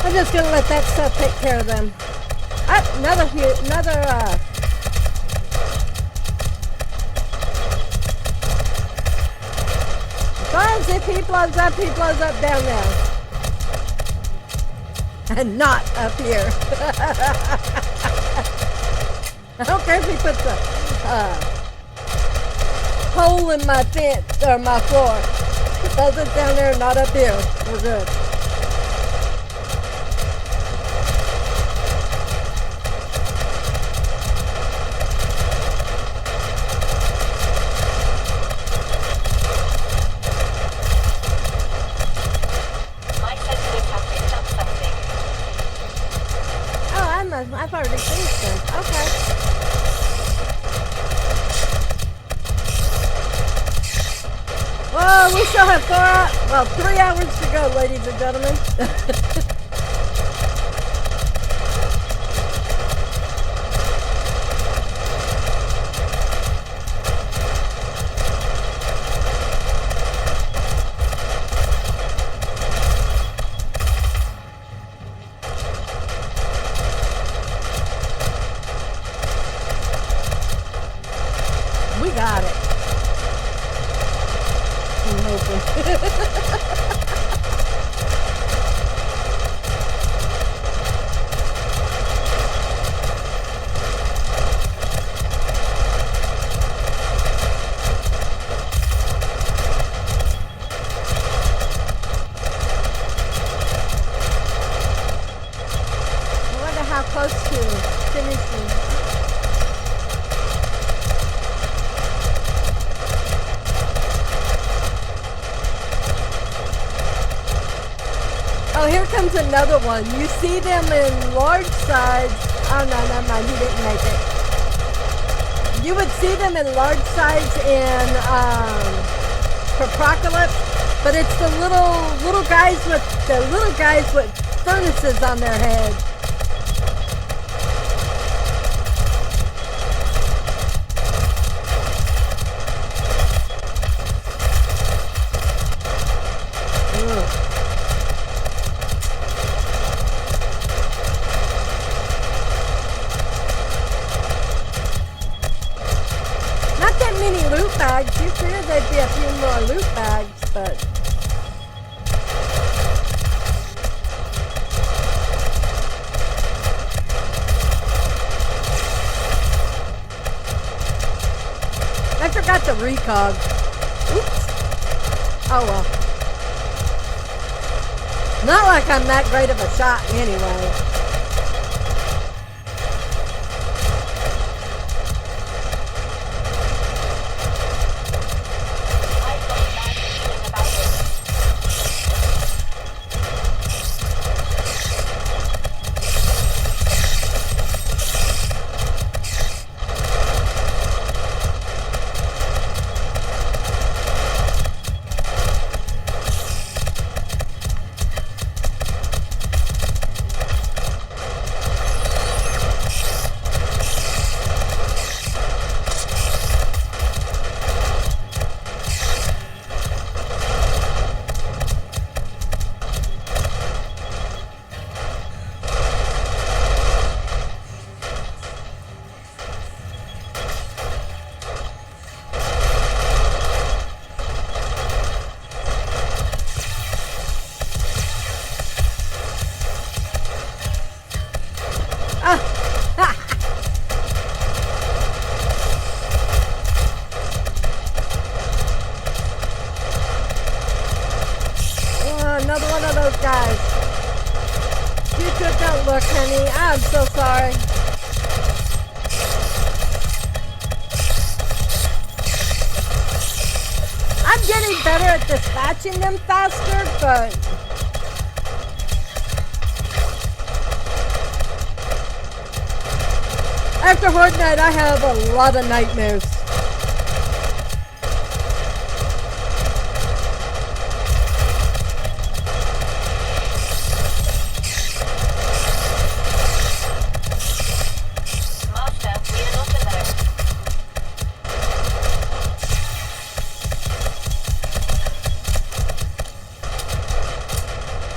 I'm just gonna let that stuff take care of them. Another. As long as if he blows up down there, and not up here. I don't care if he puts a hole in my fence or my floor. Does it down there, not up here. We're good. I've already finished them. Okay. Whoa, we still have 3 hours to go, ladies and gentlemen. Got it. I'm hoping. I wonder how close to finishing. Oh, here comes another one. You see them in large size. Oh, no, never mind. He didn't make it. You would see them in large size in Proprocalypse, but it's the little guys with furnaces on their head. recog. Oops. Oh well. Not like I'm that great of a shot anyway. I've got a bad feeling about this. Another one of those guys. YouTube, don't look, honey. I'm so sorry. I'm getting better at dispatching them faster, but after Horde Night, I have a lot of nightmares. Master, we are not alone.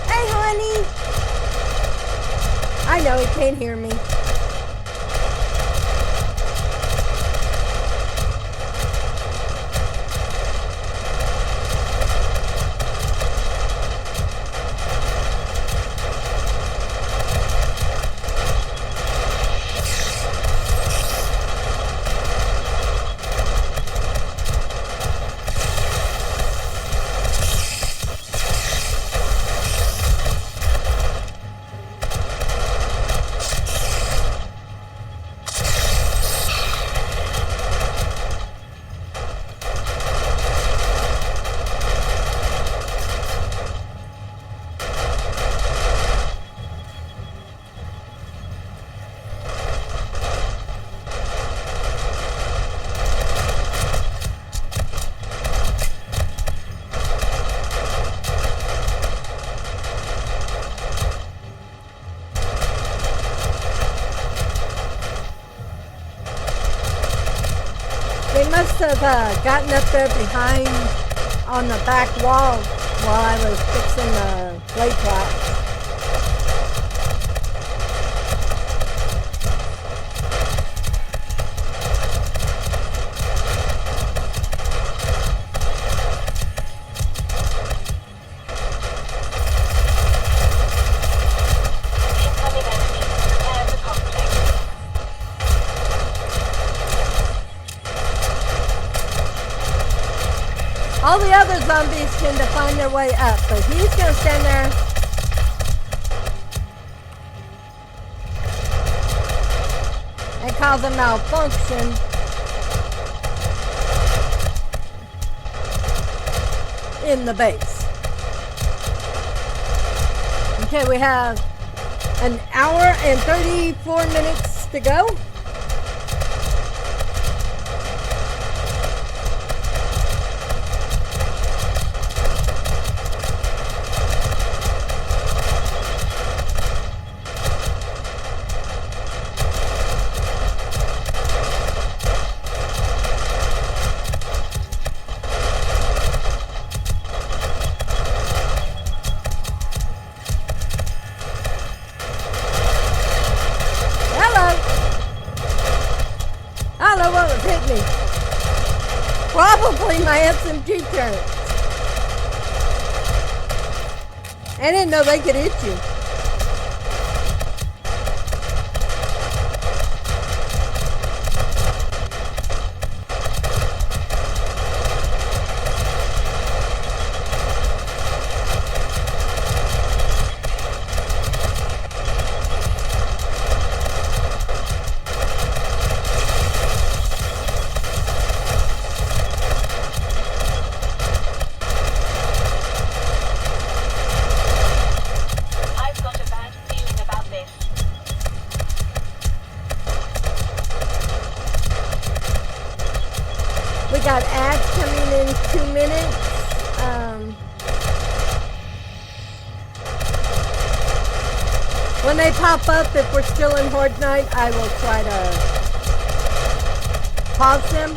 Hey, honey. I know he can't hear me. They must have gotten up there behind on the back wall while I was fixing the blade trap. Incoming enemy. Prepare for conflict. All the other zombies tend to find their way up, but he's going to stand there. And cause a malfunction. In the base. Okay, we have an hour and 34 minutes to go. What was hitting me? Probably my SMG turret. I didn't know they could hit you. When they pop up, if we're still in Horde Night, I will try to pause them.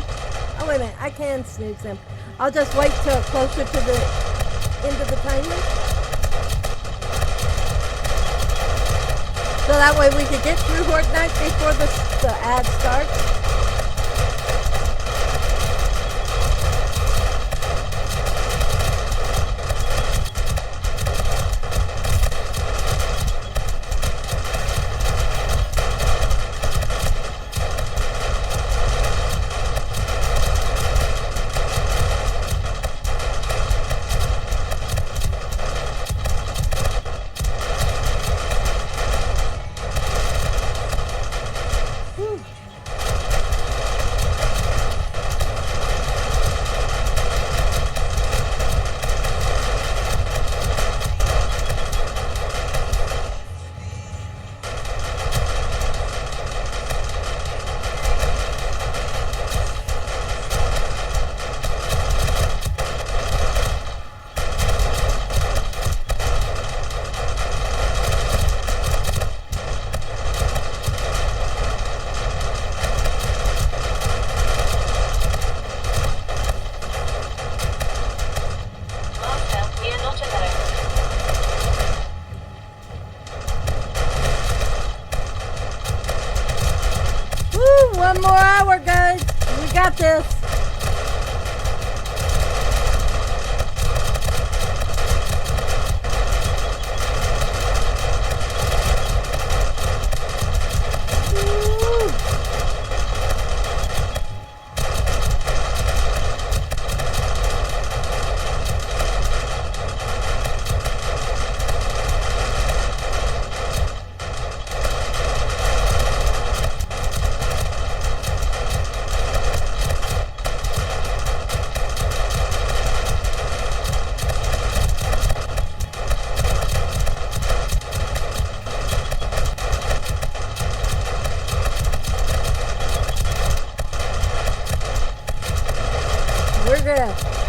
Oh, wait a minute. I can snooze them. I'll just wait till closer to the end of the timer. So that way we can get through Horde Night before the ad starts. One more hour, guys. We got this.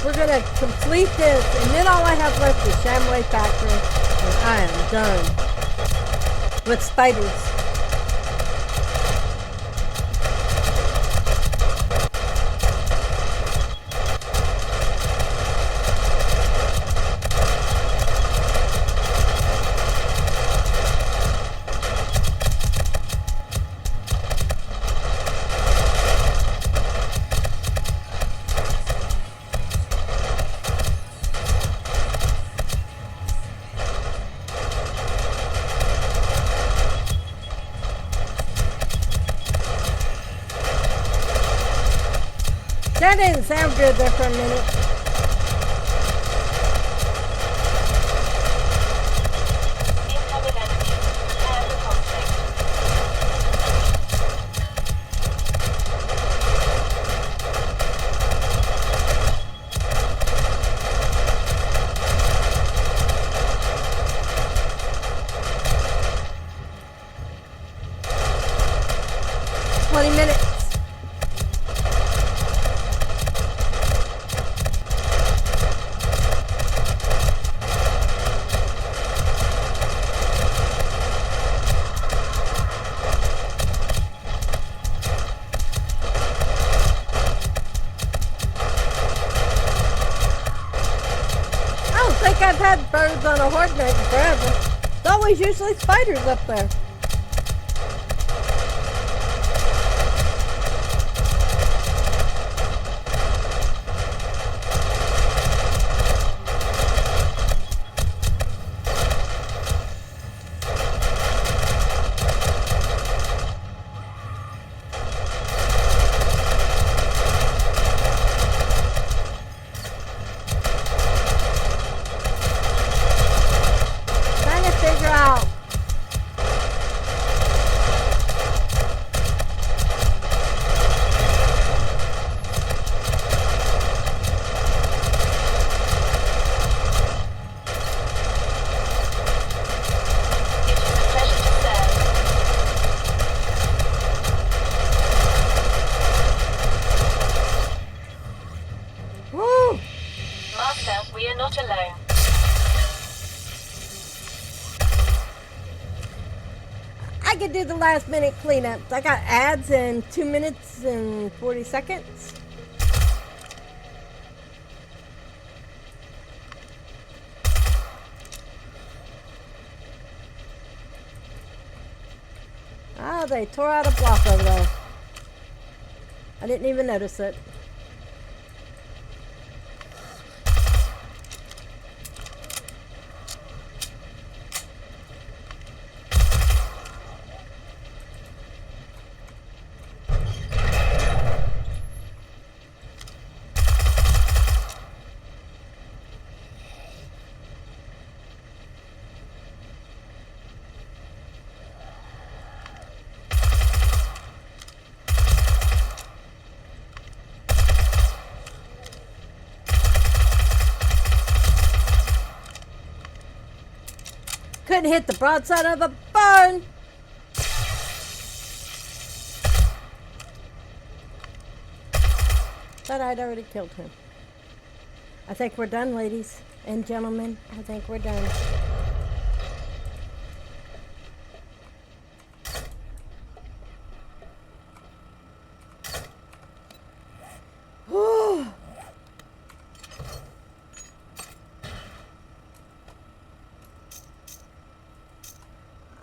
We're gonna complete this, and then all I have left is Shamway Factory, and I am done with spiders. That didn't sound good there for a minute. Incoming enemy. Prepare for conflict. Minutes. I've had birds on a Horde Night forever. It's always usually spiders up there. We are not alone. I could do the last minute cleanups. I got ads in 2 minutes and 40 seconds. Oh, they tore out a block over there. I didn't even notice it. Couldn't hit the broadside of a barn. But I'd already killed him. I think we're done, ladies and gentlemen. I think we're done. Whew.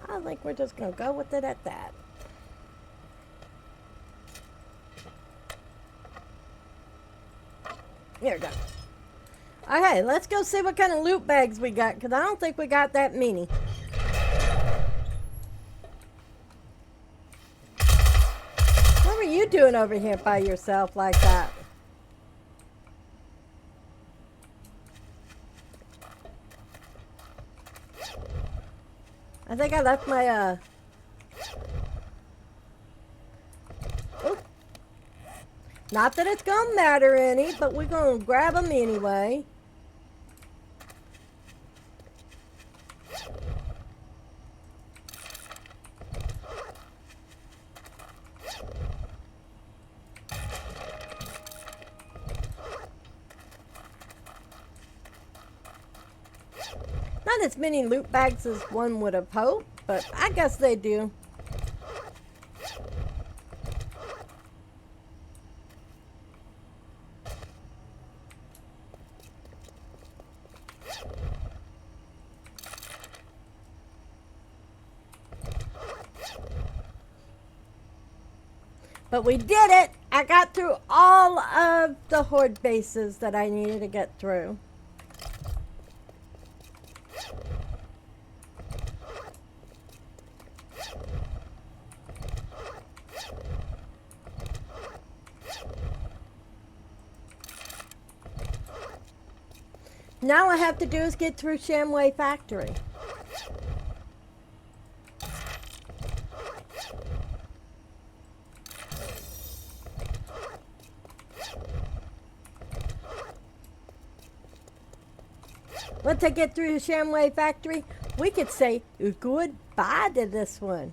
I think we're just going to go with it at that. Here we go. Okay, let's go see what kind of loot bags we got, because I don't think we got that many. What were you doing over here by yourself like that? I think I left my, Ooh. Not that it's gonna matter any, but we're gonna grab them anyway. Not as many loot bags as one would have hoped, but I guess they do. But we did it! I got through all of the Horde bases that I needed to get through. Now I have to do is get through Shamway Factory. Once I get through the Shamway Factory, we could say goodbye to this one.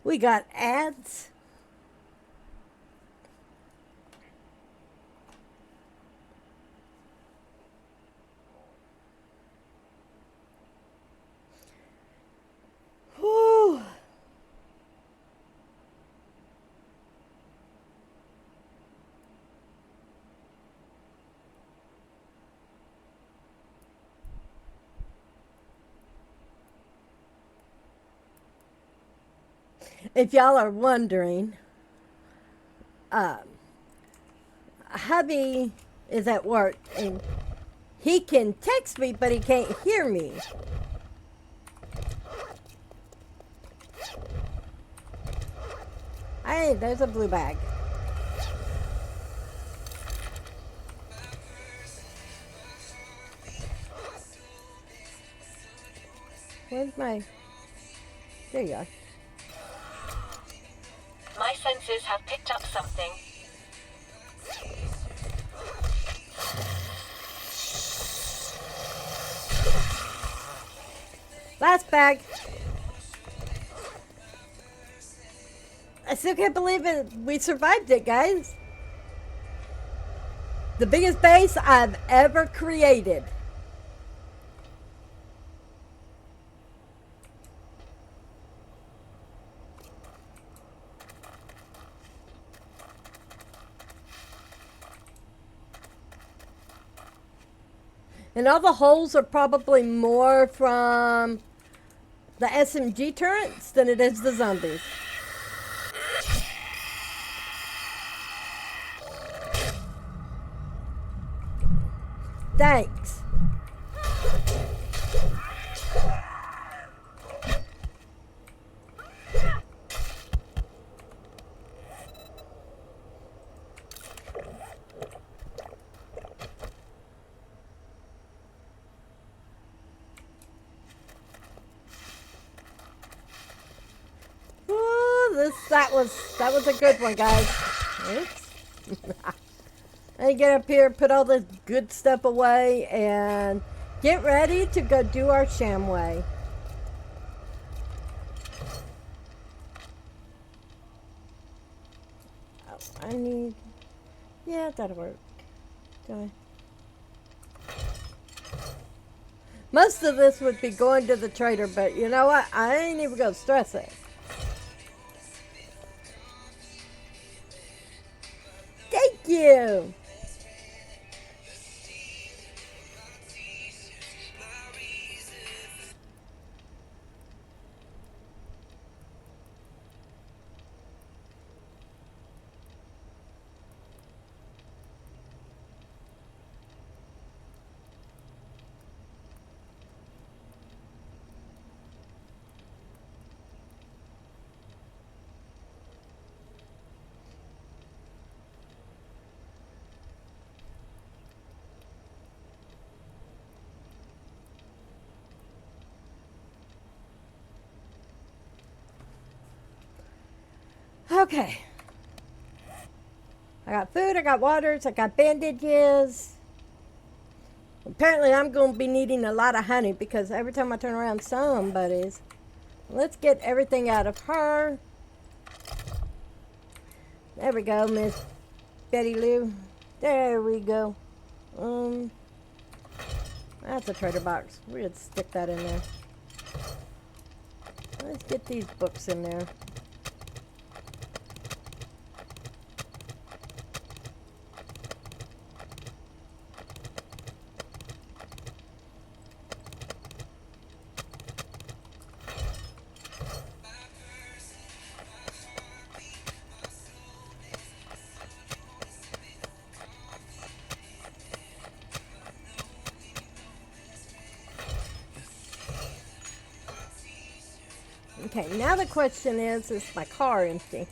We got ads. Whew. If y'all are wondering, hubby is at work and he can text me, but he can't hear me. Hey, there's a blue bag. Where's my... There you are. My senses have picked up something. Last bag. I still can't believe it. We survived it, guys. The biggest base I've ever created. And all the holes are probably more from the SMG turrets than it is the zombies. Thanks. Ooh, that was a good one, guys. Oops. I get up here, put all this good stuff away, and get ready to go do our shamway. Oh, I need... Yeah, that'll work. Do I? Most of this would be going to the trader, but you know what? I ain't even gonna stress it. Thank you! Okay. I got food, I got waters, I got bandages. Apparently I'm going to be needing a lot of honey because every time I turn around somebody's. Let's get everything out of her. There we go, Miss Betty Lou. There we go. That's a trader box. We'll stick that in there. Let's get these books in there. Okay, now the question is my car empty?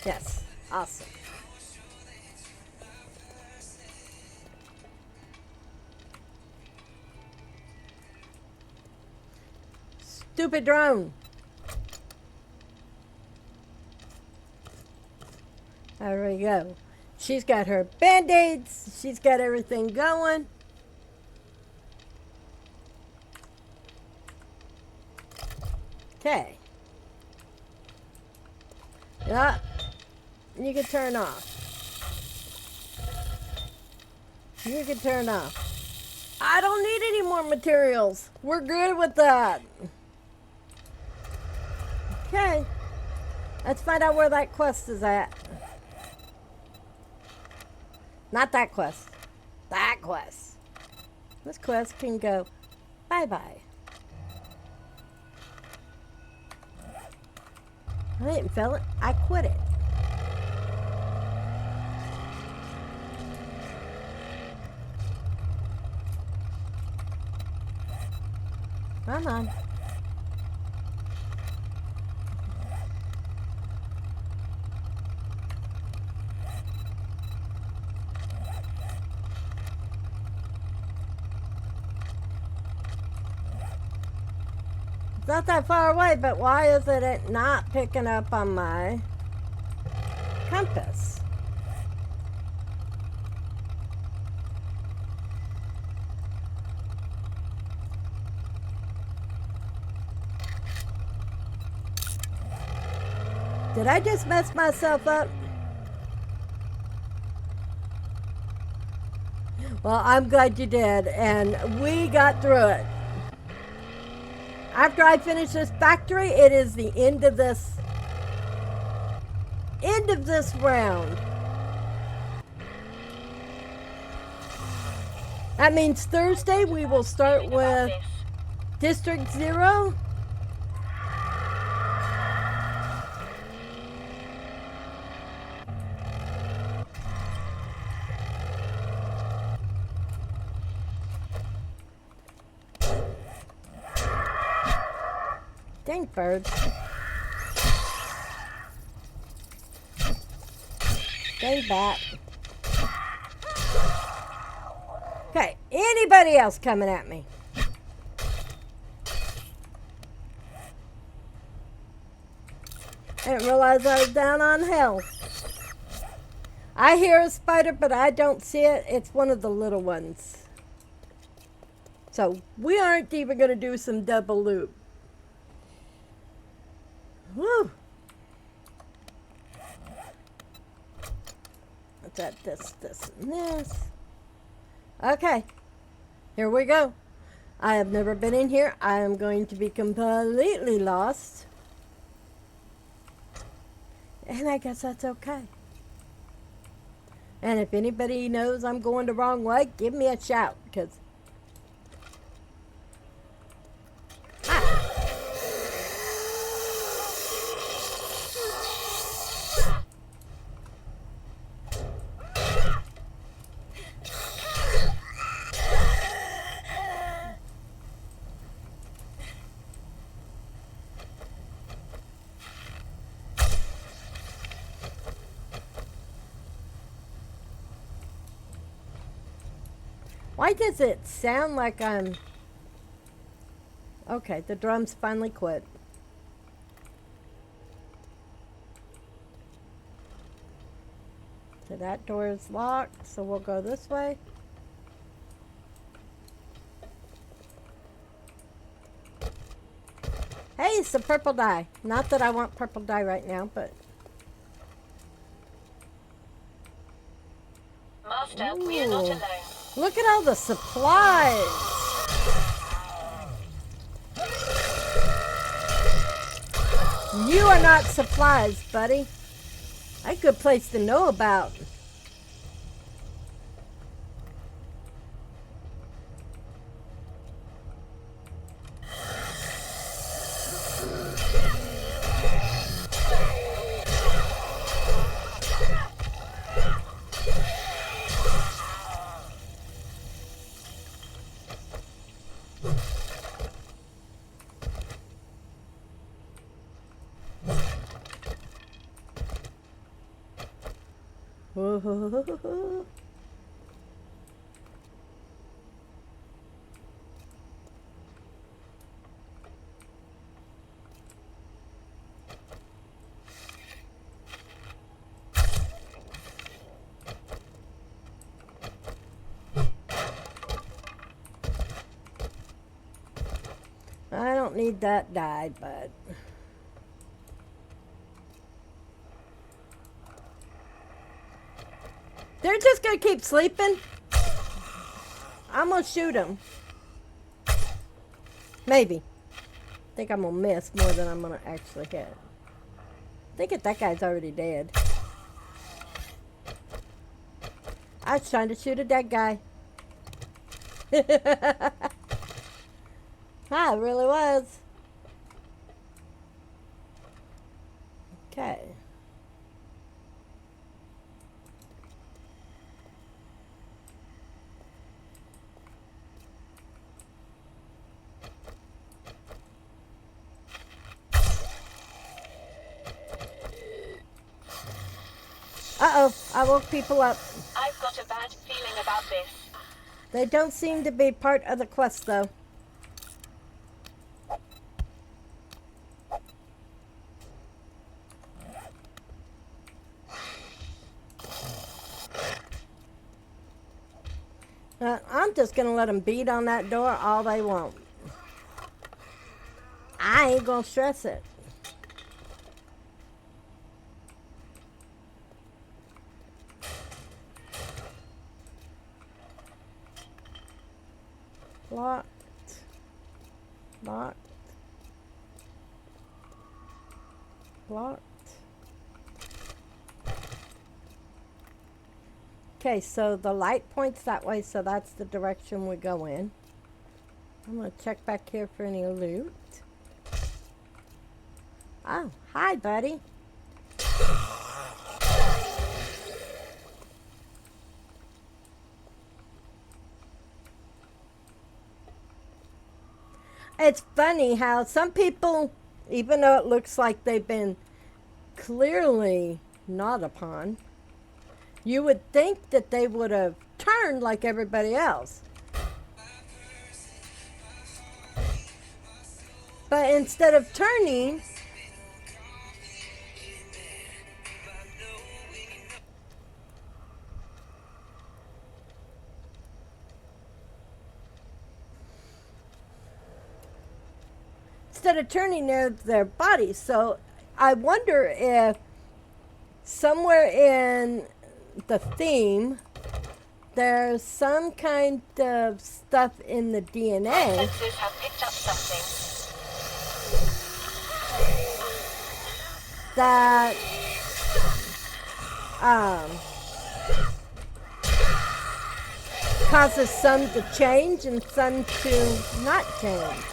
Yes, awesome. Stupid drone. There we go. She's got her band-aids. She's got everything going. Okay. Yeah. You can turn off. You can turn off. I don't need any more materials. We're good with that. Okay. Let's find out where that quest is at. Not that quest. That quest. This quest can go bye-bye. I didn't fail it. I quit it. Come on. It's not that far away, but why is it not picking up on my compass? Did I just mess myself up? Well, I'm glad you did, and we got through it. After I finish this factory, it is the end of this round. That means Thursday we will start with District 0. Dang birds. Stay back. Okay, anybody else coming at me? I didn't realize I was down on hell. I hear a spider, but I don't see it. It's one of the little ones. So we aren't even going to do some double loop. Woo! What's that? This, and this. Okay. Here we go. I have never been in here. I am going to be completely lost. And I guess that's okay. And if anybody knows I'm going the wrong way, give me a shout, because why does it sound like I'm... Okay, the drums finally quit. So that door is locked, so we'll go this way. Hey, it's the purple dye. Not that I want purple dye right now, but... Master, we are not alone. Look at all the supplies. You are not supplies, buddy. A good place to know about. I don't need that dye, but... They're just gonna keep sleeping. I'm gonna shoot them. Maybe. I think I'm gonna miss more than I'm gonna actually hit. I think that guy's already dead. I was trying to shoot a dead guy. I really was. Okay. Uh-oh, I woke people up. I've got a bad feeling about this. They don't seem to be part of the quest, though. I'm just gonna let them beat on that door all they want. I ain't gonna stress it. Locked. Locked. Locked. Okay, so the light points that way, so that's the direction we go in. I'm going to check back here for any loot. Oh, hi, buddy. It's funny how some people, even though it looks like they've been clearly gnawed upon, you would think that they would have turned like everybody else. But instead of turning, their bodies. So I wonder if somewhere in the theme there's some kind of stuff in the My DNA senses have picked up something. that causes some to change and some to not change.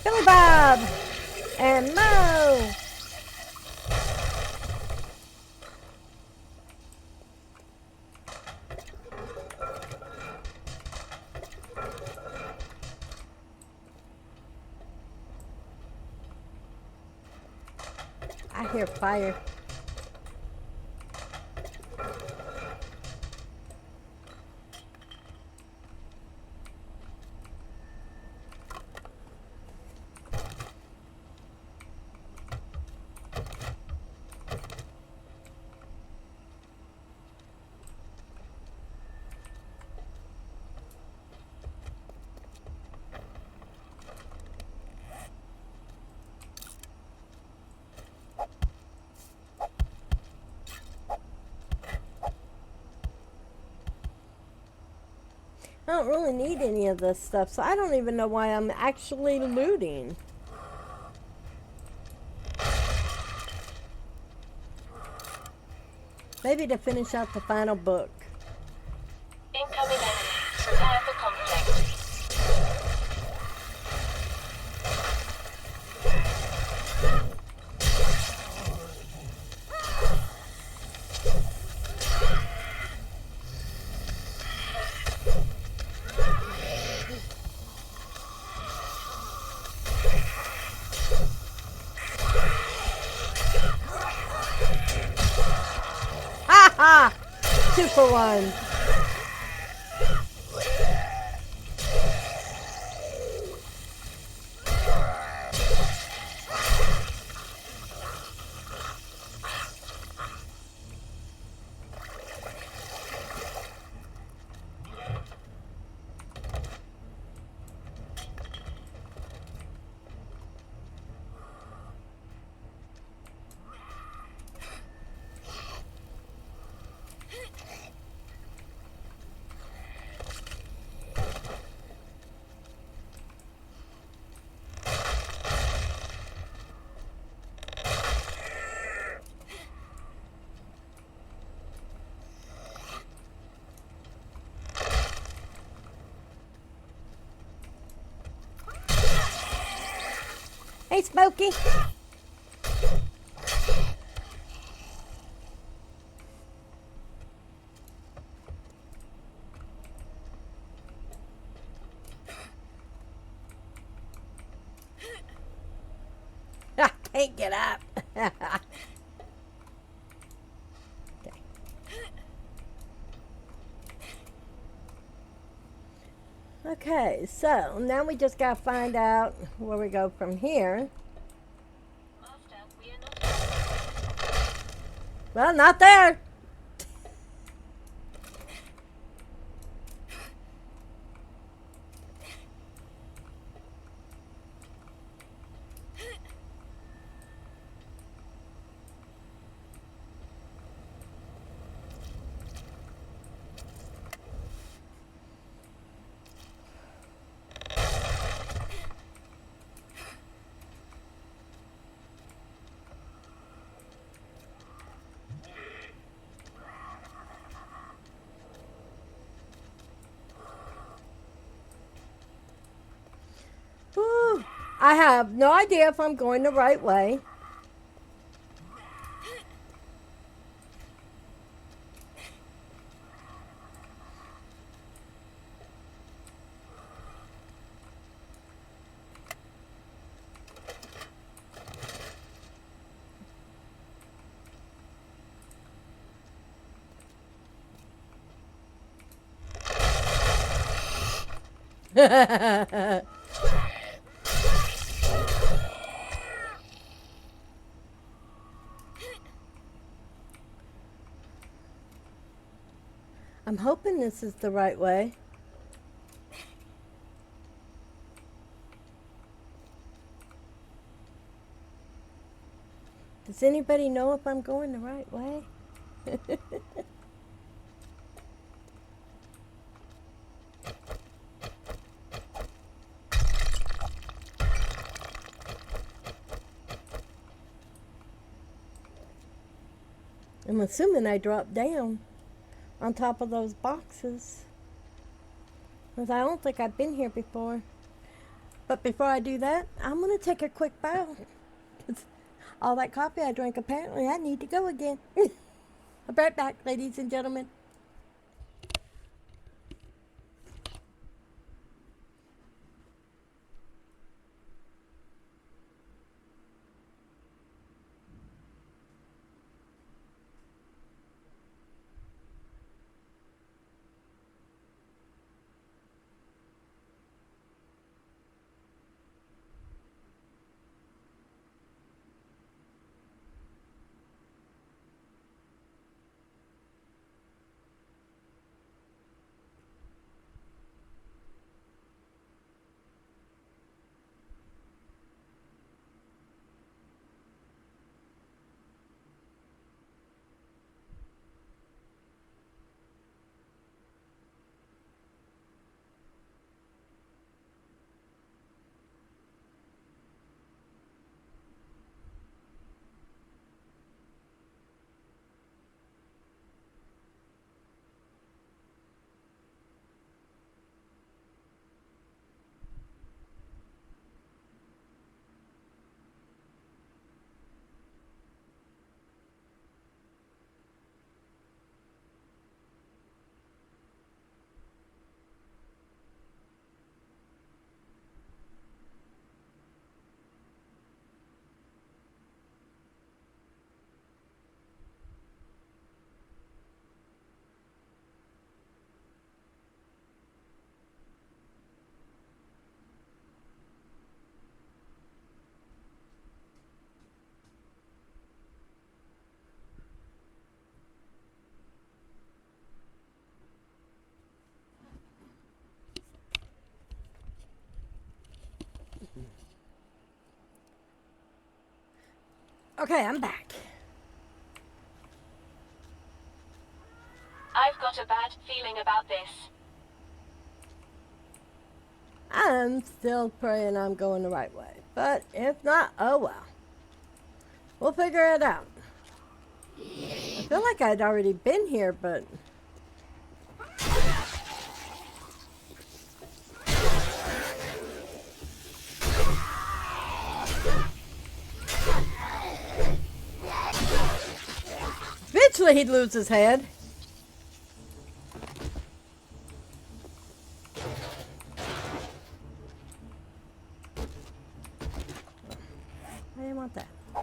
Billy Bob and Mo. I hear fire. I don't really need any of this stuff, so I don't even know why I'm actually looting. Maybe to finish out the final book. Incoming enemy. Prepare for conflict. Ha ha! 2 for 1. Hey, Smokey. I can't get up. Okay. Okay, so now we just gotta find out where we go from here. Master, we are not. Well, not there. I have no idea if I'm going the right way. I'm hoping this is the right way. Does anybody know if I'm going the right way? I'm assuming I dropped down on top of those boxes, because I don't think I've been here before. But before I do that, I'm going to take a quick bow. All that coffee I drank, apparently I need to go again. I'll be right back, ladies and gentlemen. Okay, I'm back. I've got a bad feeling about this. I'm still praying I'm going the right way. But if not, oh well. We'll figure it out. I feel like I'd already been here, but... eventually he'd lose his head. I didn't want that. I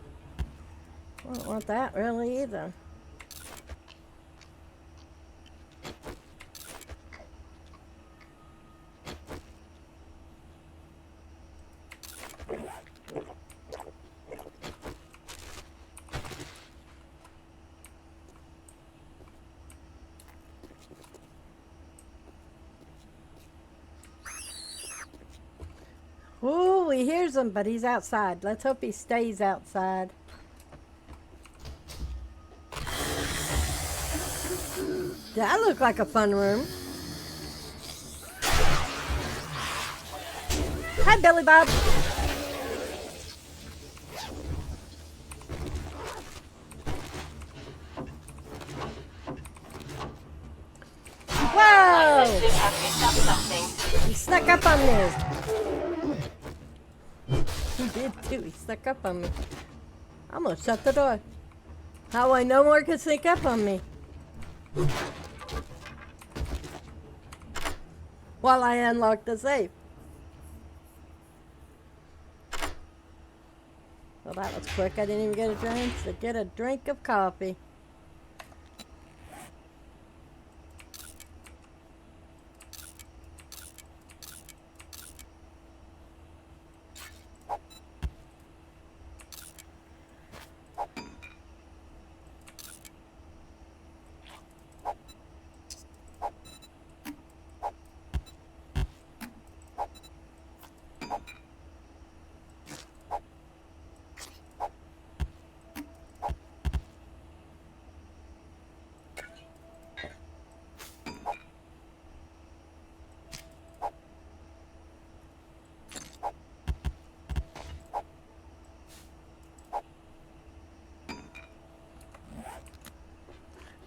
don't want that really either. Ooh, he hears him, but he's outside. Let's hope he stays outside. That looked like a fun room. Hi, Billy Bob. My Whoa! senses have picked up something. He snuck up on me. He did too. He stuck up on me. I'm gonna shut the door. That way no more can sneak up on me. While I unlock the safe. Well, that was quick. I didn't even get a chance to get a drink of coffee.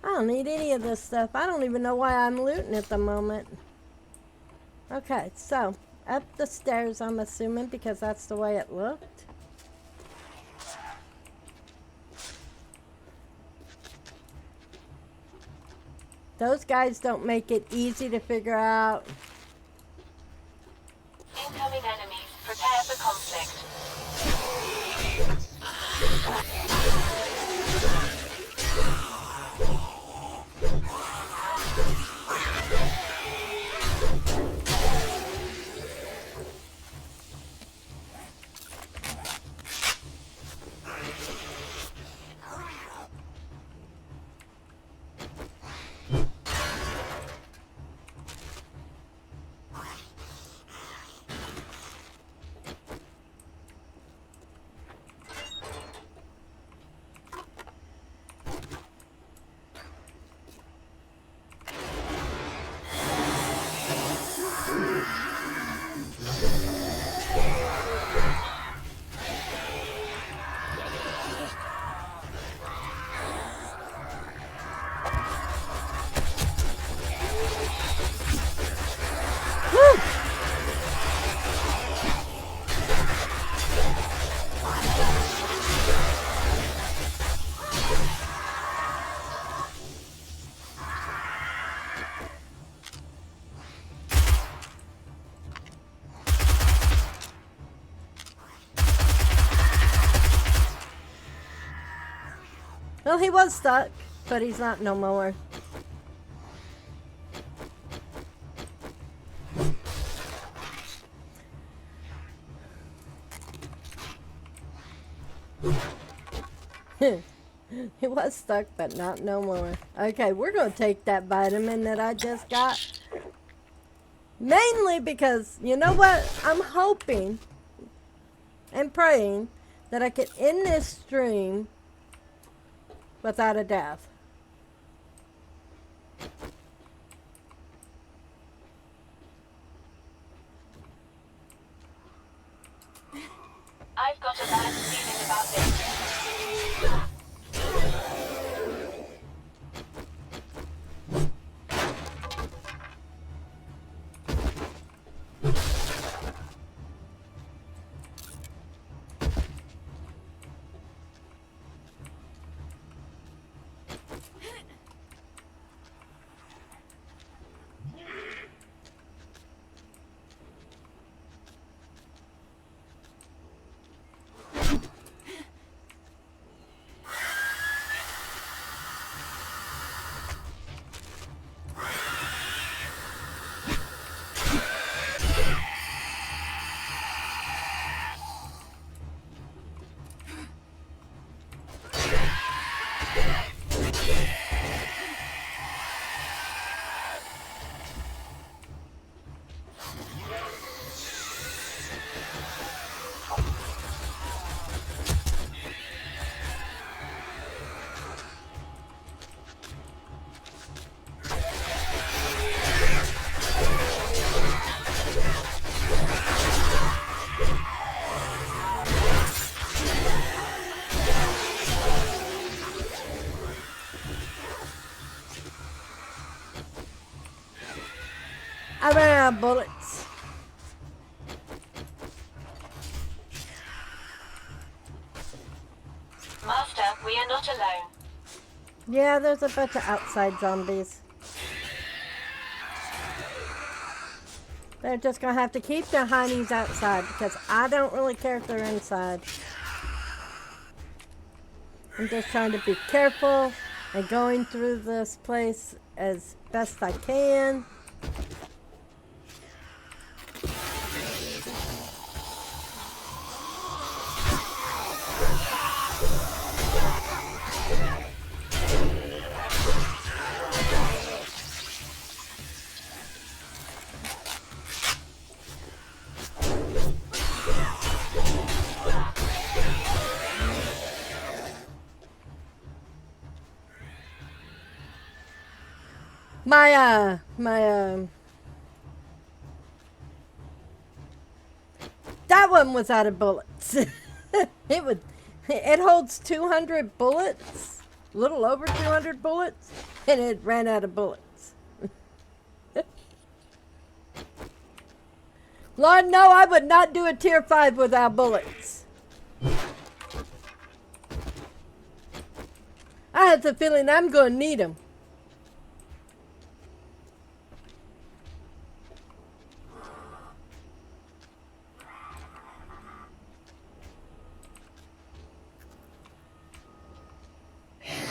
I don't need any of this stuff. I don't even know why I'm looting at the moment. Okay, so up the stairs, I'm assuming, because that's the way it looked. Those guys don't make it easy to figure out. Incoming enemies. Prepare for conflict. Well, he was stuck, but he's not no more. He was stuck, but not no more. Okay, we're going to take that vitamin that I just got. Mainly because, you know what? I'm hoping and praying that I could end this stream without a death. I've got a bad feeling about this. I ran out of bullets. We are not alone. Yeah, there's a bunch of outside zombies. They're just gonna have to keep their honeys outside because I don't really care if they're inside. I'm just trying to be careful and going through this place as best I can. That one was out of bullets. It holds 200 bullets, a little over 200 bullets, and it ran out of bullets. Lord, no, I would not do a tier 5 without bullets. I have the feeling I'm going to need them.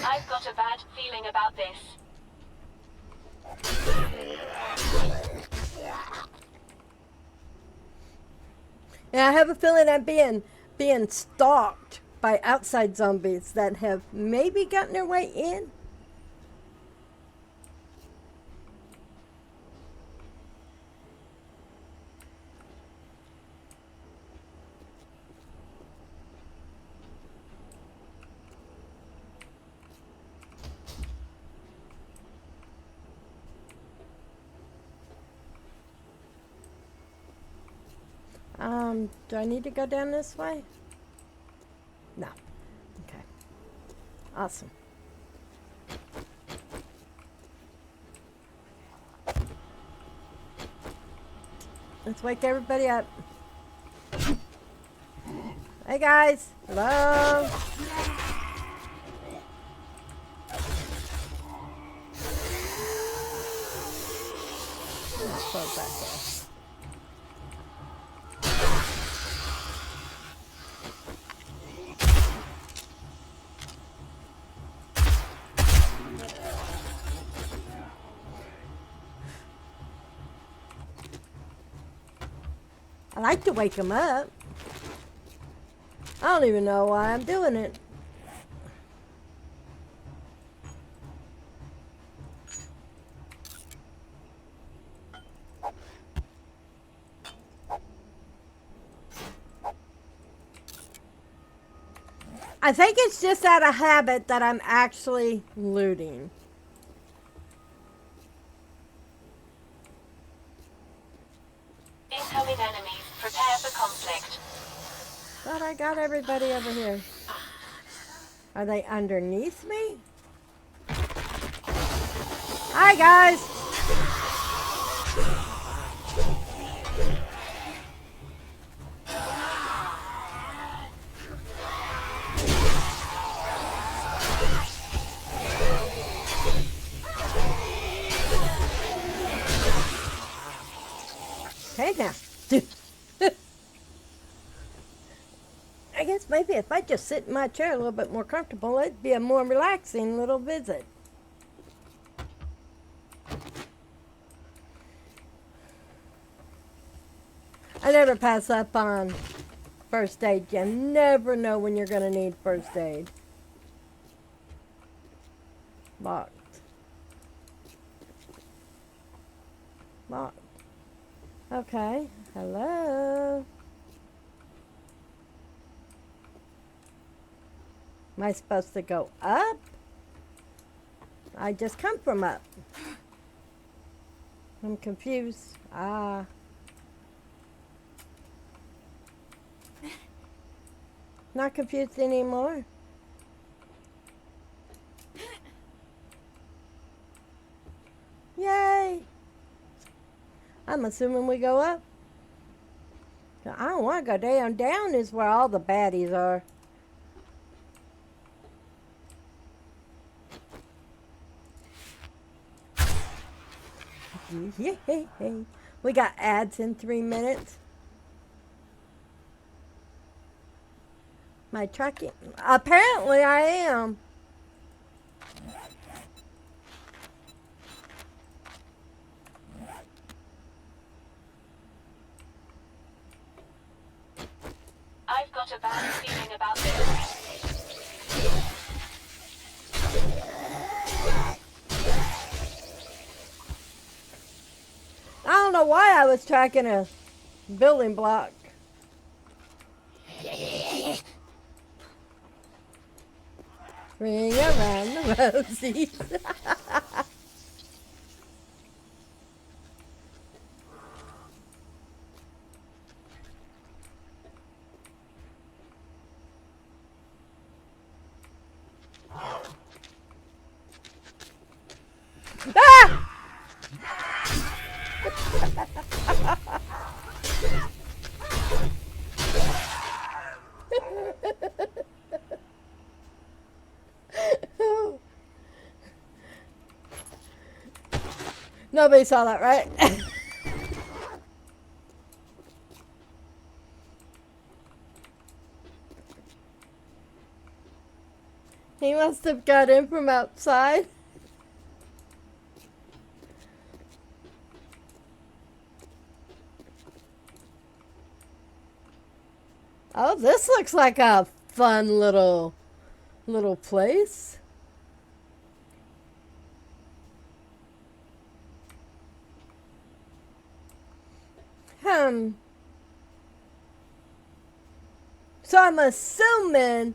I've got a bad feeling about this. And I have a feeling I'm being stalked by outside zombies that have maybe gotten their way in. Do I need to go down this way? No. Okay. Awesome. Let's wake everybody up. Hey guys. Hello. Let's close that door. I like to wake them up. I don't even know why I'm doing it. I think it's just out of habit that I'm actually looting. Incoming enemies. Prepare for conflict. Thought I got everybody over here. Are they underneath me? Hi guys! Hey now. I guess maybe if I just sit in my chair a little bit more comfortable, it'd be a more relaxing little visit. I never pass up on first aid. You never know when you're going to need first aid. Locked. Locked. Okay. Hello. Am I supposed to go up? I just come from up. I'm confused. Not confused anymore. Yay! I'm assuming we go up. I don't want to go down. Down is where all the baddies are. Yay. We got ads in 3 minutes. My tracking. Apparently I am. I've got a bad feeling about this. I don't know why I was tracking a building block. Ring around the rosies. Ah! Nobody saw that, right? He must have got in from outside. Oh, this looks like a fun little place. So I'm assuming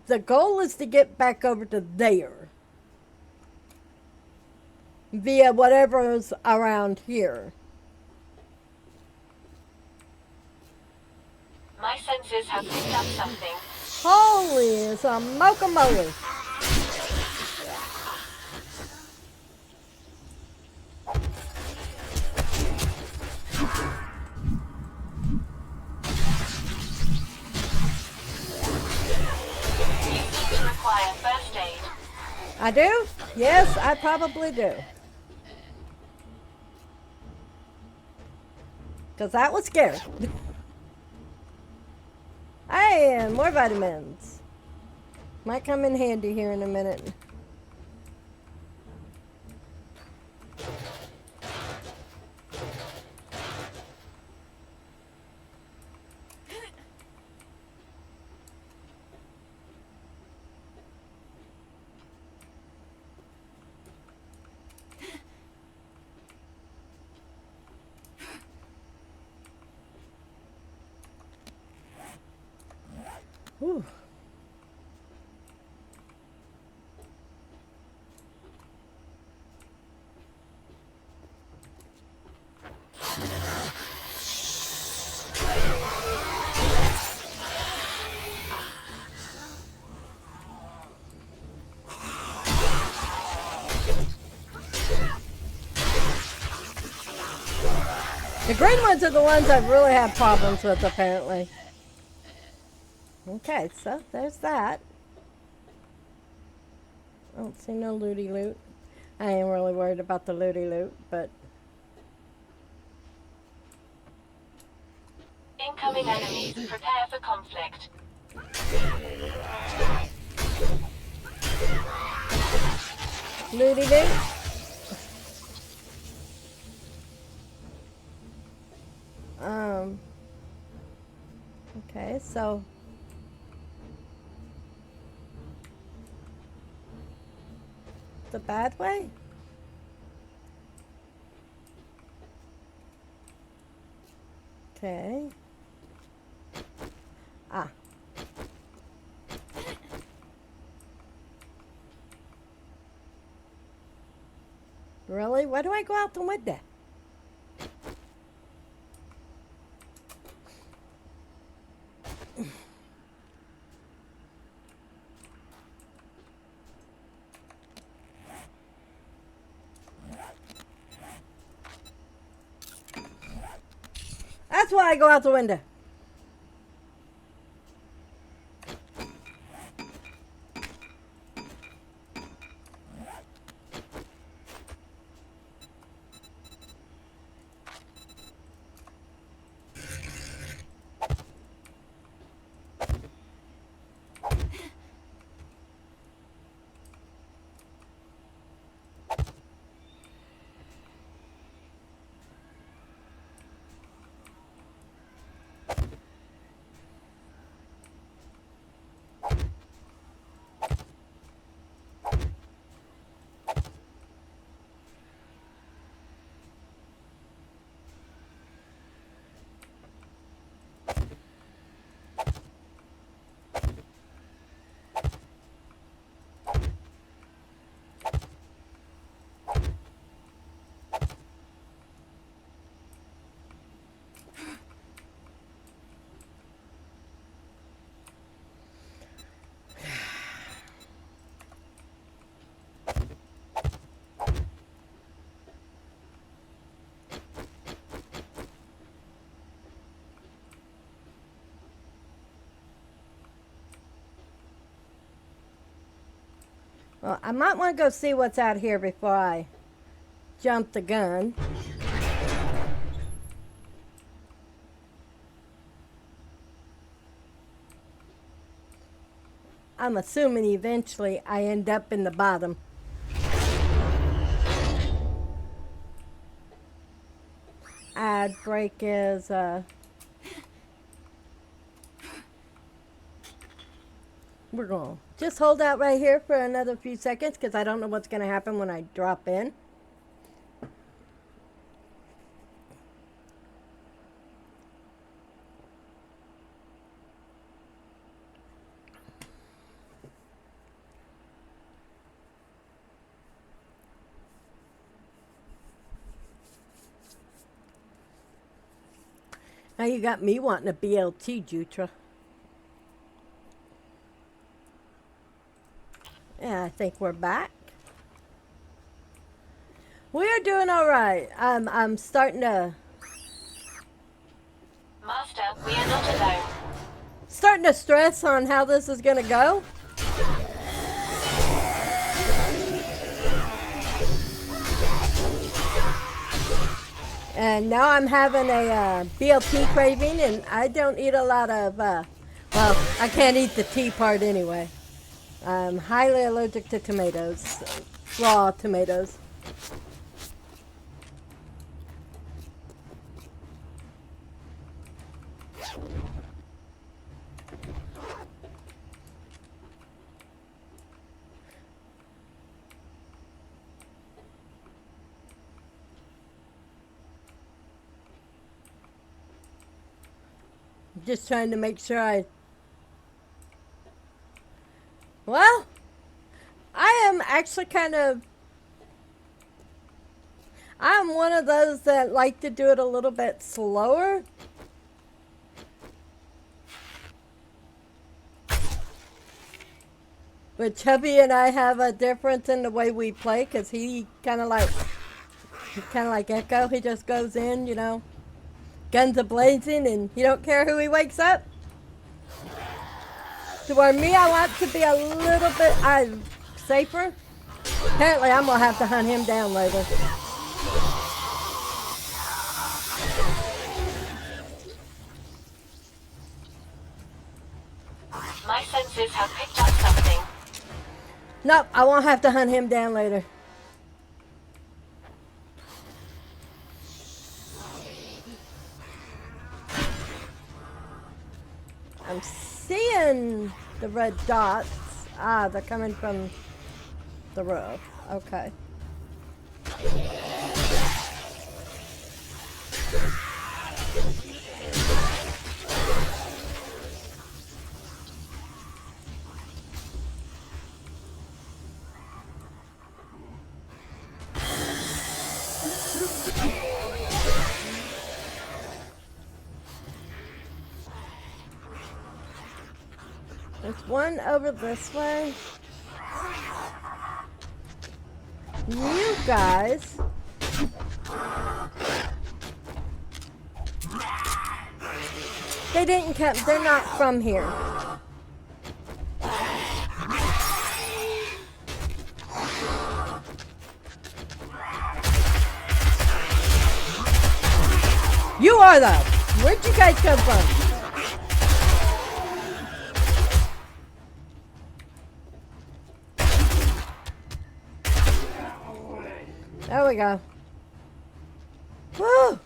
the goal is to get back over to there via whatever's around here. My senses have picked up something. Holy smoke-a-moly. You seem to require first aid. I do? Yes, I probably do. Because that was scary. Hey, and more vitamins. Might come in handy here in a minute. Whew. The green ones are the ones I've really had problems with, apparently. Okay, so there's that. I don't see no looty loot. I ain't really worried about the looty loot, but Incoming enemies. Prepare for conflict. looty loot. Okay, so the bad way? Okay. Ah. Really? Why do I go out the window? That's why I go out the window. Well, I might want to go see what's out here before I jump the gun. I'm assuming eventually I end up in the bottom. Ad break is we're going to just hold out right here for another few seconds because I don't know what's going to happen when I drop in. Now you got me wanting a BLT, Jutra. Yeah, I think we're back. We're doing all right. I'm starting to Master, we are not alone. stress on how this is gonna go. And now I'm having a BLT craving, and I don't eat a lot of. Well, I can't eat the tea part anyway. I'm highly allergic to tomatoes, raw tomatoes. Just trying to make sure well, I am actually I'm one of those that like to do it a little bit slower. But Chubby and I have a difference in the way we play because he's kind of like Echo. He just goes in, guns a blazing, and you don't care who he wakes up. To where me, I want to be a little bit safer. Apparently, I'm gonna have to hunt him down later. My senses have picked up something. Nope, I won't have to hunt him down later. I'm seeing the red dots. Ah, they're coming from the roof. Okay. There's one over this way. You guys. They didn't come. They're not from here. You are though. Where'd you guys come from? There we go. Woo!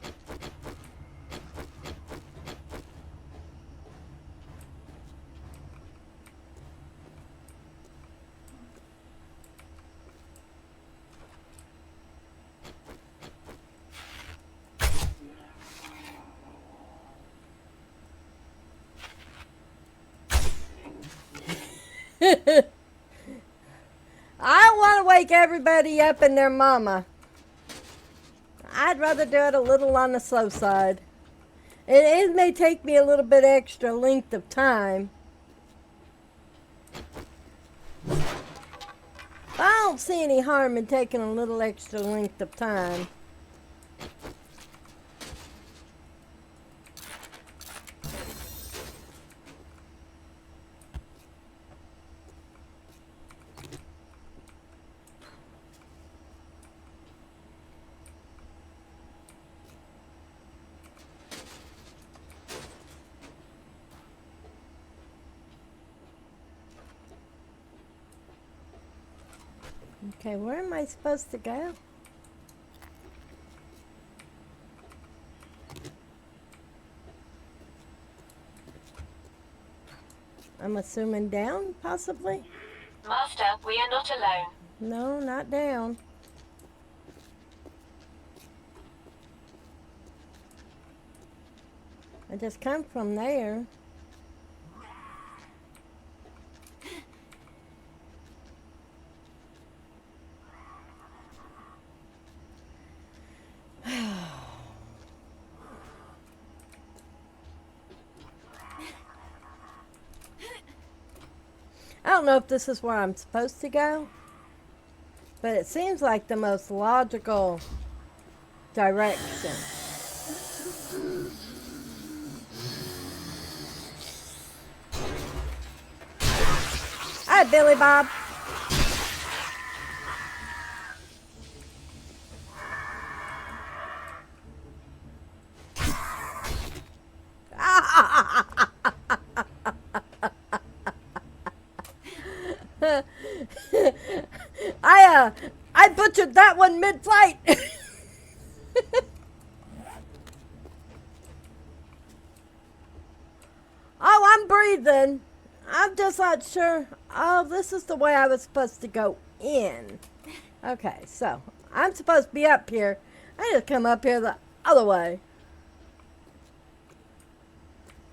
I want to wake everybody up and their mama. I'd rather do it a little on the slow side. It may take me a little bit extra length of time. I don't see any harm in taking a little extra length of time. Okay, where am I supposed to go? I'm assuming down, possibly? Master, we are not alone. No, not down. I just come from there. I don't know if this is where I'm supposed to go, but it seems like the most logical direction. Hi, Billy Bob. I butchered that one mid-flight. Oh, I'm breathing. I'm just not sure. Oh, this is the way I was supposed to go in. Okay, so I'm supposed to be up here. I just come up here the other way.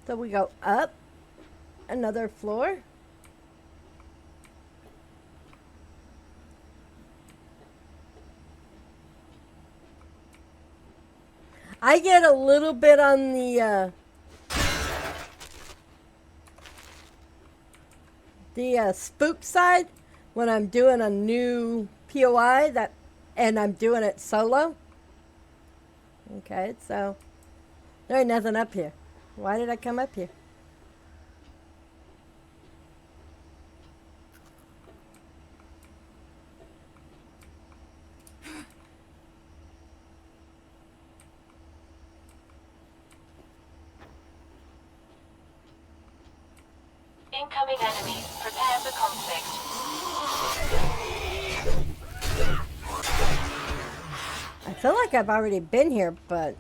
So we go up another floor. I get a little bit on the spook side when I'm doing a new POI and I'm doing it solo. Okay, so there ain't nothing up here. Why did I come up here? Incoming enemies. Prepare for conflict. I feel like I've already been here, but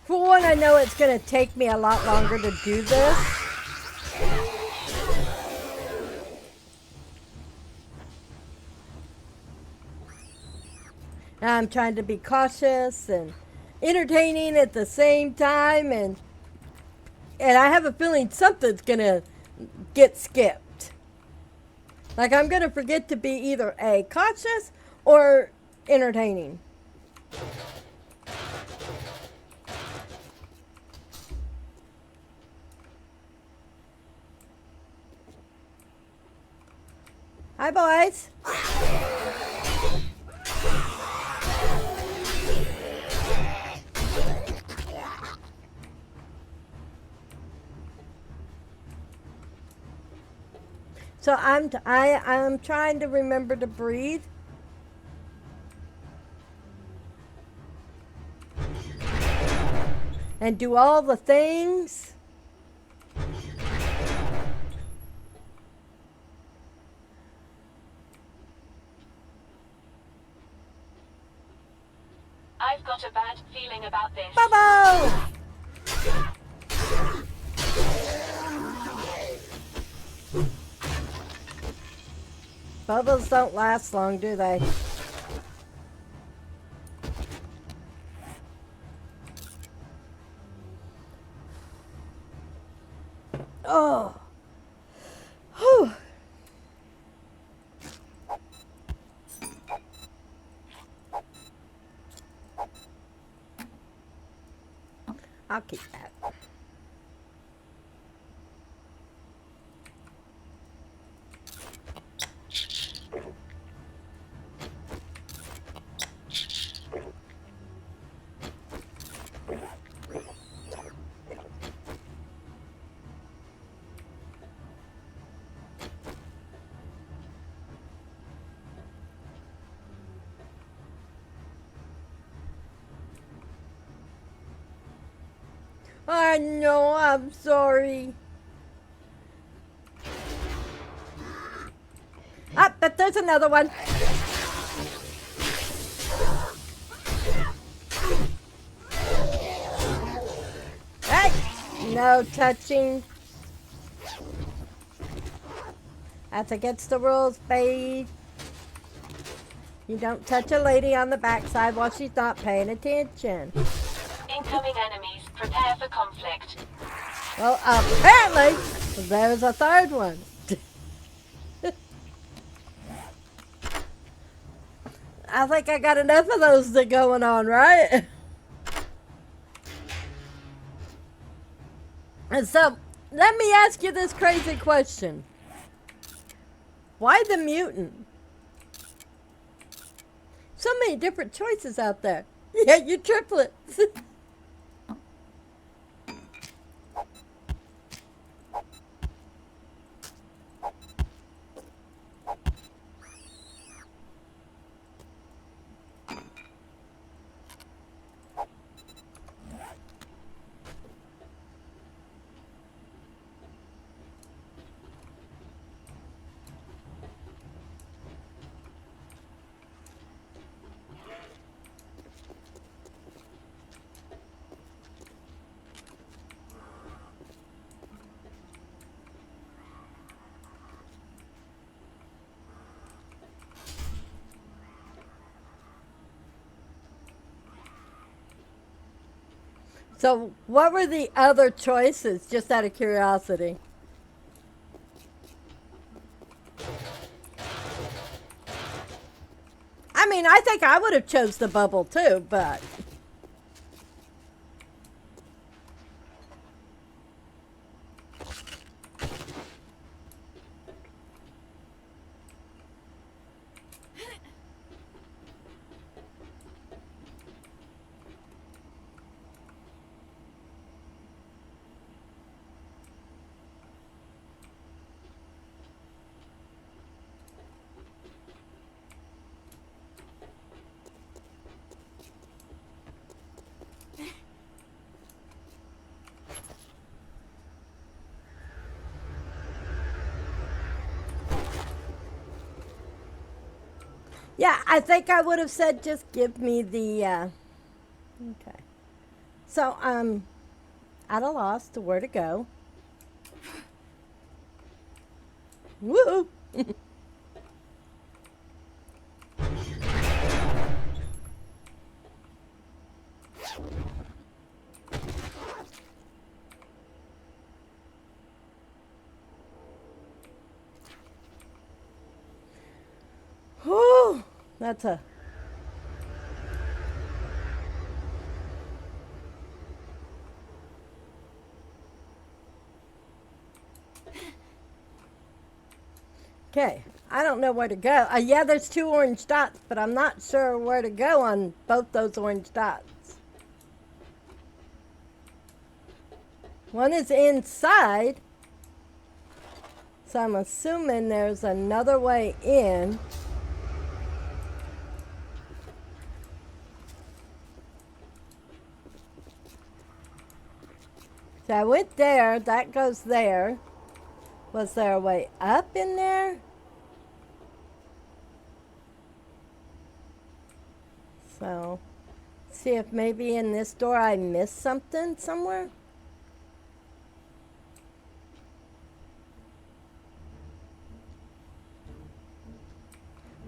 for one, I know it's going to take me a lot longer to do this. I'm trying to be cautious and entertaining at the same time, and I have a feeling something's gonna get skipped. Like I'm gonna forget to be either A, cautious or entertaining. Hi, boys. So I'm trying to remember to breathe. And do all the things. I've got a bad feeling about this. Bubble! Bubbles don't last long, do they? Oh. Whew. I'll keep that. I know, I'm sorry. Ah, but there's another one. Hey, no touching. That's against the rules, babe. You don't touch a lady on the backside while she's not paying attention. Incoming enemies. Prepare for conflict. Well, apparently, there's a third one. I think I got enough of those going on, right? And so, let me ask you this crazy question. Why the mutant? So many different choices out there. Yeah, you triplets. So, what were the other choices, just out of curiosity? I mean, I think I would have chose the bubble too, but... Yeah, I think I would have said just give me the... Okay. So, at a loss to where to go. Woo! Whew! That's a... Okay, I don't know where to go. Yeah, there's 2 orange dots, but I'm not sure where to go on both those orange dots. One is inside, so I'm assuming there's another way in. So I went there, that goes there. Was there a way up in there? So, see if maybe in this door I missed something somewhere.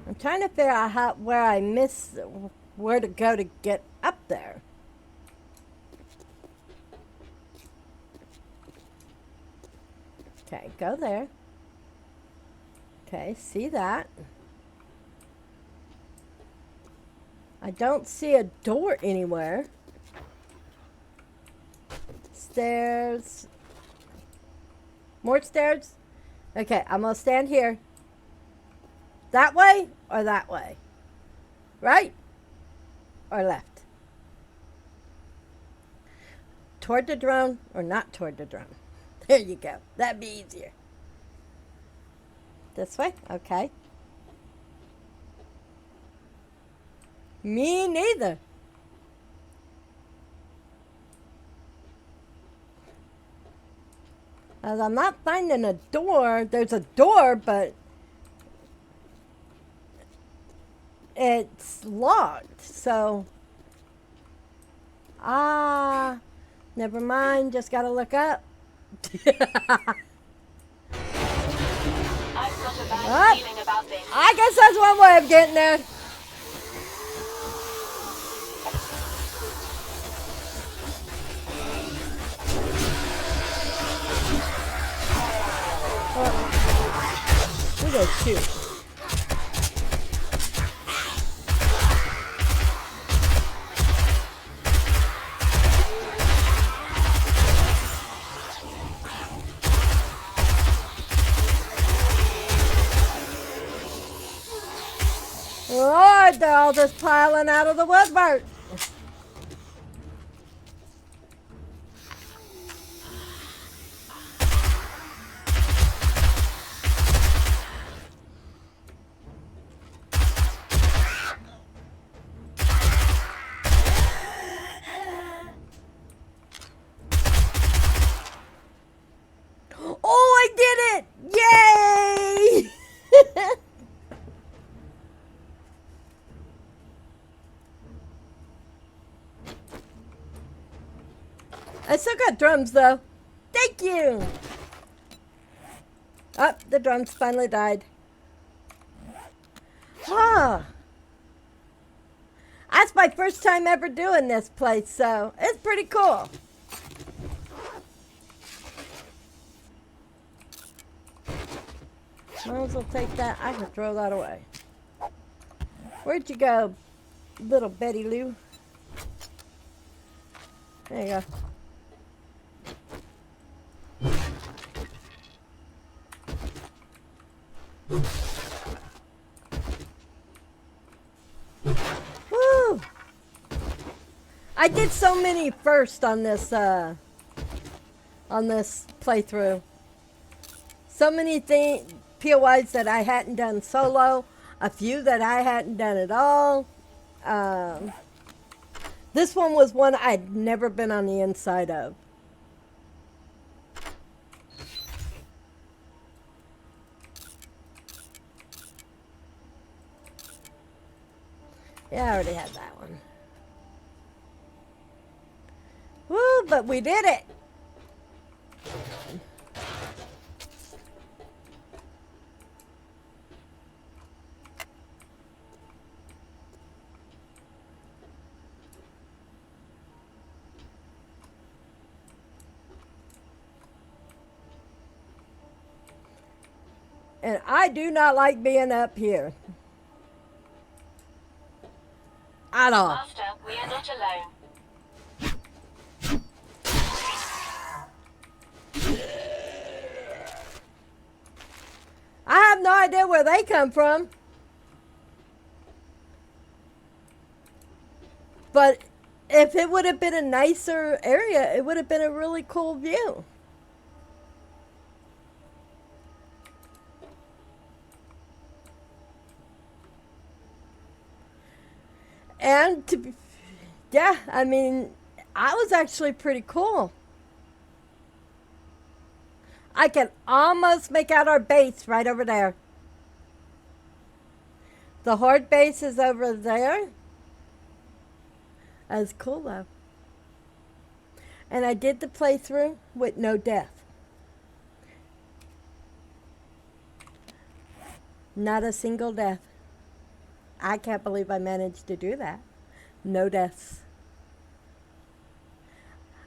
I'm trying to figure out where I missed, where to go to get up there. Okay, go there. Okay, see that. I don't see a door anywhere. Stairs. More stairs? Okay, I'm gonna stand here. That way or that way? Right or left? Toward the drone or not toward the drone? There you go. That'd be easier. This way? Okay. Me neither. As I'm not finding a door. There's a door, but it's locked. So, never mind. Just gotta look up. I've got a bad What? feeling about this. I guess that's one way of getting there. We go shoot. Lord, they're all just piling out of the woodwork. Oh, I did it! Yay! I still got drums though. Thank you! Oh, the drums finally died. Ah. That's my first time ever doing this place, so it's pretty cool. Might as well take that. I can throw that away. Where'd you go, little Betty Lou? There you go. Woo! I did so many first on this playthrough. So many POIs that I hadn't done solo, a few that I hadn't done at all. This one was one I'd never been on the inside of. Yeah, I already had that one. Woo, but we did it. And I do not like being up here. At all. Master, we are not alone. I have no idea where they come from. But if it would have been a nicer area, it would have been a really cool view. And to be, yeah, I mean, I was actually pretty cool. I can almost make out our base right over there. The Horde base is over there. That's cool though. And I did the playthrough with no death. Not a single death. I can't believe I managed to do that. No deaths.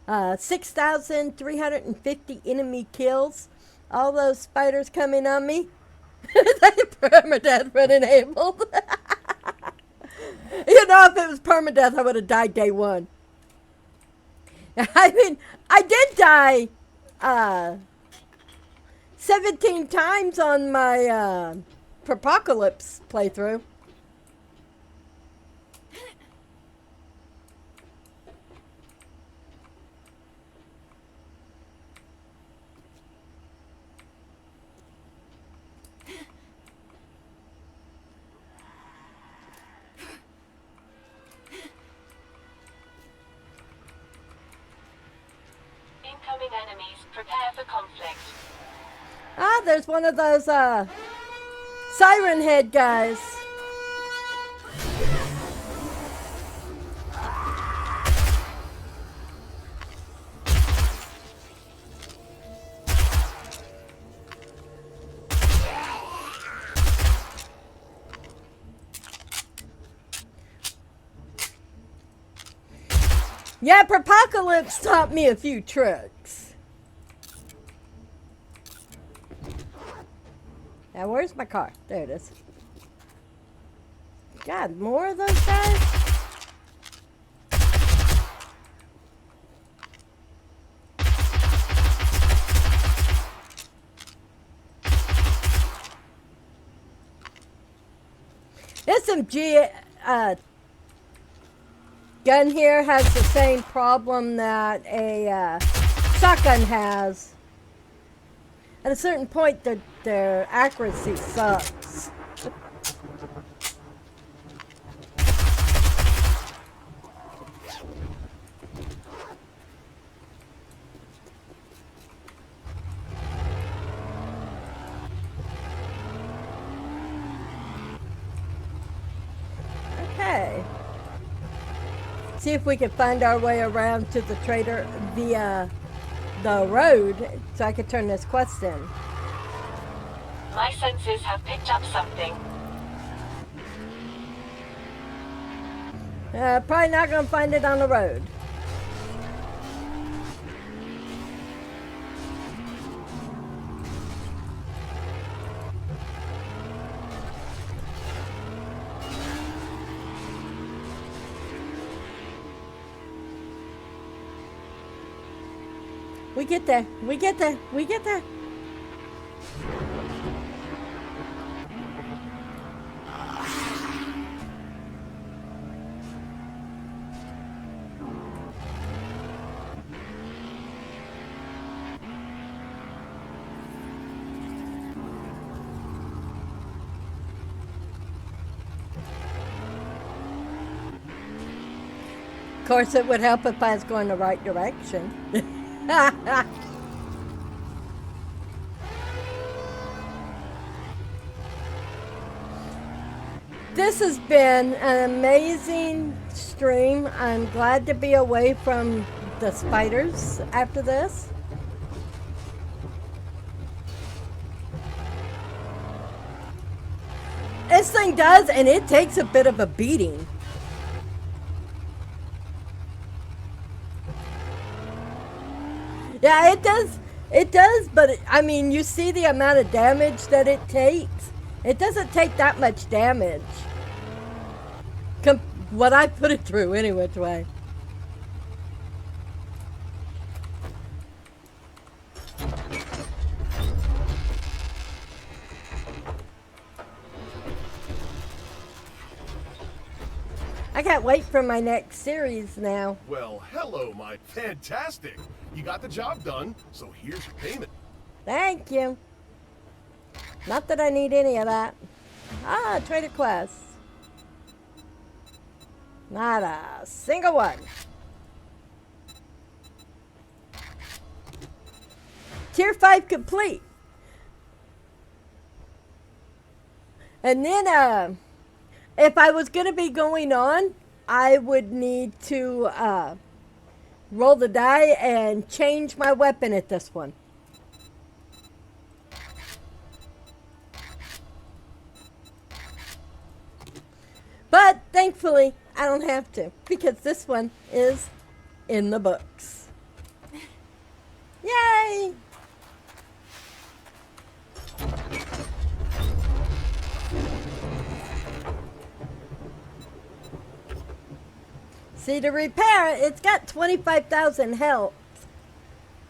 6,350 enemy kills. All those spiders coming on me. Permadeath when enabled. You know, if it was permadeath, I would have died day one. I mean, I did die 17 times on my Apocalypse playthrough. incoming enemies. Prepare for conflict. Ah, there's one of those siren head guys. Yeah, Apocalypse taught me a few tricks. Now, where's my car? There it is. God, more of those guys? SMG gun here has the same problem that a shotgun has. At a certain point, their accuracy sucks. Okay. See if we can find our way around to the trader via the road so I can turn this quest in. My senses have picked up something. Probably not going to find it on the road. We get there. We get there. We get there. Of course, it would help if I was going the right direction. This has been an amazing stream. I'm glad to be away from the spiders after this. This thing does, and it takes a bit of a beating. Yeah, it does. It does, but I mean, you see the amount of damage that it takes. It doesn't take that much damage. What I put it through, any which way. I can't wait for my next series now. Well, hello, my fantastic. You got the job done, so here's your payment. Thank you. Not that I need any of that. Ah, trader quest. Not a single one. Tier 5 complete. And then, if I was going to be going on, I would need to roll the die and change my weapon at this one. But thankfully, I don't have to, because this one is in the books. Yay! See, to repair it, it's got 25,000 health.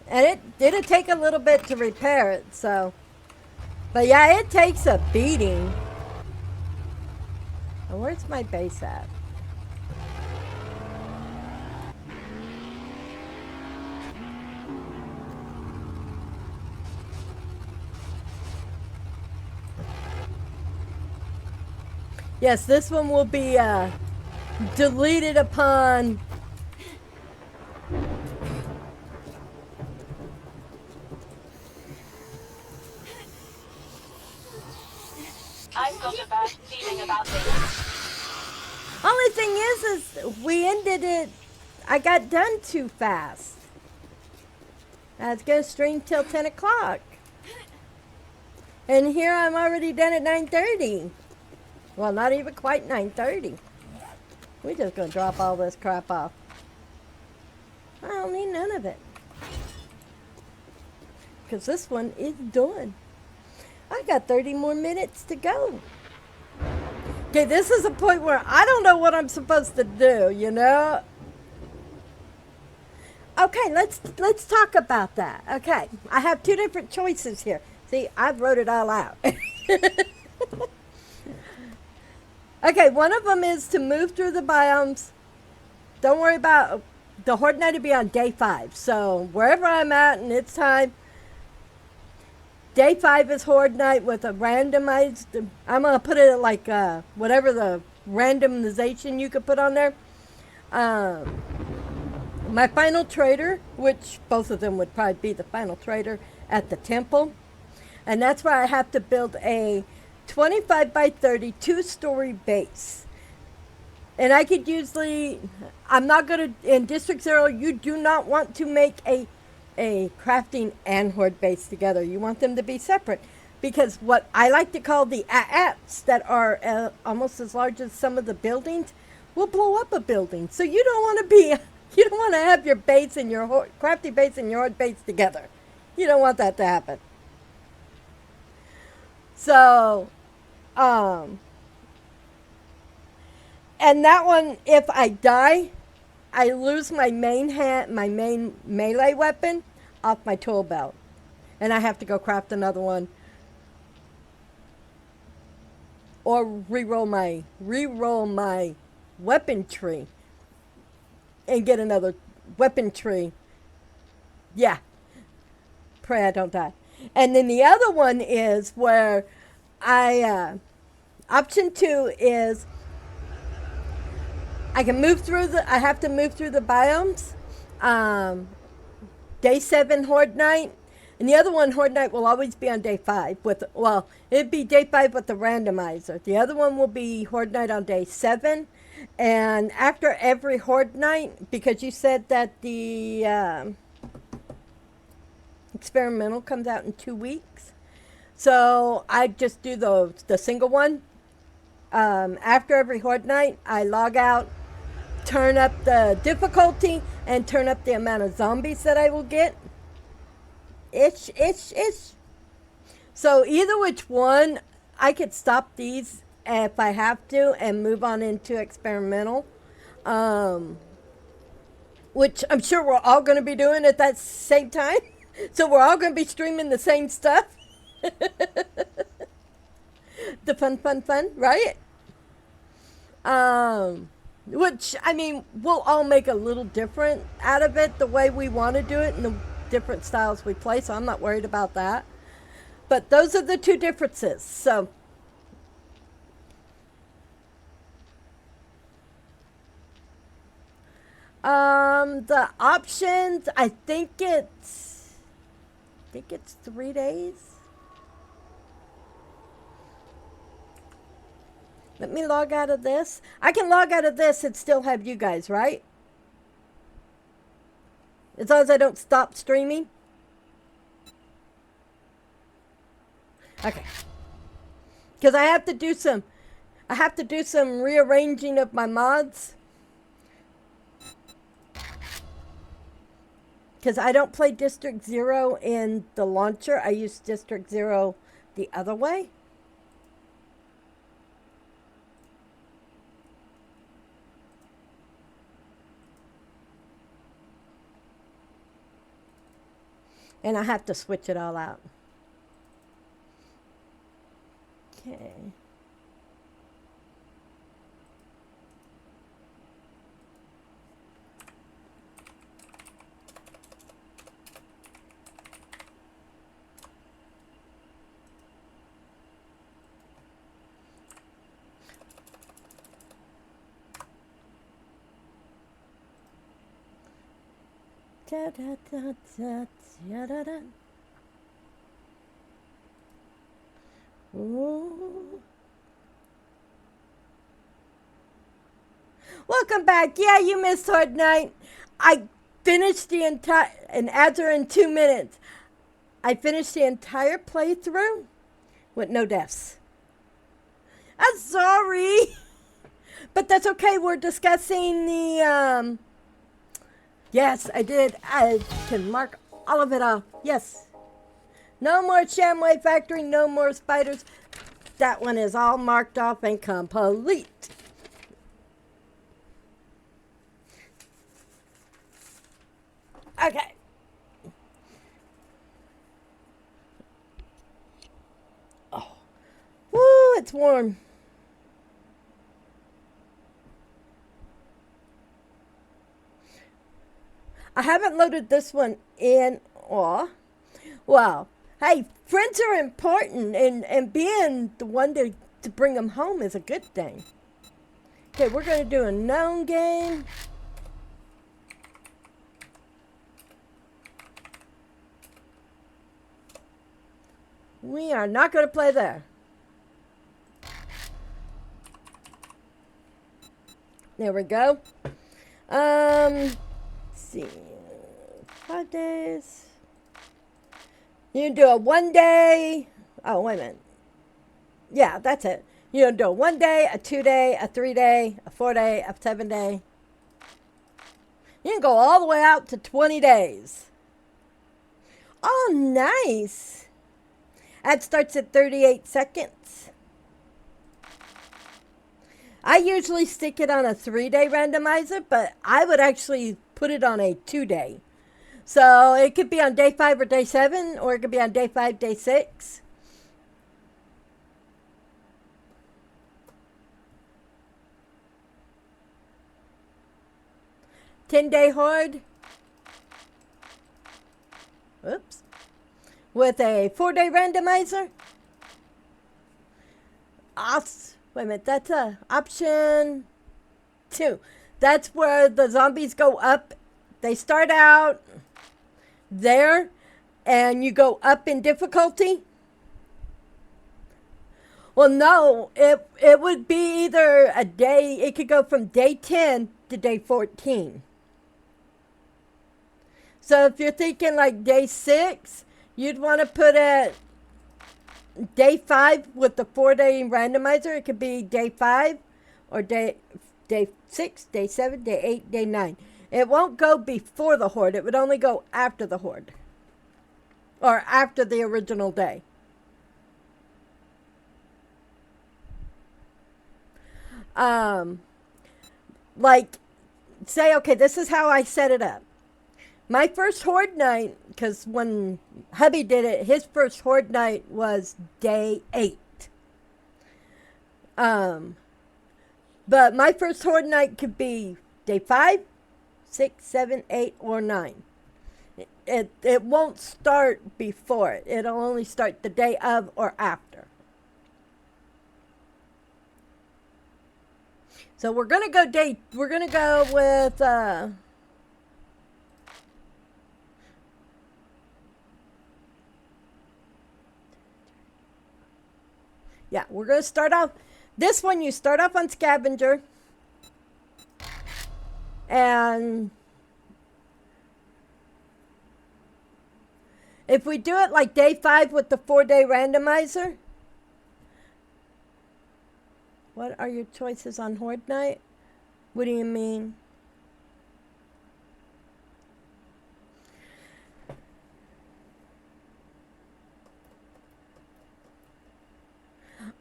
And it'll take a little bit to repair it, so. But yeah, it takes a beating. And where's my base at? Yes, this one will be deleted upon I've got a bad feeling about this. Only thing is we ended it. I got done too fast. I was gonna stream till 10 o'clock, and here I'm already done at 9:30. Well, not even quite 9:30. We're just gonna drop all this crap off. I don't need none of it, because this one is done. I got 30 more minutes to go. Okay, this is a point where I don't know what I'm supposed to do, you know? Okay, let's talk about that. Okay, I have two different choices here. See, I wrote it all out. Okay, one of them is to move through the biomes. Don't worry about the Horde Night to be on day 5. So wherever I'm at and it's time, day 5 is Horde Night with a randomized. I'm gonna put it like whatever the randomization you could put on there. My final trader, which both of them would probably be the final trader at the temple, and that's where I have to build a 25 by 30 2-story base. And I could usually, I'm not going to, in District 0, you do not want to make a crafting and horde base together. You want them to be separate. Because what I like to call the AATs that are almost as large as some of the buildings will blow up a building. So you don't want to be, you don't want to have your base and your crafting base and your horde base together. You don't want that to happen. So, and that one, if I die, I lose my main melee weapon off my tool belt, and I have to go craft another one, or re-roll my weapon tree, and get another weapon tree. Yeah, pray I don't die. And then the other one is where option 2 is I can move through I have to move through the biomes. Day 7 Horde Night. And the other one, Horde Night, will always be on day 5 it'd be day 5 with the randomizer. The other one will be Horde Night on day 7. And after every Horde Night, because you said that the experimental comes out in 2 weeks. So I just do the single one. After every Horde Night, I log out, turn up the difficulty, and turn up the amount of zombies that I will get. Ish. So either which one, I could stop these if I have to and move on into experimental. Which I'm sure we're all going to be doing at that same time. So we're all going to be streaming the same stuff. The fun, right? Which, I mean, we'll all make a little different out of it, the way we want to do it and the different styles we play, so I'm not worried about that. But those are the two differences. So the options, I think it's 3 days. Let me log out of this. I can log out of this and still have you guys, right? As long as I don't stop streaming. Okay. Because I have to do some rearranging of my mods. Because I don't play District 0 in the launcher. I use District 0 the other way. And I have to switch it all out. Okay. Da, da, da, da, da, da, da. Ooh. Welcome back. Yeah, you missed Horde Night. I finished the entire, and ads are in 2 minutes. I finished the entire playthrough with no deaths. I'm sorry. But that's okay. We're discussing the, yes, I did. I can mark all of it off. Yes. No more Shamway Factory, no more spiders. That one is all marked off and complete. Okay. Oh. Woo, it's warm. I haven't loaded this one in. Aw. Well, hey, friends are important, and being the one to bring them home is a good thing. Okay, we're going to do a known game. We are not going to play there. There we go. Let's see. 5 days. You can do a 1 day. Oh, wait a minute. Yeah, that's it. You can do a 1 day, a 2 day, a 3 day, a 4 day, a 7 day. You can go all the way out to 20 days. Oh, nice. That starts at 38 seconds. I usually stick it on a 3-day randomizer, but I would actually put it on a 2-day. So it could be on day 5 or day 7, or it could be on day 5, day 6. $10-day horde. Oops. With a 4-day randomizer. Wait a minute, that's option 2. That's where the zombies go up. They start out there, and you go up in difficulty. Well, no, it would be either a day, it could go from day 10 to day 14. So if you're thinking like day 6, you'd want to put it day 5 with the 4-day randomizer. It could be day 5 or day 6, day 7, day 8, day 9. It won't go before the horde. It would only go after the horde. Or after the original day. Like, say, okay, this is how I set it up. My first Horde Night, because when hubby did it, his first Horde Night was day 8. But my first Horde Night could be day 5, 6, 7, 8, or 9. It won't start before it. It'll only start the day of or after. So we're gonna go with yeah, we're gonna start off this one. You start off on scavenger, and if we do it like day 5 with the 4-day randomizer. What are your choices on Horde Night? What do you mean?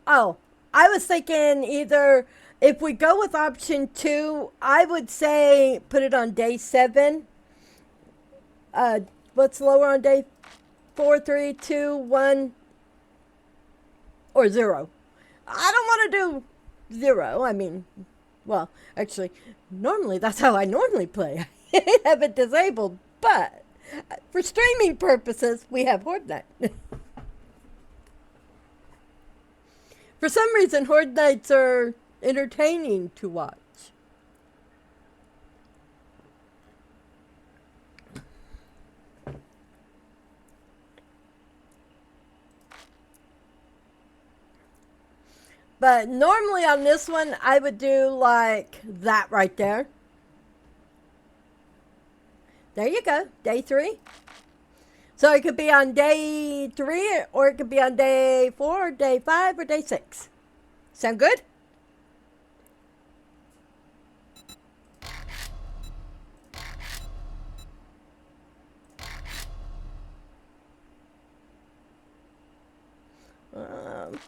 Oh, I was thinking either if we go with option 2, I would say put it on day 7. What's lower on day 4, 3, 2, 1, or 0? I don't want to do 0. I mean, well, actually, normally that's how I normally play. I have it disabled, but for streaming purposes, we have Horde Night. For some reason, Horde Nights are entertaining to watch. But normally on this one, I would do like that right there. There you go, day 3. So it could be on day 3, or it could be on day 4, or day 5, or day 6. Sound good?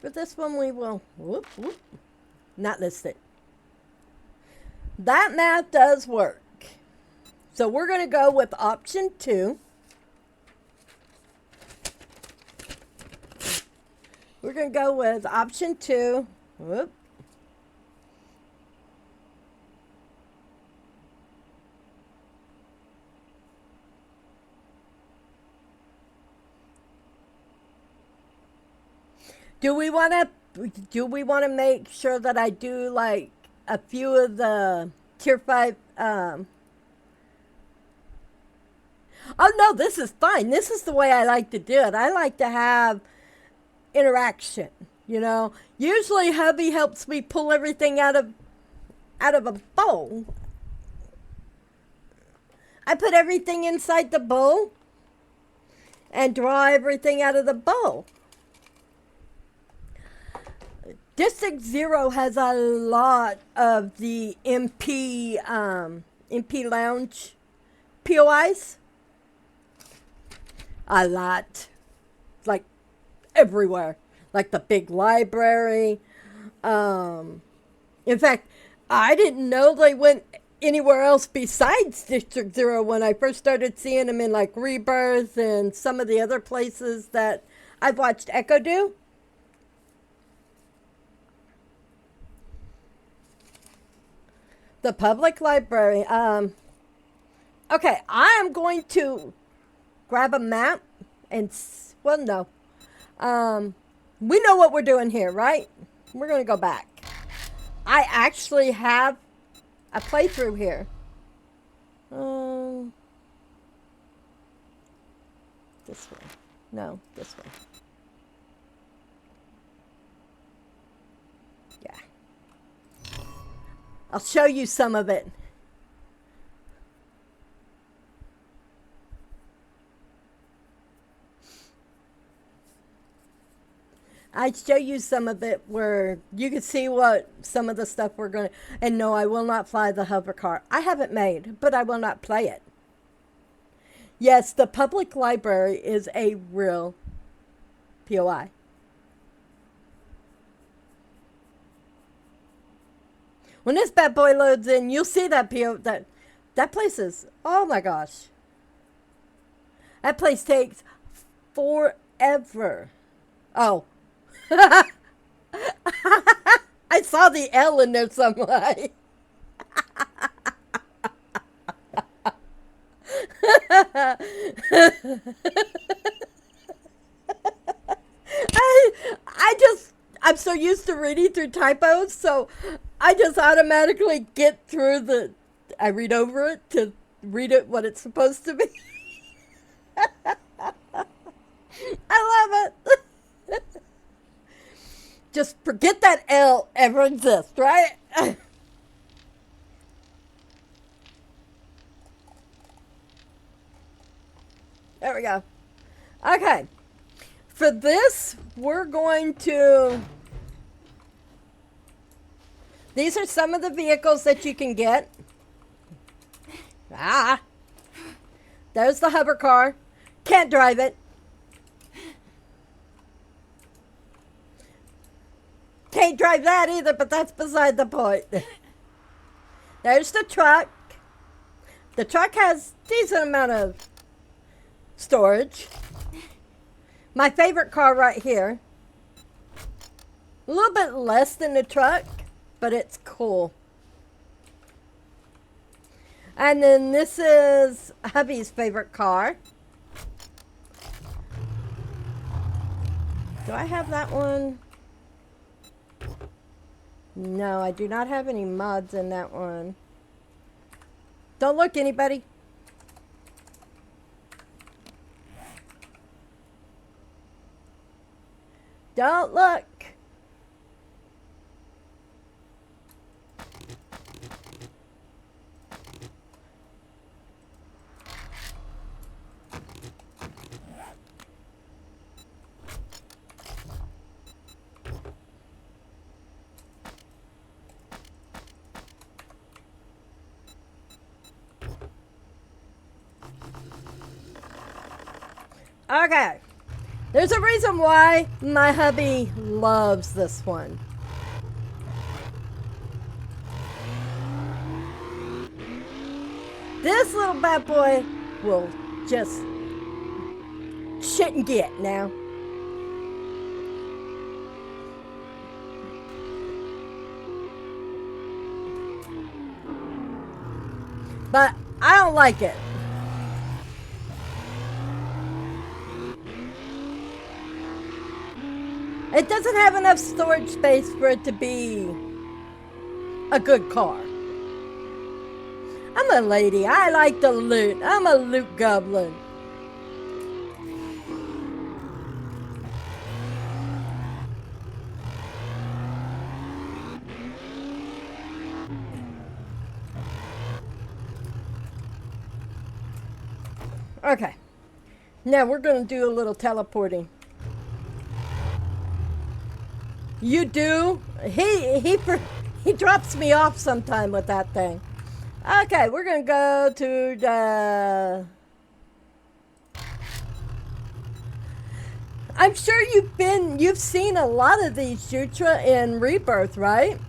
For this one, we will not list it. That math does work. So we're going to go with option 2. We're going to go with option 2. Whoop. Do we want to make sure that I do like a few of the tier 5 Oh no, this is fine. This is the way I like to do it. I like to have interaction, you know. Usually hubby helps me pull everything out of a bowl. I put everything inside the bowl and draw everything out of the bowl. District 0 has a lot of the MP Lounge POIs. A lot. Like everywhere. Like the big library. In fact, I didn't know they went anywhere else besides District 0 when I first started seeing them in like Rebirth and some of the other places that I've watched Echo do. The public library. Okay, I am going to grab a map and, well, no. We know what we're doing here, right? We're going to go back. I actually have a playthrough here. This way. No, this way. Yeah. I'll show you some of it. I show you some of it where you can see what some of the stuff we're going to... And no, I will not fly the hover car. I have it made, but I will not play it. Yes, the public library is a real POI. When this bad boy loads in, you'll see that that place is, oh my gosh. That place takes forever. Oh. I saw the L in there somewhere. I'm so used to reading through typos, so I just automatically get through I read over it to read it what it's supposed to be. I love it. Just forget that L ever exists, right? There we go. Okay. For this, we're going to... These are some of the vehicles that you can get. There's the hover car. Can't drive it. Can't drive that either, but that's beside the point. There's the truck. The truck has a decent amount of storage. My favorite car right here. A little bit less than the truck, but it's cool. And then this is hubby's favorite car. Do I have that one? No, I do not have any mods in that one. Don't look, anybody. Don't look. Okay. There's a reason why my hubby loves this one. This little bad boy will just shit and get now. But I don't like it. It doesn't have enough storage space for it to be a good car. I'm a lady. I like to loot. I'm a loot goblin. Okay. Now we're going to do a little teleporting. You do? He drops me off sometime with that thing. Okay, we're going to go to the... I'm sure you've seen a lot of these Jutra in Rebirth, right?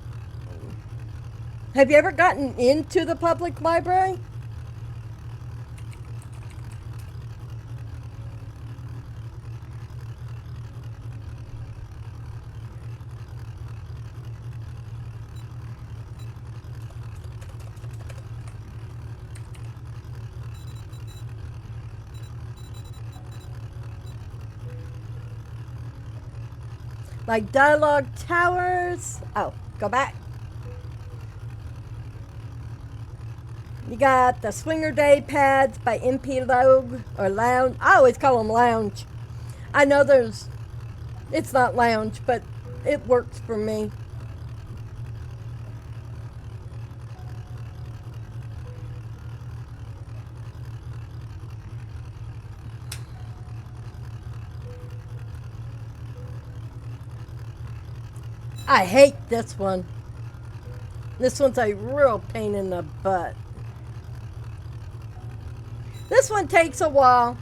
Have you ever gotten into the public library? Like dialogue towers. Oh, go back. You got the Swinger Day pads by MP Logue or Lounge. I always call them Lounge. I know it's not Lounge, but it works for me. I hate this one. This one's a real pain in the butt. This one takes a while,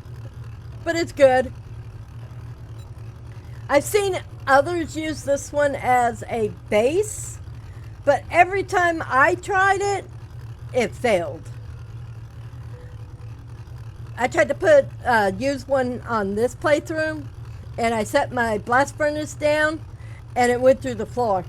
but it's good. I've seen others use this one as a base, but every time I tried it, it failed. I tried to use one on this playthrough, and I set my blast furnace down, and it went through the floor.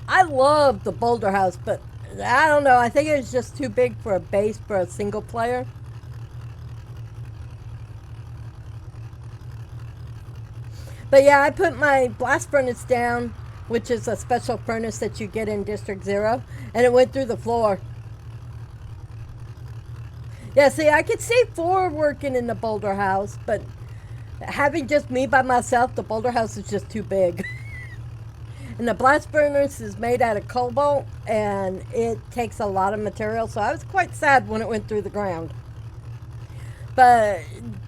I love the Boulder House, but I don't know. I think it's just too big for a base for a single player. But yeah, I put my blast furnace down, which is a special furnace that you get in District 0, and it went through the floor. Yeah, see, I could see 4 working in the Boulder House, but having just me by myself, the Boulder House is just too big. And the blast furnace is made out of cobalt, and it takes a lot of material, so I was quite sad when it went through the ground. But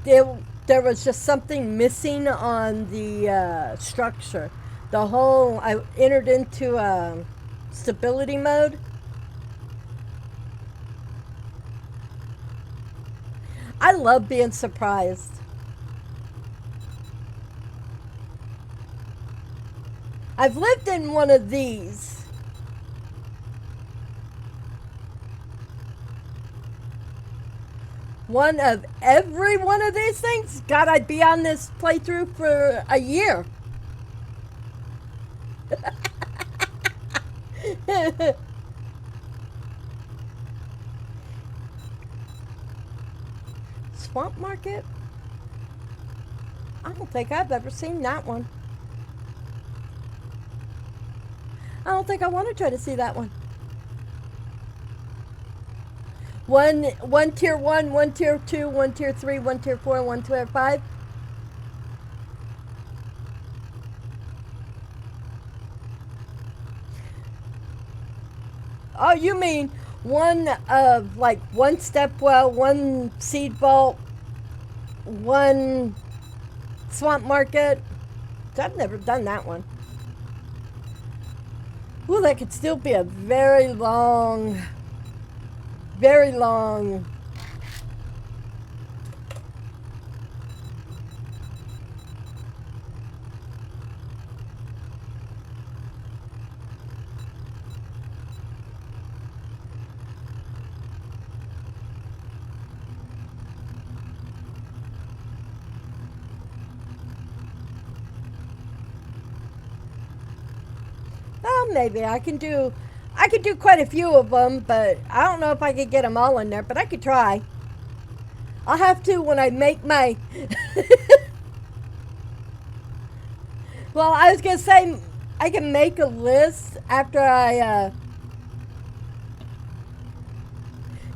there was just something missing on the structure. I entered into stability mode. I love being surprised. I've lived in one of these. One of every one of these things? God, I'd be on this playthrough for a year. Swamp Market? I don't think I've ever seen that one. I don't think I want to try to see that one. One tier 1, one tier 2, one tier 3, one tier 4, one tier 5. Oh, you mean one of like one step well, one seed vault, one swamp market. I've never done that one. Well, that could still be a very long. Well, maybe I can do quite a few of them, but I don't know if I could get them all in there, but I could try. I'll have to when I make my Well, I was going to say I can make a list after I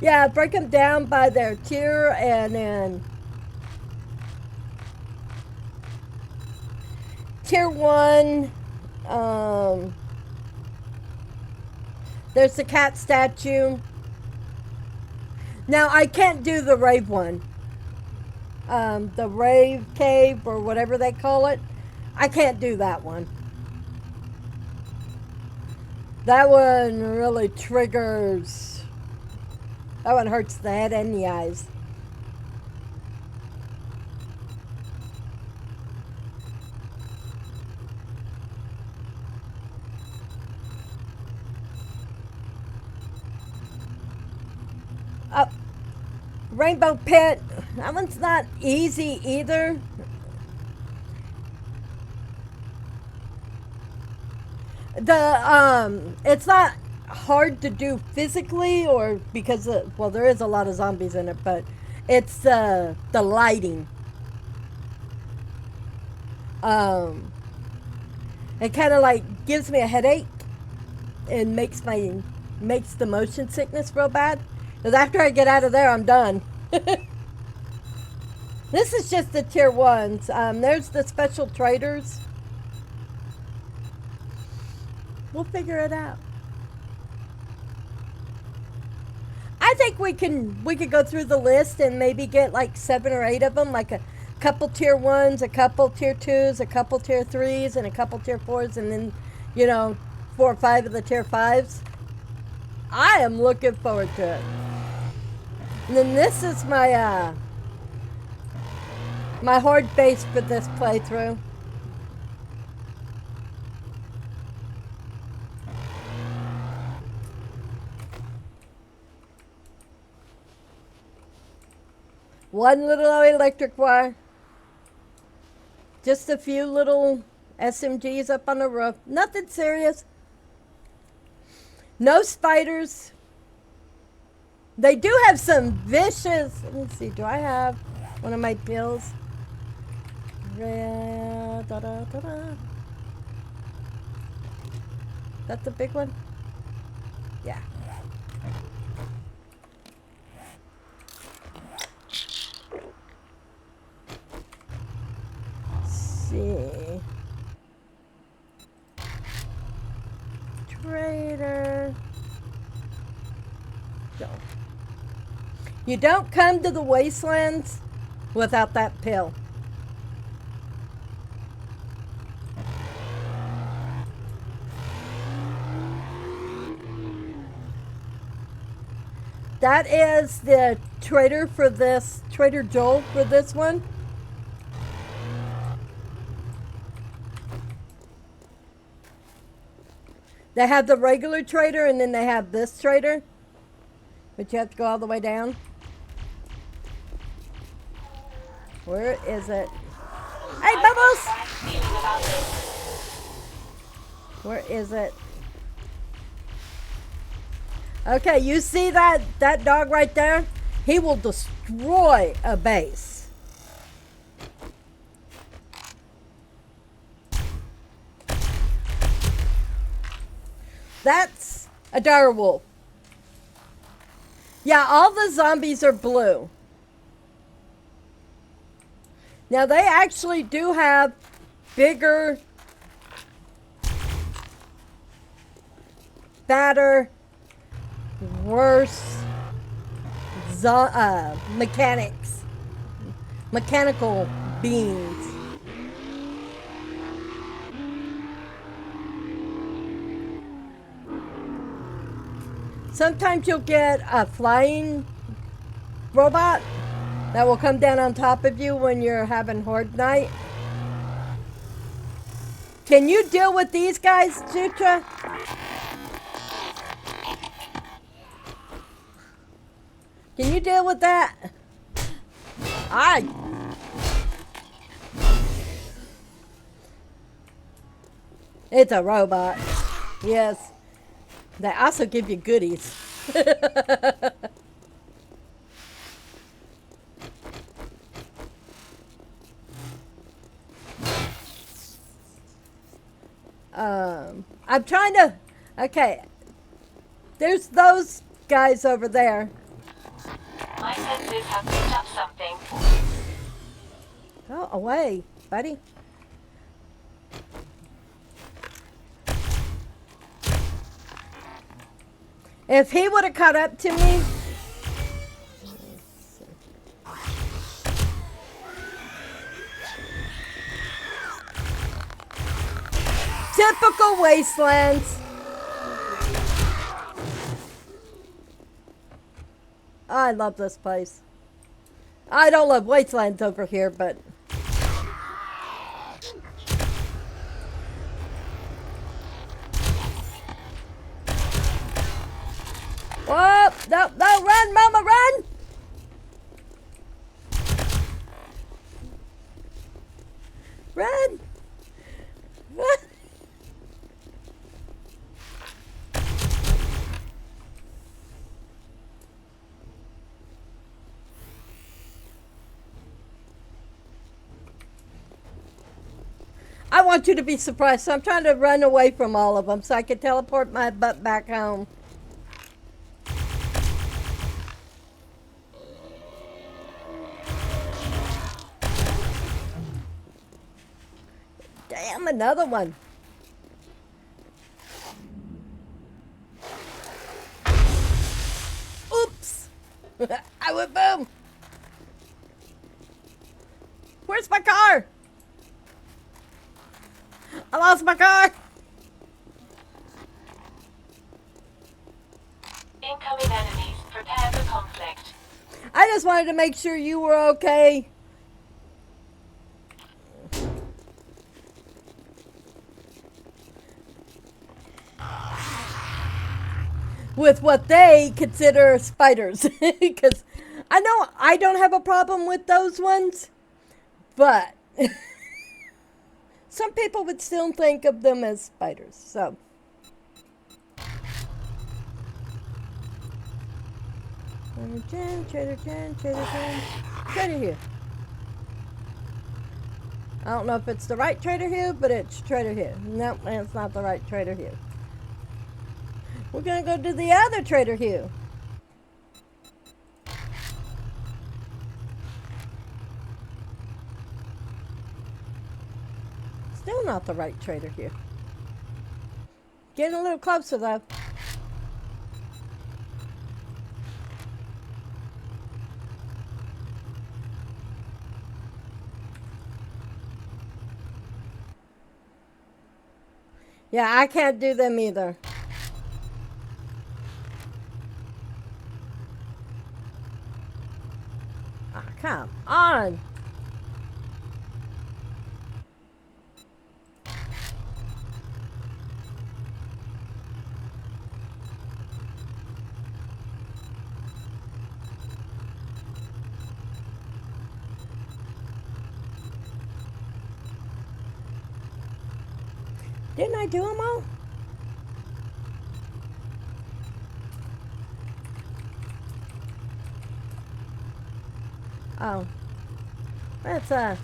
yeah, break them down by their tier, and then tier 1, there's the cat statue. Now, I can't do the rave one. The rave cave, or whatever they call it. I can't do that one. That one really triggers. That one hurts the head and the eyes. Rainbow Pit, that one's not easy either. It's not hard to do physically, or because well, there is a lot of zombies in it, but it's the lighting. It kind of like gives me a headache and makes the motion sickness real bad. Because after I get out of there, I'm done. This is just the tier 1s. There's the special traders. We'll figure it out. I think we could go through the list and maybe get like 7 or 8 of them, like a couple tier 1s, a couple tier 2s, a couple tier 3s, and a couple tier 4s, and then, 4 or 5 of the tier 5s. I am looking forward to it. And then this is my my horde base for this playthrough. One little electric wire. Just a few little SMGs up on the roof. Nothing serious. No spiders. They do have some vicious. Let me see. Do I have one of my pills? That's the big one? Yeah. Let's see. Trader. No. You don't come to the wastelands without that pill. That is the trader for this, Trader Joel for this one. They have the regular trader, and then they have this trader. But you have to go all the way down. Where is it? Hey, Bubbles! Where is it? Okay, you see that dog right there? He will destroy a base. That's a dire wolf. Yeah, all the zombies are blue. Now, they actually do have bigger, fatter, worse mechanics. mechanical beings. Sometimes you'll get a flying robot that will come down on top of you when you're having Horde Night. Can you deal with these guys, Sutra? Can you deal with that? It's a robot. Yes. They also give you goodies. I'm trying to... Okay. There's those guys over there. My senses have picked up something. Go away, buddy. If he would have caught up to me... Typical wastelands. I love this place. I don't love wastelands over here, but... Whoa! No, no, run, Mama, run! Run! Run! I want you to be surprised, so I'm trying to run away from all of them so I can teleport my butt back home. Damn, another one. Oops. I went boom. Where's my car? I lost my car. Incoming enemies. Prepare for conflict. I just wanted to make sure you were okay. With what they consider spiders. Because I know I don't have a problem with those ones, but some people would still think of them as spiders. So Trader Hugh. I don't know if it's the right Trader Hugh, but it's Trader Hugh. Nope, it's not the right Trader Hugh. We're gonna go to the other Trader Hugh. Still not the right Trader Hugh. Getting a little closer though. Yeah, I can't do them either. Oh, come on. Didn't I do them all? Oh. That's I've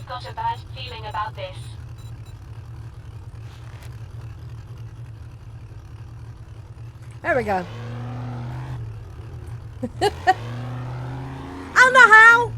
got a bad feeling about this. There we go. I don't know how.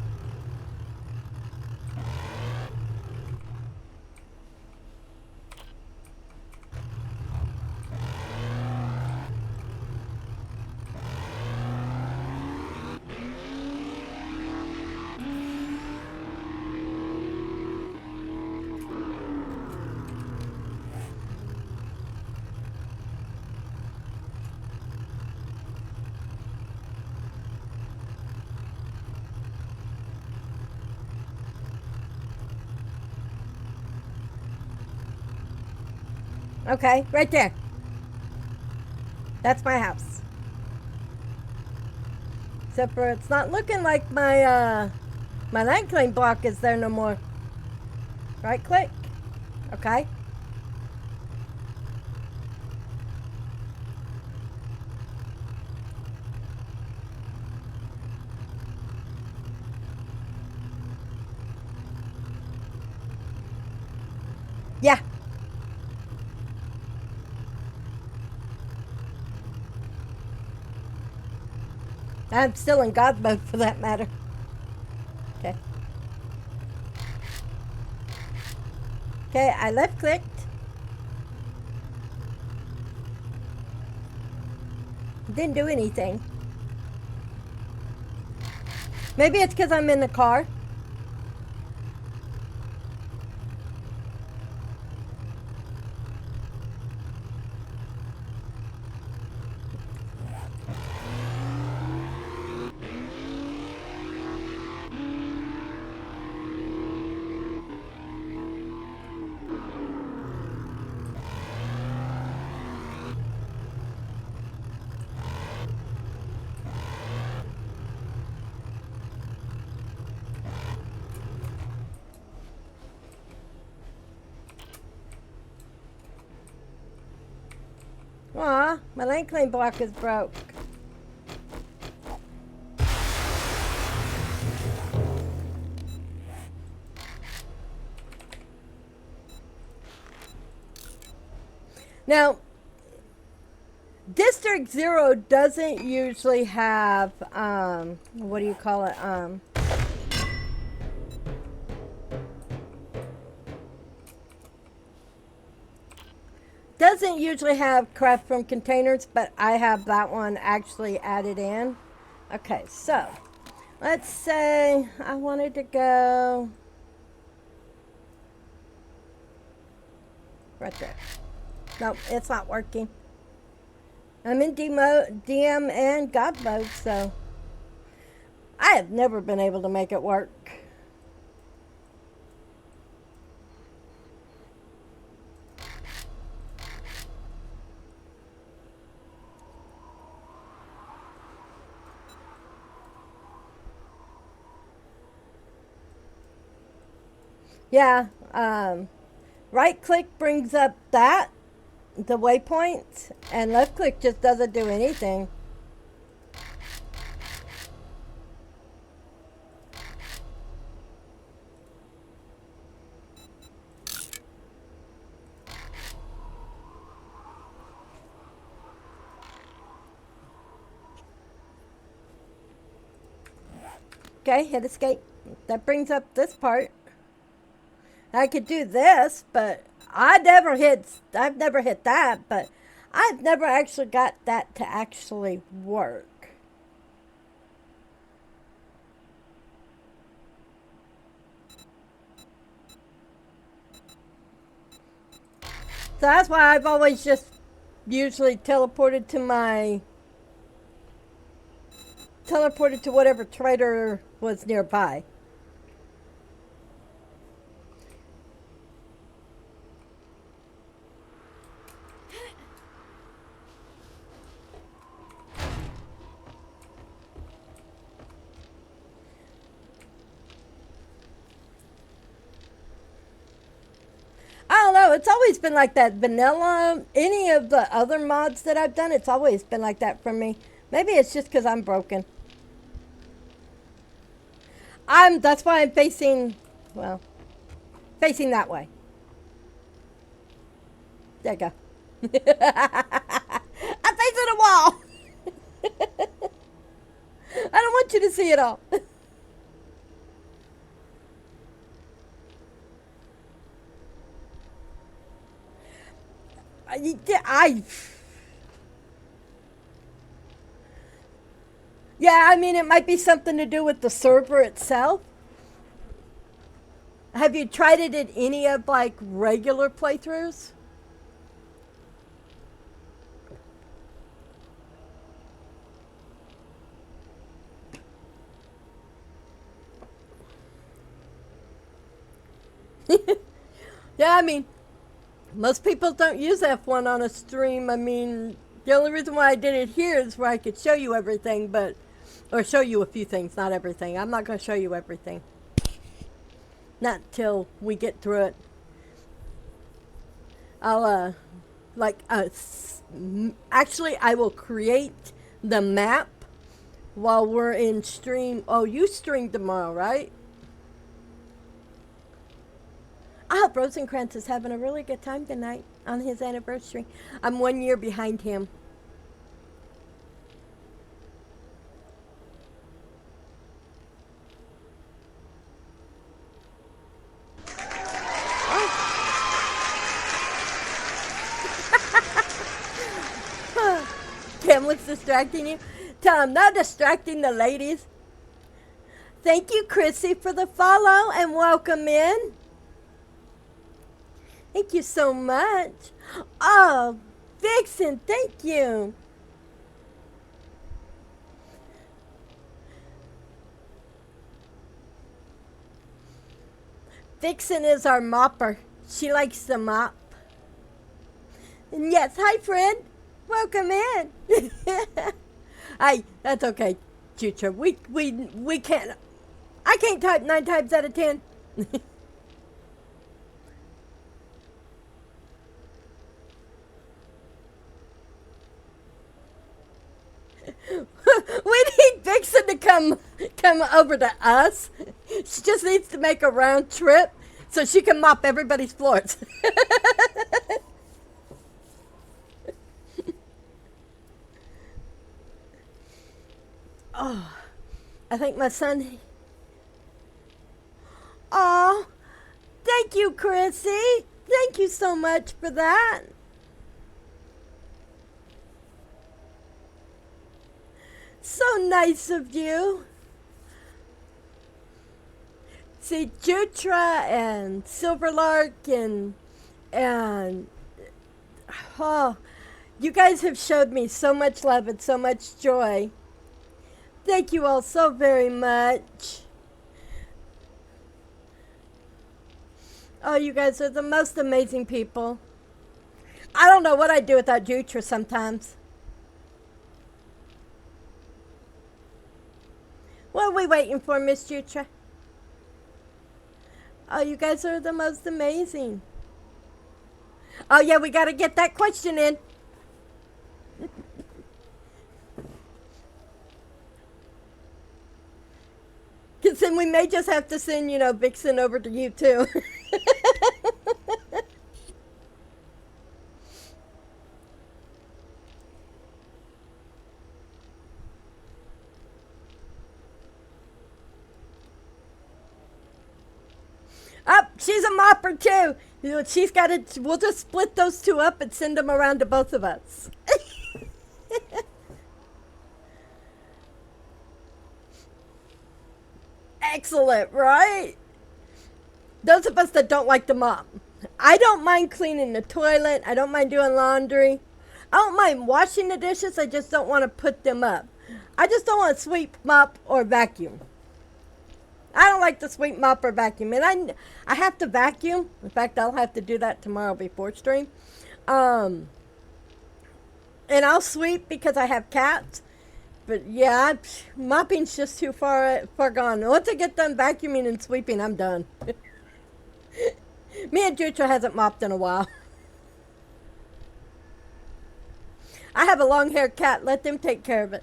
Okay, right there. That's my house. Except for it's not looking like my land claim block is there no more. Right click. Okay. Yeah. I'm still in God mode for that matter. Okay. Okay, I left clicked. Didn't do anything. Maybe it's because I'm in the car. Aw, my lane claim block is broke. Now, District 0 doesn't usually have, what do you call it? Doesn't usually have craft from containers, but I have that one actually added in. Okay, so let's say I wanted to go right there. Nope, it's not working. I'm in DM and God mode, so I have never been able to make it work. Yeah, right click brings up the waypoint, and left click just doesn't do anything. Okay, hit escape. That brings up this part. I could do this, but I've never hit that, but I've never actually got that to actually work. So that's why I've always just usually teleported to whatever trader was nearby. I don't know. It's always been like that. Vanilla, any of the other mods that I've done, it's always been like that for me. Maybe it's just because I'm broken. That's why I'm facing, well, facing that way. There you go. I'm facing a wall. I don't want you to see it all. I Yeah, I mean, it might be something to do with the server itself. Have you tried it in any of like regular playthroughs? Yeah, I mean, Most people don't use F1 on a stream. I mean, the only reason why I did it here is where I could show you everything, or show you a few things, not everything. I'm not going to show you everything. Not till we get through it. I'll, actually, I will create the map while we're in stream. Oh, you stream tomorrow, right? I hope Rosencrantz is having a really good time tonight on his anniversary. I'm 1 year behind him. Cam looks distracting you. Tell him, not distracting the ladies. Thank you, Chrissy, for the follow and welcome in. Thank you so much. Oh, Vixen, thank you. Vixen is our mopper. She likes to mop. And yes, hi, friend. Welcome in. Hi, that's okay, Chucha. We can't. I can't type 9 times out of 10. We need Vixen to come over to us. She just needs to make a round trip so she can mop everybody's floors. Oh, I think my son. Oh, thank you, Chrissy. Thank you so much for that. So nice of you. See, Jutra and Silverlark and oh, you guys have showed me so much love and so much joy. Thank you all so very much. Oh, you guys are the most amazing people. I don't know what I'd do without Jutra sometimes. What are we waiting for, Miss Jutra? Oh, you guys are the most amazing. Oh, yeah, we got to get that question in. Because then we may just have to send, Vixen over to you, too. Oh, she's a mopper too. She's got it. We'll just split those two up and send them around to both of us. Excellent, right? Those of us that don't like to mop. I don't mind cleaning the toilet. I don't mind doing laundry. I don't mind washing the dishes. I just don't want to put them up. I just don't want to sweep, mop, or vacuum. I don't like to sweep, mop, or vacuum. And I have to vacuum. In fact, I'll have to do that tomorrow before stream. And I'll sweep because I have cats. But yeah, mopping's just too far gone. Once I get done vacuuming and sweeping, I'm done. Me and Jutra hasn't mopped in a while. I have a long-haired cat. Let them take care of it.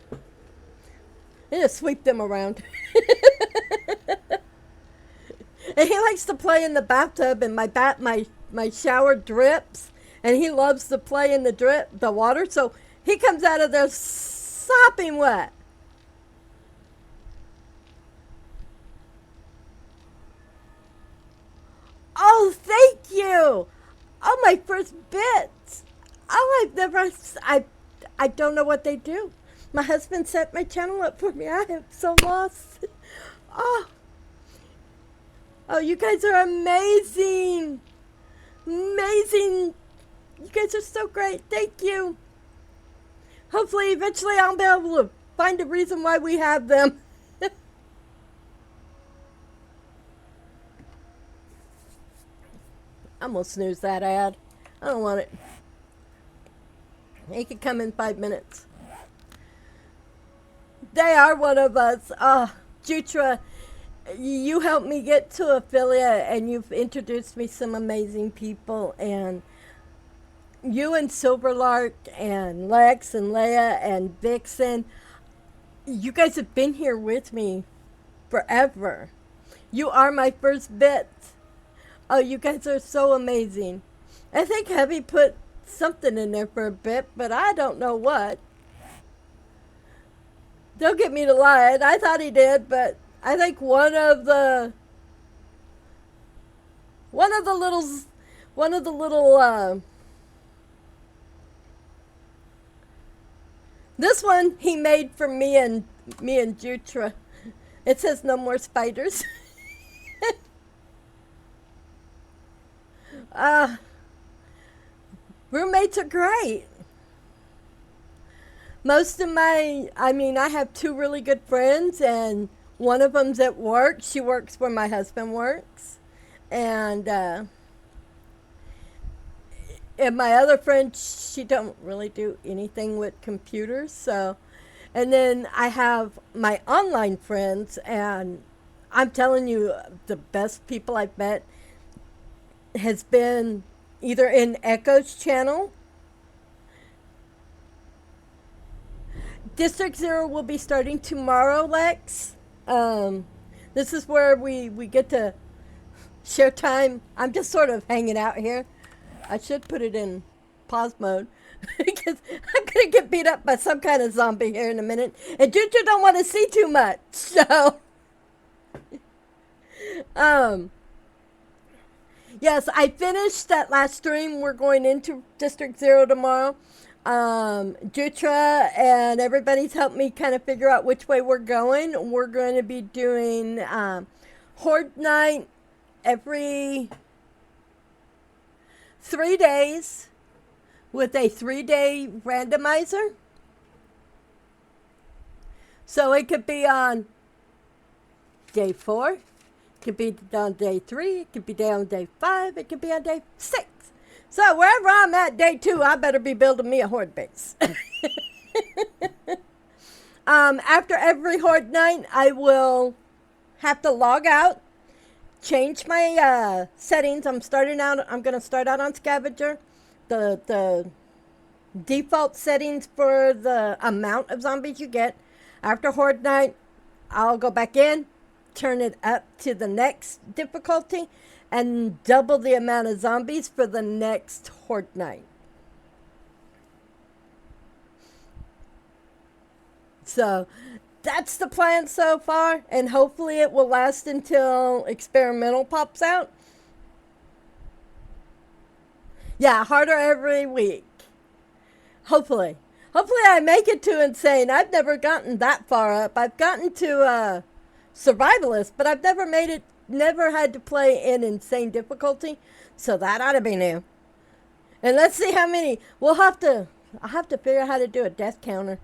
I just sweep them around. And he likes to play in the bathtub, and my shower drips, and he loves to play in the water, so he comes out of there sopping wet. Oh, thank you. Oh, my first bits. Oh, I don't know what they do. My husband set my channel up for me. I am so lost. Oh, you guys are amazing. Amazing. You guys are so great. Thank you. Hopefully, eventually, I'll be able to find a reason why we have them. I'm going to snooze that ad. I don't want it. He could come in 5 minutes. They are one of us. Jutra, you helped me get to affiliate, and you've introduced me some amazing people. And you and Silverlark and Lex and Leia and Vixen, you guys have been here with me forever. You are my first bit. Oh, you guys are so amazing. I think Heavy put something in there for a bit, but I don't know what. Don't get me to lie. I thought he did, but I think one of the little this one he made for me and Jutra. It says no more spiders. Roommates are great. I have two really good friends, and one of them's at work. She works where my husband works. And my other friend, she don't really do anything with computers. So, and then I have my online friends, and I'm telling you, the best people I've met has been either in Echo's channel. District 0 will be starting tomorrow, Lex. This is where we get to share time. I'm just sort of hanging out here. I should put it in pause mode because I'm going to get beat up by some kind of zombie here in a minute. And Juju don't want to see too much. So, yes, I finished that last stream. We're going into District 0 tomorrow. Jutra and everybody's helped me kind of figure out which way we're going. We're going to be doing Horde Night every 3 days with a 3-day randomizer. So it could be on day 4, it could be on day 3, it could be on day 5, it could be on day 6. So wherever I'm at day 2, I better be building me a horde base. After every Horde Night, I will have to log out, change my settings. I'm going to start out on Scavenger. The default settings for the amount of zombies you get. After Horde Night, I'll go back in, turn it up to the next difficulty, and double the amount of zombies for the next Horde Night. So that's the plan so far, and hopefully it will last until Experimental pops out. Yeah, harder every week. Hopefully I make it to Insane. I've never gotten that far up. I've gotten to Survivalist, but I've never had to play in Insane difficulty, so that ought to be new. And let's see how many. I'll have to figure out how to do a death counter.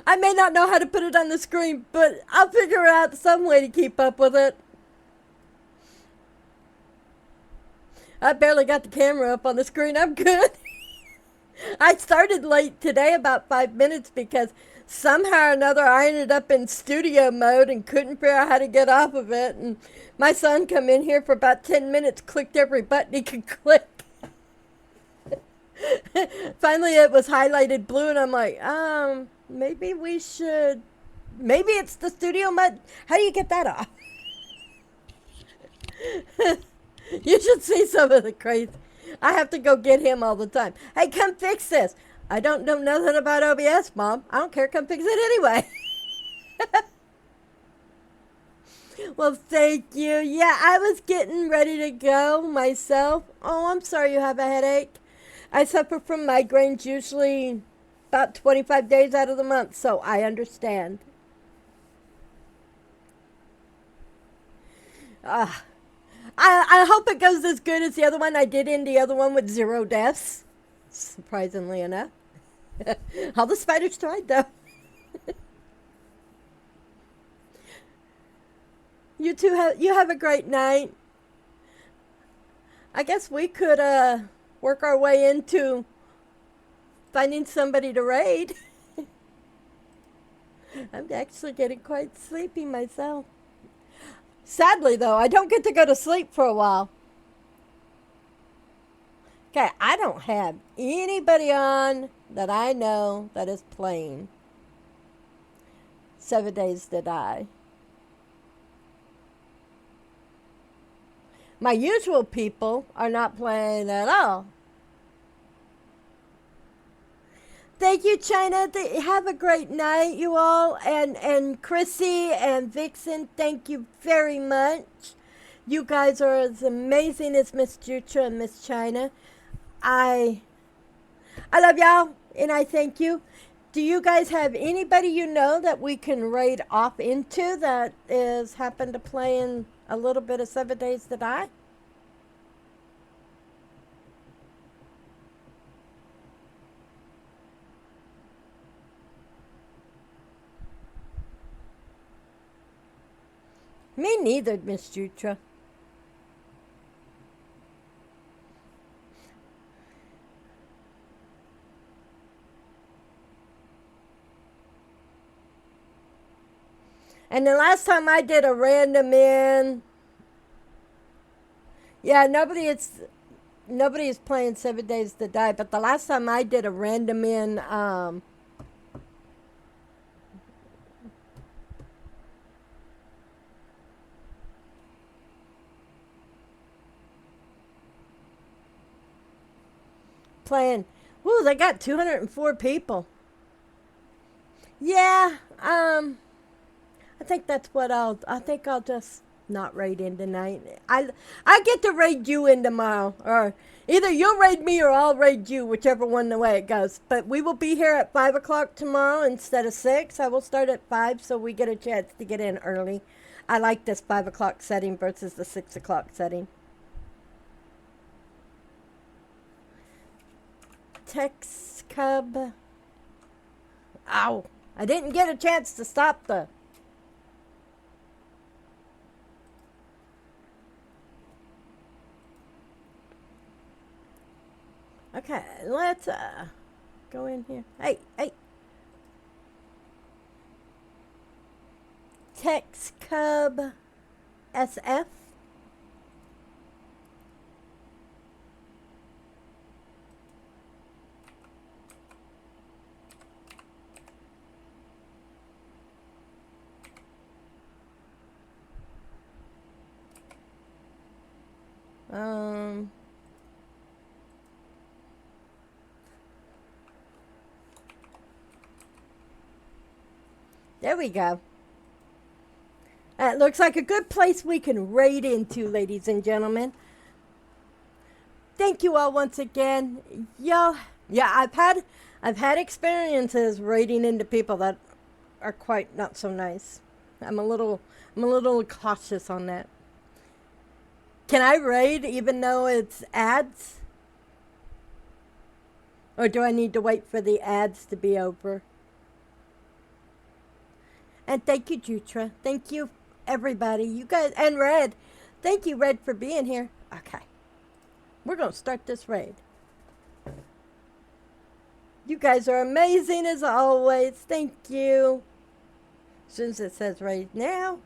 I may not know how to put it on the screen, but I'll figure out some way to keep up with it. I barely got the camera up on the screen. I'm good. I started late today, about 5 minutes, because somehow or another I ended up in studio mode and couldn't figure out how to get off of it. And my son come in here for about 10 minutes, clicked every button he could click. Finally it was highlighted blue, and I'm like, maybe it's the studio mode. How do you get that off? You should see some of the crazy. I have to go get him all the time. Hey, come fix this. I don't know nothing about OBS, Mom. I don't care. Come fix it anyway. Well, thank you. Yeah, I was getting ready to go myself. Oh, I'm sorry you have a headache. I suffer from migraines usually about 25 days out of the month, so I understand. I hope it goes as good as the other one. I did end the other one with 0 deaths, surprisingly enough. All the spiders tried, though. You have a great night. I guess we could work our way into finding somebody to raid. I'm actually getting quite sleepy myself. Sadly, though, I don't get to go to sleep for a while. Okay, I don't have anybody on that I know that is playing 7 Days to Die. My usual people are not playing at all. Thank you, China. Have a great night, you all. And Chrissy and Vixen, thank you very much. You guys are as amazing as Miss Jutra and Miss China. I love y'all, and I thank you. Do you guys have anybody you know that we can raid off into that is happen to play in a little bit of 7 Days to Die? Me neither, Miss Jutra. And the last time I did a random in, yeah, nobody is playing 7 Days to Die. But the last time I did a random in, playing, woo, they got 204 people. Yeah, I think that's what I think I'll just not raid in tonight. I get to raid you in tomorrow, or either you'll raid me or I'll raid you, whichever one the way it goes. But we will be here at 5 o'clock tomorrow instead of 6. I will start at 5 so we get a chance to get in early. I like this 5 o'clock setting versus the 6 o'clock setting. Tex Cub. Ow. I didn't get a chance to stop the... Okay, let's go in here. Hey, hey. Tex Cub SF. There we go. That looks like a good place we can raid into, ladies and gentlemen. Thank you all once again. Y'all, yeah, I've had experiences raiding into people that are quite not so nice. I'm a little cautious on that. Can I raid even though it's ads? Or do I need to wait for the ads to be over? And thank you, Jutra. Thank you, everybody. You guys, and Red. Thank you, Red, for being here. Okay. We're going to start this raid. You guys are amazing as always. Thank you. As soon as it says raid now.